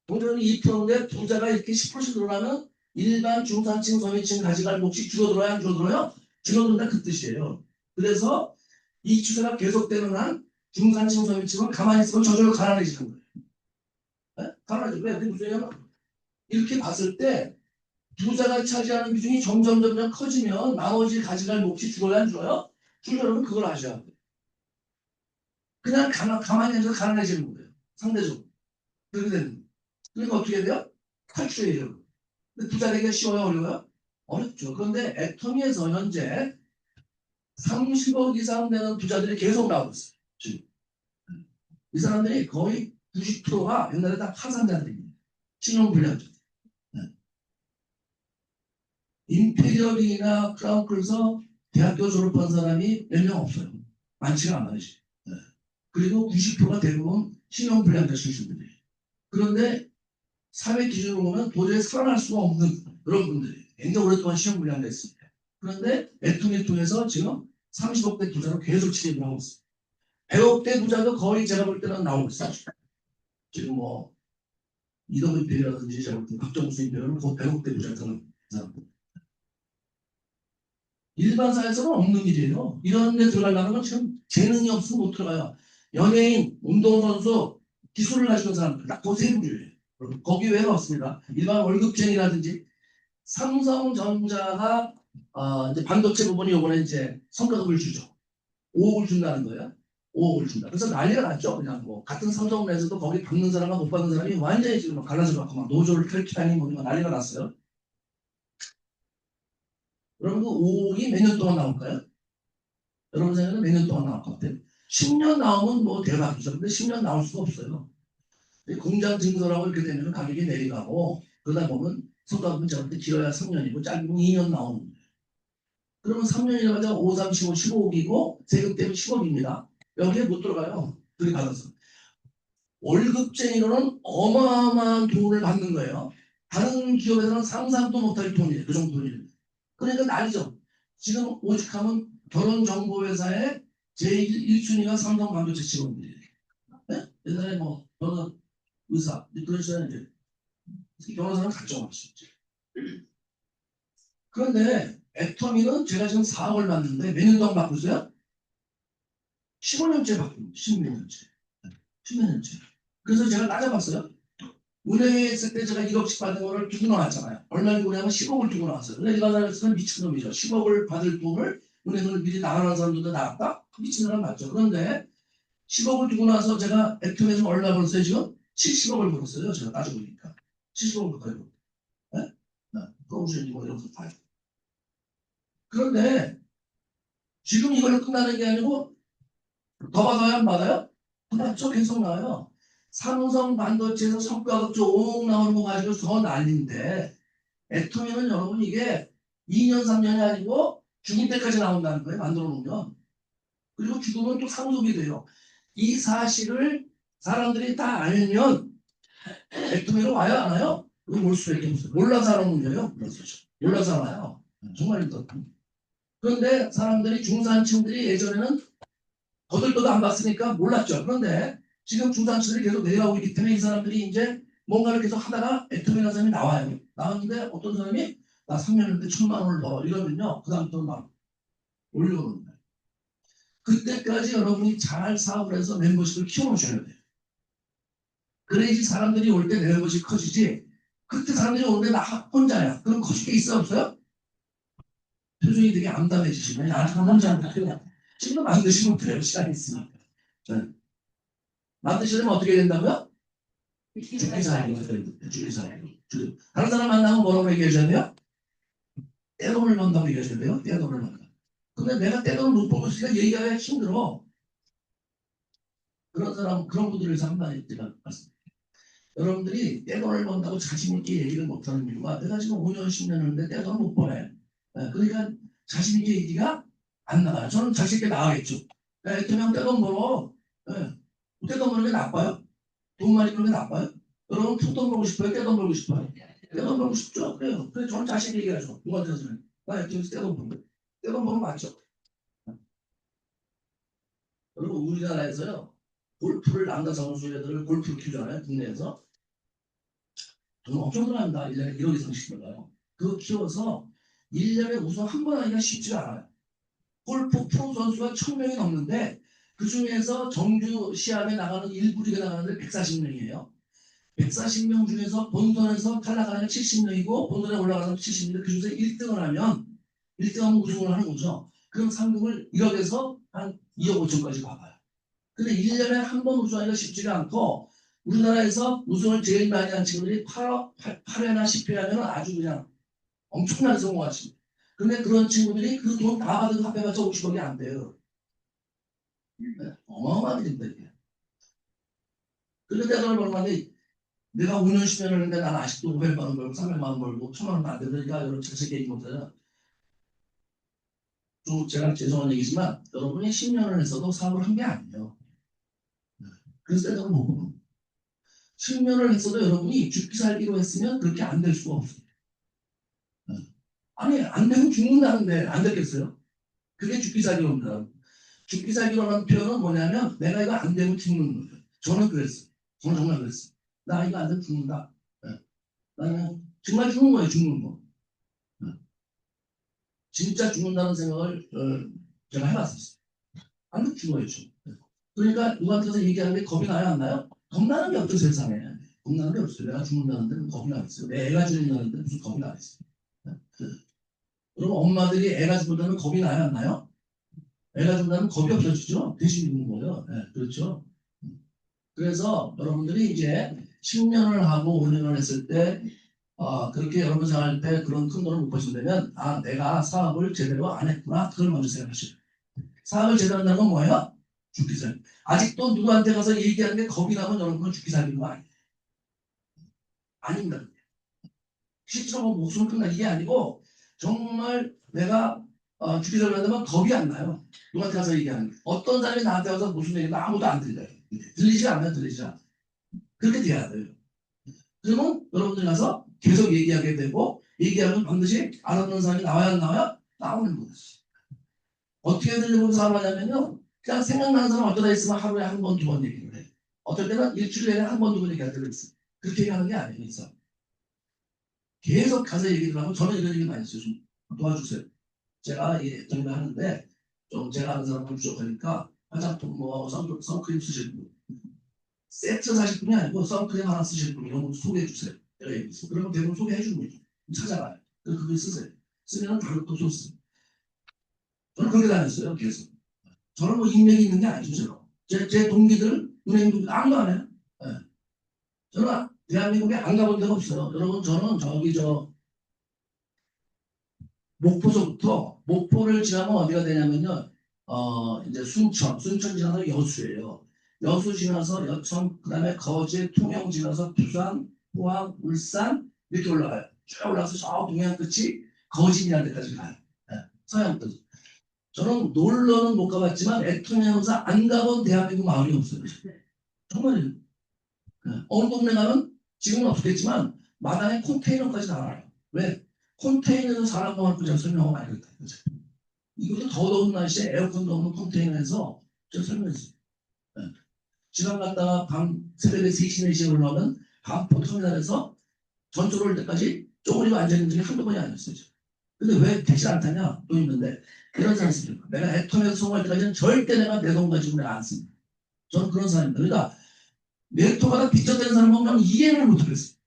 경제는 2%인데 부자가 이렇게 10%씩 늘어나면 일반 중산층, 소비층 가져갈 몫이 줄어들어야 안 줄어들어요? 줄어든다 그 뜻이에요. 그래서 이 추세가 계속되는 한 중산층, 소비층은 가만히 있으면 저절로 가난해지는 거예요. 네? 가난해지고 왜? 무슨 얘기냐면 이렇게 봤을 때 부자가 차지하는 비중이 점점 커지면 나머지 가져갈 몫이 줄어야 안 줄어요? 줄여면 그걸 아셔야 돼요. 그냥 가만히 앉아서 가난해지는 거예요. 상대적으로. 그렇게 되는 거예요. 그러니까 어떻게 돼요? 탈출해요. 근데 부자 되기가 쉬워요? 어려워요? 어렵죠. 그런데 애터미에서 현재 30억 이상 되는 부자들이 계속 나오고 있어요. 지금. 이 사람들이 거의 90%가 옛날에 다 파산자들입니다. 신용불량자. 네. 임페리얼이나 크라운클에서 대학교 졸업한 사람이 몇 명 없어요. 많지가 않아요. 네. 그리고 90%가 대부분 신용불량자 출신들이에요. 그런데 사회 기준으로 보면 도저히 살아날 수가 없는 그런 분들이 굉장히 오랫동안 신용불량자 있습니다. 그런데 애통을 통해서 지금 30억대 부자로 계속 진입을 하고 있습니다. 100억대 부자도 거의 제가 볼 때는 나오고 있어요. 지금 뭐 이덕은 배라든지 제가 볼 때 박정수 인배는 곧 100억대 부자처럼 일반 사회에서는 없는 일이에요. 이런 데 들어가려면 건 지금 재능이 없으면 못 들어가요. 연예인, 운동선수, 기술을 가지고 사람들 딱그세 부류예요. 거기 외에는 없습니다. 일반 월급쟁이라든지 삼성전자가 이제 반도체 부분이 이번에 이제 성과급을 주죠. 5억을 준다는 거예요. 5억을 준다. 그래서 난리가 났죠. 그냥 뭐 같은 삼성 내에서도 거기 받는 사람과 못 받는 사람이 완전히 지금 갈라져 갖고 막 노조를 탈퇴하니 뭐 난리가 났어요. 여러분 그 5억이 몇 년 동안 나올까요? 여러분 생각에는 몇 년 동안 나올 것 같아요? 10년 나오면 뭐 대박이죠. 근데 10년 나올 수가 없어요. 공장 증설하고 이렇게 되면 가격이 내려가고 그러다 보면 성과급은 저럴 때 길어야 3년이고 짧으면 2년 나오는 거예요. 그러면 3년이라면 5, 3, 15, 15억이고 세금 때문에 10억입니다. 여기에 못 들어가요. 그게 받아서. 월급쟁이로는 어마어마한 돈을 받는 거예요. 다른 기업에서는 상상도 못할 돈이에요. 그 정도 돈이에요. 그러니까 난리죠. 지금 오직하면 결혼정보회사의 제1순위가 삼성 반도체 직원들이에요. 네? 옛날에 뭐 저는 의사 그런 시절에 이제 변호사는 가정할 수 있죠. 그런데 애터미는 제가 지금 4억을 받는데 몇 년 동안 받고 있어요? 15년째 받고 있어요. 16년째. 10년째. 그래서 제가 따져봤어요. 은행에 있을 때 제가 1억씩 받은 거를 두고 나왔잖아요. 얼마를 두고 나면 10억을 두고 나왔어요. 근데 일반 사람은 미친놈이죠. 10억을 받을 돈을 은행을 미리 나가는 사람들도 나갔다? 미친 사람 맞죠. 그런데 10억을 두고 나서 제가 애터미에서 얼마 벌었어요 지금? 70억을 벌었어요. 제가 따지고 보니까. 70억을 가까이 벌었어요. 네? 프로모션이 뭐 이런 거 봐요. 그런데 지금 이걸로 끝나는 게 아니고 더 받아야 안 받아요? 더 받죠. 계속 나와요. 삼성 반도체에서 성과급 쭉 나오는 거 가지고 더 난리인데 애터미는 여러분 이게 2년 3년이 아니고 죽을 때까지 나온다는 거예요. 만들어 놓으면. 그리고 죽으면 또 상속이 돼요. 이 사실을 사람들이 다 알면 애터미로 와요 안 와요? 그거 올 수밖에 없어요. 몰라서 하는 문제예요. 몰라서 와요. 정말 힘들다. 그런데 사람들이 중산층들이 예전에는 거들떠도 안 봤으니까 몰랐죠. 그런데 지금 중산층들이 계속 내려가고 있기 때문에 이 사람들이 이제 뭔가를 계속 하다가 애터미라는 사람이 나와요. 나왔는데 어떤 사람이 나 3년 후에 1,000만 원을 벌어 이러면요. 그 다음부터 막 올려오는 거예요. 그때까지 여러분이 잘 사업을 해서 멤버십을 키워놓으셔야 돼요. 그래야지 사람들이 올 때 멤버십 커지지. 그때 사람들이 오는데 나 혼자야. 그럼 커질 게 있어 없어요? 표정이 되게 암담해지시면 나 혼자 못해요. 지금 만드시면 돼요. 시간이 있으니까. 네. 만드시려면 어떻게 된다고요? 주기사항. 다른 사람 만나면 뭐라고 얘기하셔야 돼요? 떼돈을 번다고 얘기하셔야 돼요. 떼돈을 번다. 근데 내가 떼돈을 못 벌고 있으니까 얘기하기가 힘들어. 그런 사람, 그런 분들을 위해서 한 마디 제가 말씀드릴게요. 여러분들이 떼돈을 번다고 자신있게 얘기를 못하는 이유가 내가 지금 5년, 10년 했는데 떼돈을 못 버네. 그러니까 자신있게 얘기가 안 나가요. 저는 자신있게 나가겠죠. 그냥 떼돈 벌어. 떼돈 버는 게 나빠요? 돈 많이 버는 게 나빠요? 여러분 푼돈 벌고 싶어요? 떼돈 벌고 싶어요? 떼돈 벌고 싶죠? 그래요. 그래서 저는 자신 얘기하죠. 누구한테서는. 나 여기서 떼돈 벌고. 떼돈 벌면 맞죠? 여러분 우리나라에서요. 골프를 남자 선수 애들을 골프를 키우잖아요. 국내에서. 돈 엄청 들어간다. 1년에 1억 이상씩 들어가요. 그거 키워서 1년에 우선 한 번 하기가 쉽지가 않아요. 골프 프로 선수가 1,000명이 넘는데 그 중에서 정규 시합에 나가는 일부 리그 나가는데 140명이에요. 140명 중에서 본선에서 탈락하는 70명이고 본선에 올라가서 70명인데 그중에서 1등을 하면 1등하면 우승을 하는 거죠. 그럼 상금을 1억에서 한 2억 5천까지 받아요. 근데 1년에 한 번 우승하기가 쉽지가 않고 우리나라에서 우승을 제일 많이 한 친구들이 8회나 10회 하면 아주 그냥 엄청나게 성공한 친구. 근데 그런 친구들이 그 돈 다 받은 합해봤자 50억이 안 돼요. 어마어마하게 됩니다, 이게. 그런데 내가 얼마인데 내가 5년 10년을 했는데 난 아직도 500만 원 벌고 300만 원 벌고 1000만 원도 안 되니까 여러분 자세히 얘기 못해요. 좀 제가 죄송한 얘기지만 여러분이 10년을 했어도 사업을 한 게 아니에요. 그래서 내가 뭐 10년을 했어도 여러분이 죽기 살기로 했으면 그렇게 안 될 수가 없어요. 아니 안 되면 죽는다는데 안 됐겠어요? 그게 죽기 살기로입니다. 죽기 살기로라는 표현은 뭐냐면 내가 이거 안 되면 죽는 거예요. 저는 그랬어요. 저는 정말 그랬어요. 나 이거 안 되면 죽는다. 나는 정말 죽는 거예요. 죽는 거. 진짜 죽는다는 생각을 제가 해봤었어요. 안 되면 죽어요. 그러니까 누구한테서 얘기하는 게 겁이 나요? 안 나요? 겁나는 게 없죠 세상에. 겁나는 게 없어요. 내가 죽는다는데 겁이 나겠어요. 내 애가 죽는다는데 무슨 겁이 나겠어요. 그럼 엄마들이 애가 죽는다면 겁이 나요? 안 나요? 애가 죽는다면 겁이 없어지죠. 대신 죽는 거예요. 네, 그렇죠. 그래서 여러분들이 이제 10년을 하고 5년을 했을 때 그렇게 여러분 생활할 때 그런 큰 돈을 못 버신다면 내가 사업을 제대로 안 했구나. 그걸 먼저 생각하시죠. 사업을 제대로 한다는 건 뭐예요? 죽기 살기. 아직도 누구한테 가서 얘기하는 게 겁이 나면 여러분은 죽기 살기는 거 아니에요. 아닙니다. 실제로 뭐 목숨을 끊는 이게 아니고 정말 내가 죽기 살기 한다면 겁이 안 나요. 누구한테 가서 얘기하는 게. 어떤 사람이 나한테 가서 무슨 얘기도 아무도 안 들려요. 들리지 않아요. 들리지 않아요. 그렇게 돼야 돼요. 그러면 여러분들 가서 계속 얘기하게 되고 얘기하면 반드시 알아듣는 사람이 나와야 안 나와요? 나오는 거지. 어떻게 들려보면 사람 하냐면요. 그냥 생각나는 사람 어쩌다 있으면 하루에 한 번, 두 번 얘기를 해. 어떨 때는 일주일에 한 번, 두 번 얘기할 때도 있어요. 그렇게 얘기하는 게 아니에요. 이 사람. 계속 가서 얘기를 하고 저는 이런 얘기 많이 했어요. 좀 도와주세요. 제가 이 정도 하는데 좀 제가 아는 사람은 부족하니까 화장품 뭐 선크림 쓰실 분 세트 사실 분이 아니고 선크림 하나 쓰실 분 이런 거 소개해 주세요. 그러면 대부분 소개해 주는 거죠. 찾아가요. 그래서 그걸 쓰세요. 쓰면 가격도 좋습니다. 저는 그렇게 다녔어요. 계속. 저는 뭐 인맥이 있는 게 아니죠. 제 동기들, 은행 동기들 아무도 안 해요. 네. 저는 대한민국에 안 가본 데가 없어요. 여러분 저는 목포서부터 목포를 지나면 어디가 되냐면요. 이제 순천 지나서 여수예요. 여수 지나서 여천, 그다음에 거제, 통영 지나서 부산, 포항, 울산 이렇게 올라가요. 쭉 올라가서 저 동해안 끝이 거진이라는 데까지 가요. 네. 서해안 끝. 저는 놀러는 못 가봤지만 애통하면서 안 가본 대한민국 마을이 없어요. 정말요. 네. 어느 동네 가면 지금은 없겠지만 마당에 컨테이너까지 나와요. 왜? 컨테이너에서 사람 모아놓고 제가 설명을 많이 했다. 이것도 더 더운 날씨에 에어컨도 없는 컨테이너에서 제가 설명했어요. 네. 지방 갔다가 밤 새벽에 3시, 4시에 올라오면 반포 터미널에서 전철 올 때까지 쪼그리고 앉아있는 적이 한두 번이 아니었어요. 근데 왜 택시를 안 타냐? 또 있는데 그런 사람이 있습니다. 내가 애통에서 송할 때까지는 절대 내가 내 돈 가지고 내가 안 씁니다. 저는 그런 사람입니다. 그러니까 네트워크가 빚져대는 사람 보면 이해를 못하겠어요.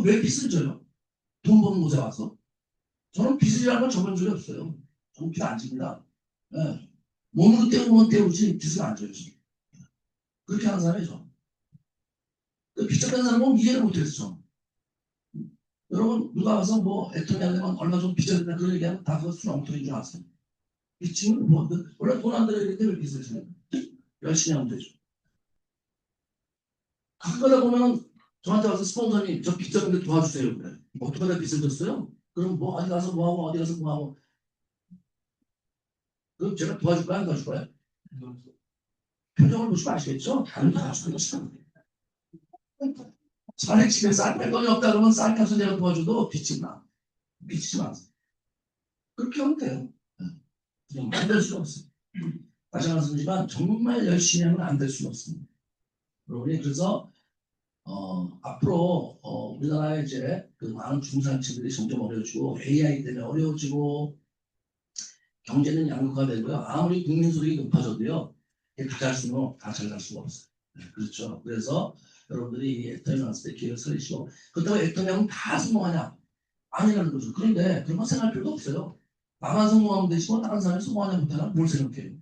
왜 빚을 져요? 돈 버는 곳에 와서. 저는 빚이라는 걸 져본 적이 없어요. 저는 빚 안 집니다. 네. 몸으로 때우면 때우지 빚을 안 져요. 그렇게 하는 사람이죠. 빚져대는 사람 보면 이해를 못하겠어. 여러분 누가 와서 뭐 애통이 하려면 얼마 좀 빚져댄다 그런 얘기하면 다 그거 술 엉터리인 줄 아세요? 빚지면 뭐 원래 돈 안 들어야 되는데 왜 빚을 지요? 열심히 하면 되죠. 가끔가다 보면 저한테 와서 스폰서님 저 빚 졌는데 도와주세요. 그래. 어떻게 하다 빚을 졌어요? 그럼 뭐 어디 가서 뭐하고 어디 가서 뭐하고 그럼 제가 도와줄 거야 안 도와줄 거야? 표정을 보시면 아시겠죠? 안 도와줄 거죠. 차라리 집에 쌀뺄 돈이 없다 그러면 쌀 값을 내가 도와줘도 빚지 마. 빚지 마. 그렇게 하면 돼요. 안 될 수가 없어요. 다시 말씀드리지만 정말 열심히 하면 안 될 수가 없습니다. 여러분이 그래서 앞으로 우리나라에 이제 그 많은 중산층들이 점점 어려워지고 AI 때문에 어려워지고 경제는 양극화되고요. 아무리 국민 소득이 높아져도요. 다 잘 살 수가 없어요. 네, 그렇죠. 그래서 여러분들이 이 애터미 나왔을 때 기회를 살리시고 그렇다고 애터미 하면 다 성공하냐? 아니라는 거죠. 그런데 그런 거 생각할 필요도 없어요. 나만 성공하면 되시고 다른 사람이 성공하냐 못하냐 뭘 생각해요?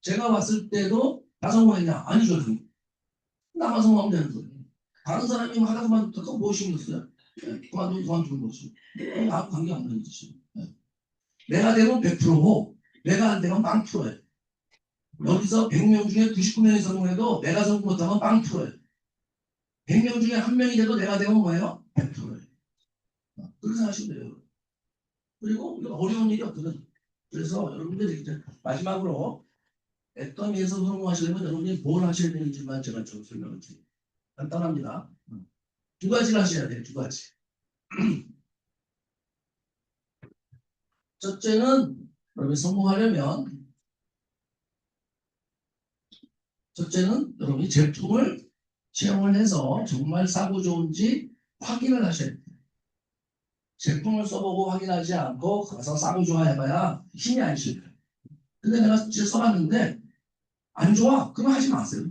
제가 봤을 때도 다 성공했냐? 아니죠. 나만 성공하면 되는 거예요. 다른 사람이 하다 그만뒀다가 무엇이 있어요? 그만두는 거죠. 아무 관계 없는 거죠. 내가 되면 100%고 내가 안 되면 0%예요. 여기서 100명 중에 99명이 성공해도 내가 성공 못하면 0%예요. 100명 중에 1명이 돼도 내가 되면 뭐예요? 100%예요. 그렇게 생각하시면 돼요. 그리고 이거 어려운 일이 없거든. 그래서 여러분들이 이제 마지막으로 애터미에서 성공하시려면 여러분이 뭘 하셔야 되는지만 제가 좀 설명을 드릴게요. 간단합니다. 두 가지를 하셔야 돼요. 두 가지. 첫째는 여러분이 성공하려면 여러분이 제품을 체험을 해서 정말 싸고 좋은지 확인을 하셔야 돼요. 제품을 써보고 확인하지 않고 가서 싸고 좋아 해봐야 힘이 안 실려요. 근데 내가 진짜 써봤는데 안 좋아. 그럼 하지 마세요.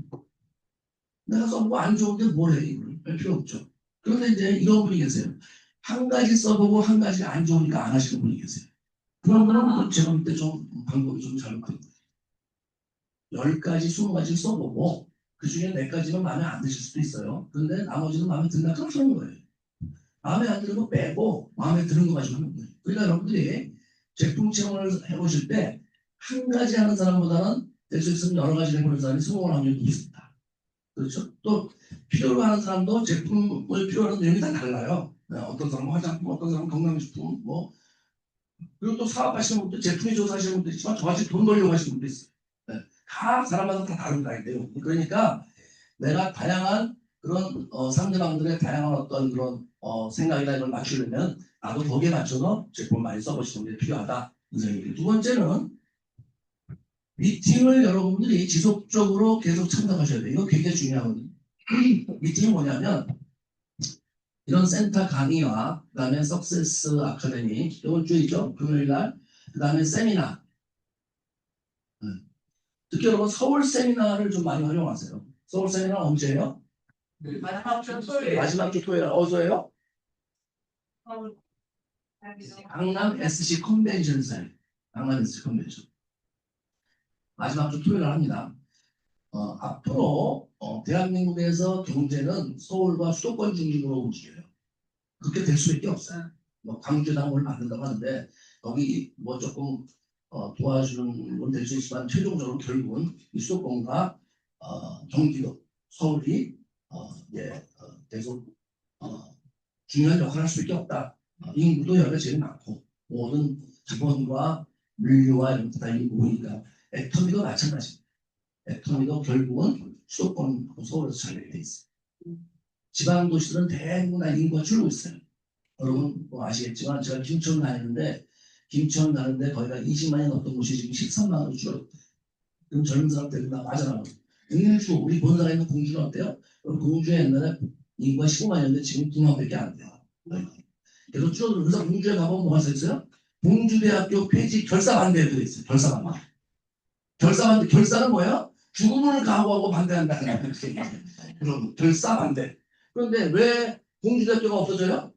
내가 써보고 안 좋은데 뭘 해? 이걸 할 필요 없죠. 그런데 이제 이런 분이 계세요. 한 가지 써보고 한 가지가 안 좋으니까 안 하시는 분이 계세요. 그런 분은 제가 볼 때 좀 방법이 좀 잘못된 거예요. 10가지, 20가지 써보고 그 중에 4가지는 마음에 안 드실 수도 있어요. 그런데 나머지는 마음에 든다. 그럼 쓰는 거예요. 마음에 안 드는 거 빼고 마음에 드는 거 가지고 하는 거예요. 그러니까 여러분들이 제품 체험을 해보실 때 한 가지 하는 사람보다는 될 수 있으면 여러 가지 해보는 사람이 성공할 확률이 높습니다. 그렇죠? 또 필요로 하는 사람도 제품을 필요로 하는 내용이 다 달라요. 어떤 사람은 화장품, 어떤 사람은 건강식품, 뭐 그리고 또 사업하시는 분도 제품이 좋아서 하시는 분도 있지만 저같이 돈 벌려고 하시는 분도 있어요. 네. 다 사람마다 다 다른 거예요. 그러니까 내가 다양한 그런 상대방들의 다양한 어떤 그런 생각이나 이걸 맞추려면 나도 거기에 맞춰서 제품 많이 써보시는 게 필요하다. 두 번째는 미팅을 여러분들이 지속적으로 계속 참석하셔야 돼요. 이거 굉장히 중요하거든요. 미팅이 뭐냐면 이런 센터 강의와 그다음에 석세스 아카데미 이번 주이죠. 금요일날 그다음에 세미나 특히 여러분 서울 세미나를 좀 많이 활용하세요. 서울 세미나 언제예요? 마지막 주 토요일. 마지막 주 토요일 어디서예요? 강남 SC 컨벤션센. 강남 SC 컨벤션. 마지막 주 토요일 합니다. 앞으로 대한민국에서 경제는 서울과 수도권 중심으로 움직여요. 그렇게 될 수밖에 없어요. 뭐 광주에다 뭘 만든다고 하는데 거기 뭐 조금 도와주는 건 될 수 있지만 최종적으로 결국은 이 수도권과 경기도, 서울이 계속 중요한 역할을 할 수밖에 없다. 인구도 여기가 제일 많고 모든 자본과 물류와 이런 것다 인구니까 애터미도 마찬가지입니다. 애터미도 결국은 수도권 서울에서 잘 돼 있어요. 지방 도시들은 대부분 다 인구가 줄고 있어요. 여러분 뭐 아시겠지만 제가 김천 다니는데 김천 가는데 거기가 20만이 넘던 곳이 지금 13만으로 줄었대요. 그럼 젊은 사람들 다 빠져나가고 공주 우리 본사가 있는 공주는 어때요? 공주에 옛날에 인구가 15만이었는데 지금 9만밖에 안 돼요. 그래서 줄어들면서 공주에 가보면 뭐가 써있어요? 공주대학교 폐지 결사 반대도 있어요. 결사 반대. 결사 반대. 결사는 뭐예요? 죽음을 각오하고 반대한다는 거예요. 그럼 결사 반대. 그런데 왜 공주대학교가 없어져요?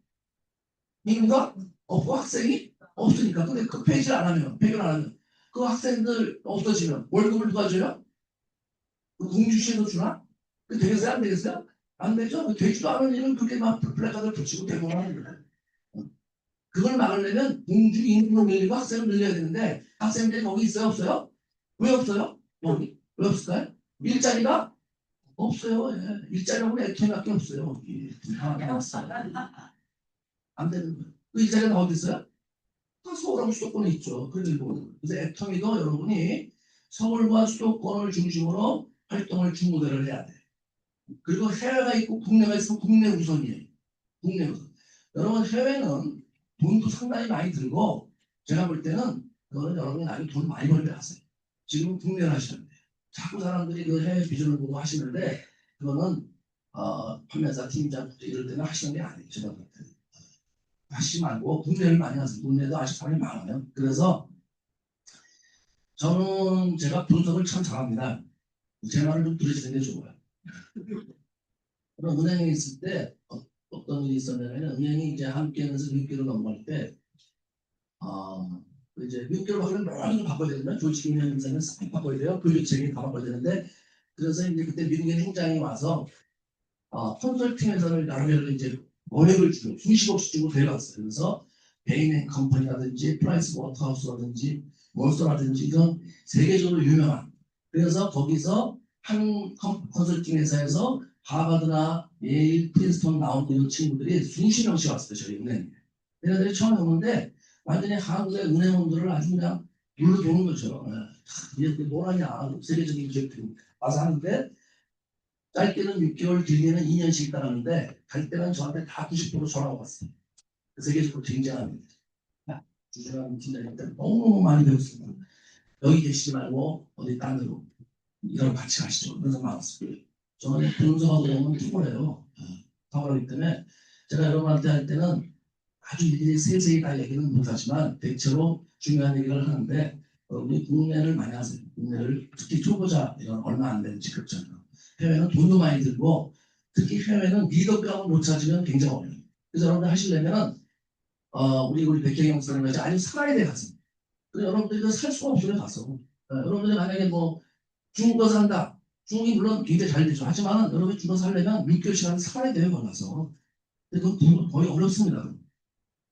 인구가 없고 학생이 없으니까. 근데 그 폐지를 안 하면, 폐교를 안 하면 그 학생들 없어지면 월급을 누가 줘요? 그 공주시에서 주나? 그 되겠어요? 안 되겠어요? 안 되죠? 되지도 않은 일은 그렇게 막 플래카드를 붙이고 대공하는 거예요. 그걸 막으려면 공주 인구를 늘리고 학생을 늘려야 되는데 학생들이 거기 있어요? 없어요? 왜 없어요? 여기? 왜 없을까요? 일자리가 없어요. 예. 일자리하고 애터미밖에 없어요. 안 되는 거예요. 그 일자리가 어디 있어요? 서울하고 수도권에 있죠. 그리고 그래서 애터미도 여러분이 서울과 수도권을 중심으로 활동을 중구대를 해야 돼. 그리고 해외가 있고 국내가 있으면 국내 우선이에요. 국내 우선. 여러분 해외는 돈도 상당히 많이 들고 제가 볼 때는 그거는 여러분이 나중에 돈 많이 벌게 하세요. 지금 국내를 하시면 돼요. 자꾸 사람들이 그 해외 비전을 보고 하시는데 그거는 판매사 팀장 이럴 때는 하시는 게 아니에요. 제가 볼 때는. 하시지 말고 국내를 많이 하세요. 국내도 아직 사람이 많아요. 그래서 저는 제가 분석을 참 잘합니다. 제 말을 좀 들으시는 게 좋아요. 그럼 은행에 있을 때 어떤 일이 있었냐면 은행이 이제 함께하면서 6개월 넘어갈 때 이제 6개월 하면 모든 걸 바꿔야 되거든요. 조직 운영 인사는 싹 바꿔야 돼요. 교육책임 다 바꿔야 되는데 그래서 이제 그때 미국의 행장이 와서 컨설팅 회사를 여러 개를 이제 월급을 주고 수십억씩 주고 데려갔어요. 그래서 베인 컴퍼니라든지 프라이스 워터하우스라든지 월서라든지 이런 세계적으로 유명한 그래서 거기서 한 컨설팅 회사에서 하버드나 예일, 프린스턴 나온 이런 친구들이 수십 명씩 왔어요. 저희 은행에. 얘네들이 처음에 오는데 완전히 한국의 은행원들을 아주 그냥 물러도는 거죠. 이게 뭐라냐 세계적인 기업들이 와서 하는데 짧게는 6개월, 길게는 2년씩 따라하는데 갈 때는 저한테 다 90% 전화가 왔어요. 세계적으로 굉장합니다. 주저하는 팀장님들 너무 많이 배웠습니다. 여기 계시지 말고 어디 딴 데로 이런 같이 가시죠. 그래서 나왔어요. 저는 분석하고 보면 탁월해요. 탁월하기 때문에 제가 여러분한테 할 때는 아주 일일이 세세히 다 얘기는 못하지만 대체로 중요한 얘기를 하는데 우리 국내를 많이 하세요. 국내를 특히 초보자 이런 얼마 안 되는 직급자는 해외는 돈도 많이 들고 특히 해외는 리더감을 못 찾으면 굉장히 어려워요. 그래서 여러분들 하시려면 우리 백혜경 선생님같이 아주 살아야 돼 가서. 그래서 여러분들이 살 수가 없어요 가서. 여러분들이 만약에 뭐 중국어 산다. 중국이 물론 굉장히 잘 되죠. 하지만 여러분이 중국어 살려면 6개월 시간 살아야 돼요 거기서. 근데 그건 거의 어렵습니다.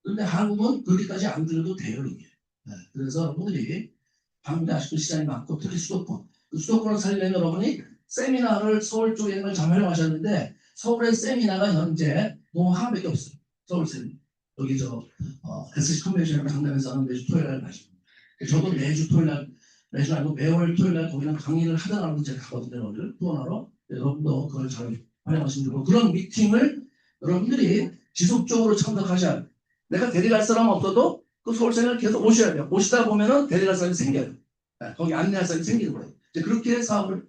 그런데 한국은 그렇게까지 안 들어도 돼요 이게. 그래서 여러분들이 한국에 아직도 시장이 많고 특히 수도권. 그 수도권을 살려면 여러분이 세미나를 서울 쪽에 있는 걸 잘 활용하셨는데 서울의 세미나가 현재 너무 하나밖에 없어요. 서울 세미나. 여기 SC 컨벤션을 강남에서 하는 매주 토요일 날 가시고 저도 매주 토요일 날 매주 아니고 매월 토요일 날 거기는 강의를 하더라도 제가 가거든요. 오늘 후원하러 여러분도 그걸 잘 활용하시면 되고 그런 미팅을 여러분들이 지속적으로 참석하셔야 돼요. 내가 데려갈 사람 없어도 그 서울생을 계속 오셔야 돼요. 오시다 보면은 데려갈 사람이 생겨요. 거기 안내할 사람이 생기는 거예요. 이제 그렇게 사업을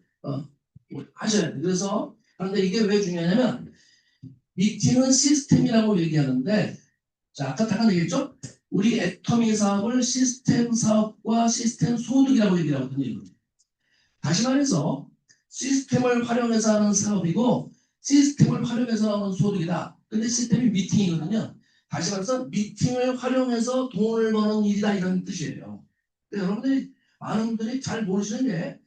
하셔야 돼요. 그래서 그런데 이게 왜 중요하냐면 미팅은 시스템이라고 얘기하는데 자 아까 잠깐 얘기했죠? 우리 애터미 사업을 시스템 사업과 시스템 소득이라고 얘기를 하거든요. 다시 말해서 시스템을 활용해서 하는 사업이고 시스템을 활용해서 하는 소득이다. 근데 시스템이 미팅이거든요. 다시 말해서 미팅을 활용해서 돈을 버는 일이다 이런 뜻이에요. 여러분들이 많은 분들이 잘 모르시는 게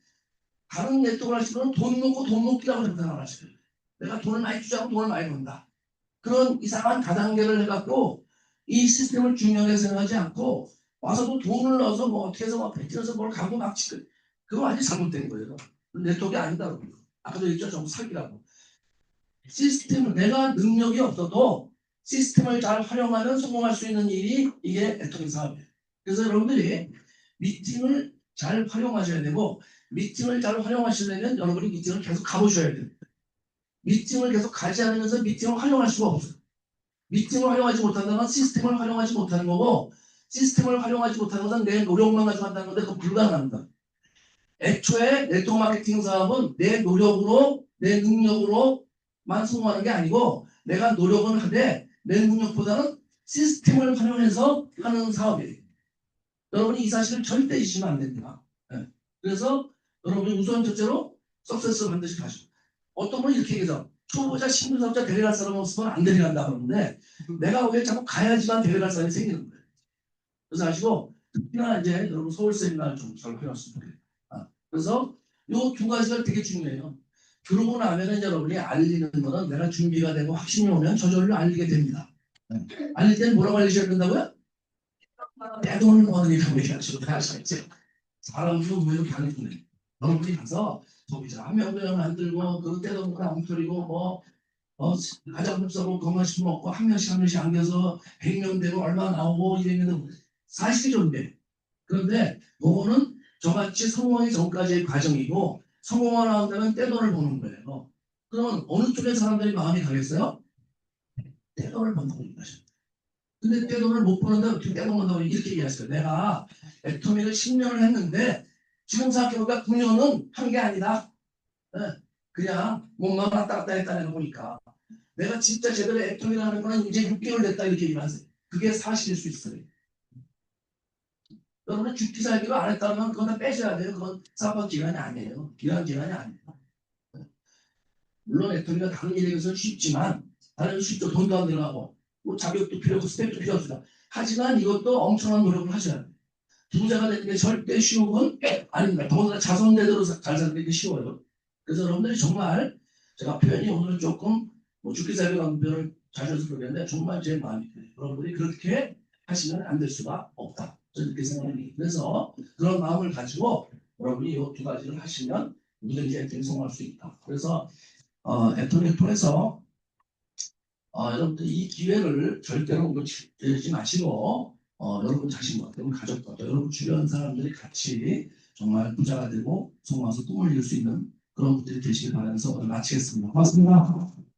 다른 네트워크를 하시면 돈 놓고 돈 먹기라고 생각을 하시거든요. 내가 돈을 많이 주자고 돈을 많이 번다. 그런 이상한 다단계를 해갖고 이 시스템을 중요하게 생각하지 않고 와서도 돈을 넣어서 뭐 어떻게 해서 막 배팅해서 뭘 가고 막 치고 그거 완전히 잘못된 거예요. 네트워크가 아니다라고. 아까도 얘기했죠. 전부 사기라고. 시스템을 내가 능력이 없어도 시스템을 잘 활용하면 성공할 수 있는 일이 이게 애터미 사업이에요. 그래서 여러분들이 미팅을 잘 활용하셔야 되고 미팅을 잘 활용하시려면 여러분이 미팅을 계속 가보셔야 돼요. 미팅을 계속 가지 않으면서 미팅을 활용할 수가 없어요. 미팅을 활용하지 못한다면 시스템을 활용하지 못하는 거고 시스템을 활용하지 못하는 것은 내 노력만 가지고 한다는 건데 그건 불가능합니다. 애초에 네트워크 마케팅 사업은 내 노력으로 내 능력으로만 성공하는 게 아니고 내가 노력을 하되 내 능력보다는 시스템을 활용해서 하는 사업이에요. 여러분이 이 사실을 절대 잊으시면 안 됩니다. 그래서 여러분이 우선 첫째로 석세스 반드시 가시고 어떤 분은 이렇게 얘기해서 초보자 신규사업자 데려갈 사람 없으면 안 데려간다 그러는데 내가 왜 자꾸 가야지만 데려갈 사람이 생기는 거예요. 그래서 아시고 특히나 이제 여러분 서울 세미나를 좀 잘 활용하시면 좋겠어요. 그래서 이 두 가지가 되게 중요해요. 그러고 나면은 여러분이 알리는 거는 내가 준비가 되고 확신이 오면 저절로 알리게 됩니다. 알릴 때는 뭐라고 알리셔야 된다고요? 내 돈을 버는이라고 얘기하시고 하시겠지. 사람도 왜 이렇게 안 해주네. 여러분이 가서 소비자 한 명도 안 들고 그 때도 안 풀리고 가장 흡사고 건강식품 먹고 한 명씩 안겨서 100명 되고 얼마 나오고 이러면 사실이 좋은데 그런데 그거는 저같이 성공하기 전까지의 과정이고 성공하고 나온다면 떼돈을 버는 거예요. 그러면 어느 쪽에 사람들이 마음이 가겠어요? 떼돈을 버는 거니까. 근데 떼돈을 못 버는데 어떻게 떼돈 번다고 이렇게 얘기했어요. 내가 애터미를 10년을 했는데 지금 생각해보니까 9년은 한 게 아니다. 그냥 몸만 왔다 갔다 했다는 거 보니까 내가 진짜 제대로 애터미를 하는 거는 이제 6개월 됐다 이렇게 얘기를 하세요. 그게 사실일 수 있어요. 여러분 죽기 살기로 안 했다면 그건 다 빼셔야 돼요. 그건 사업한 기간이 아니에요. 기간 기간이 아니에요. 물론 애터미가 다른 일에 비해서 쉽지만 다른 쉽죠. 돈도 안 들어가고 뭐 자격도 필요하고 스펙도 필요합니다. 하지만 이것도 엄청난 노력을 하셔야 돼요. 부자가 되는 게 절대 쉬운 건 아닙니다. 더군다나 자손대대로 잘 사는 게 쉬워요. 그래서 여러분들이 정말 제가 표현이 오늘 조금 뭐 죽기 살기 강변을 자셔서 그러겠는데 정말 제 마음이 그래요. 여러분들이 그렇게 하시면 안 될 수가 없다. 저는 그렇게 생각합니다. 그래서 그런 마음을 가지고 여러분이 이 두 가지를 하시면 누구든지 애터미 성공할 수 있다. 그래서 애터미를 통해서 여러분들 이 기회를 절대로 놓치지 마시고 여러분 자신과 여러분 가족과 또 여러분 주변 사람들이 같이 정말 부자가 되고 성공해서 꿈을 이룰 수 있는 그런 분들이 되시길 바라면서 오늘 마치겠습니다. 고맙습니다.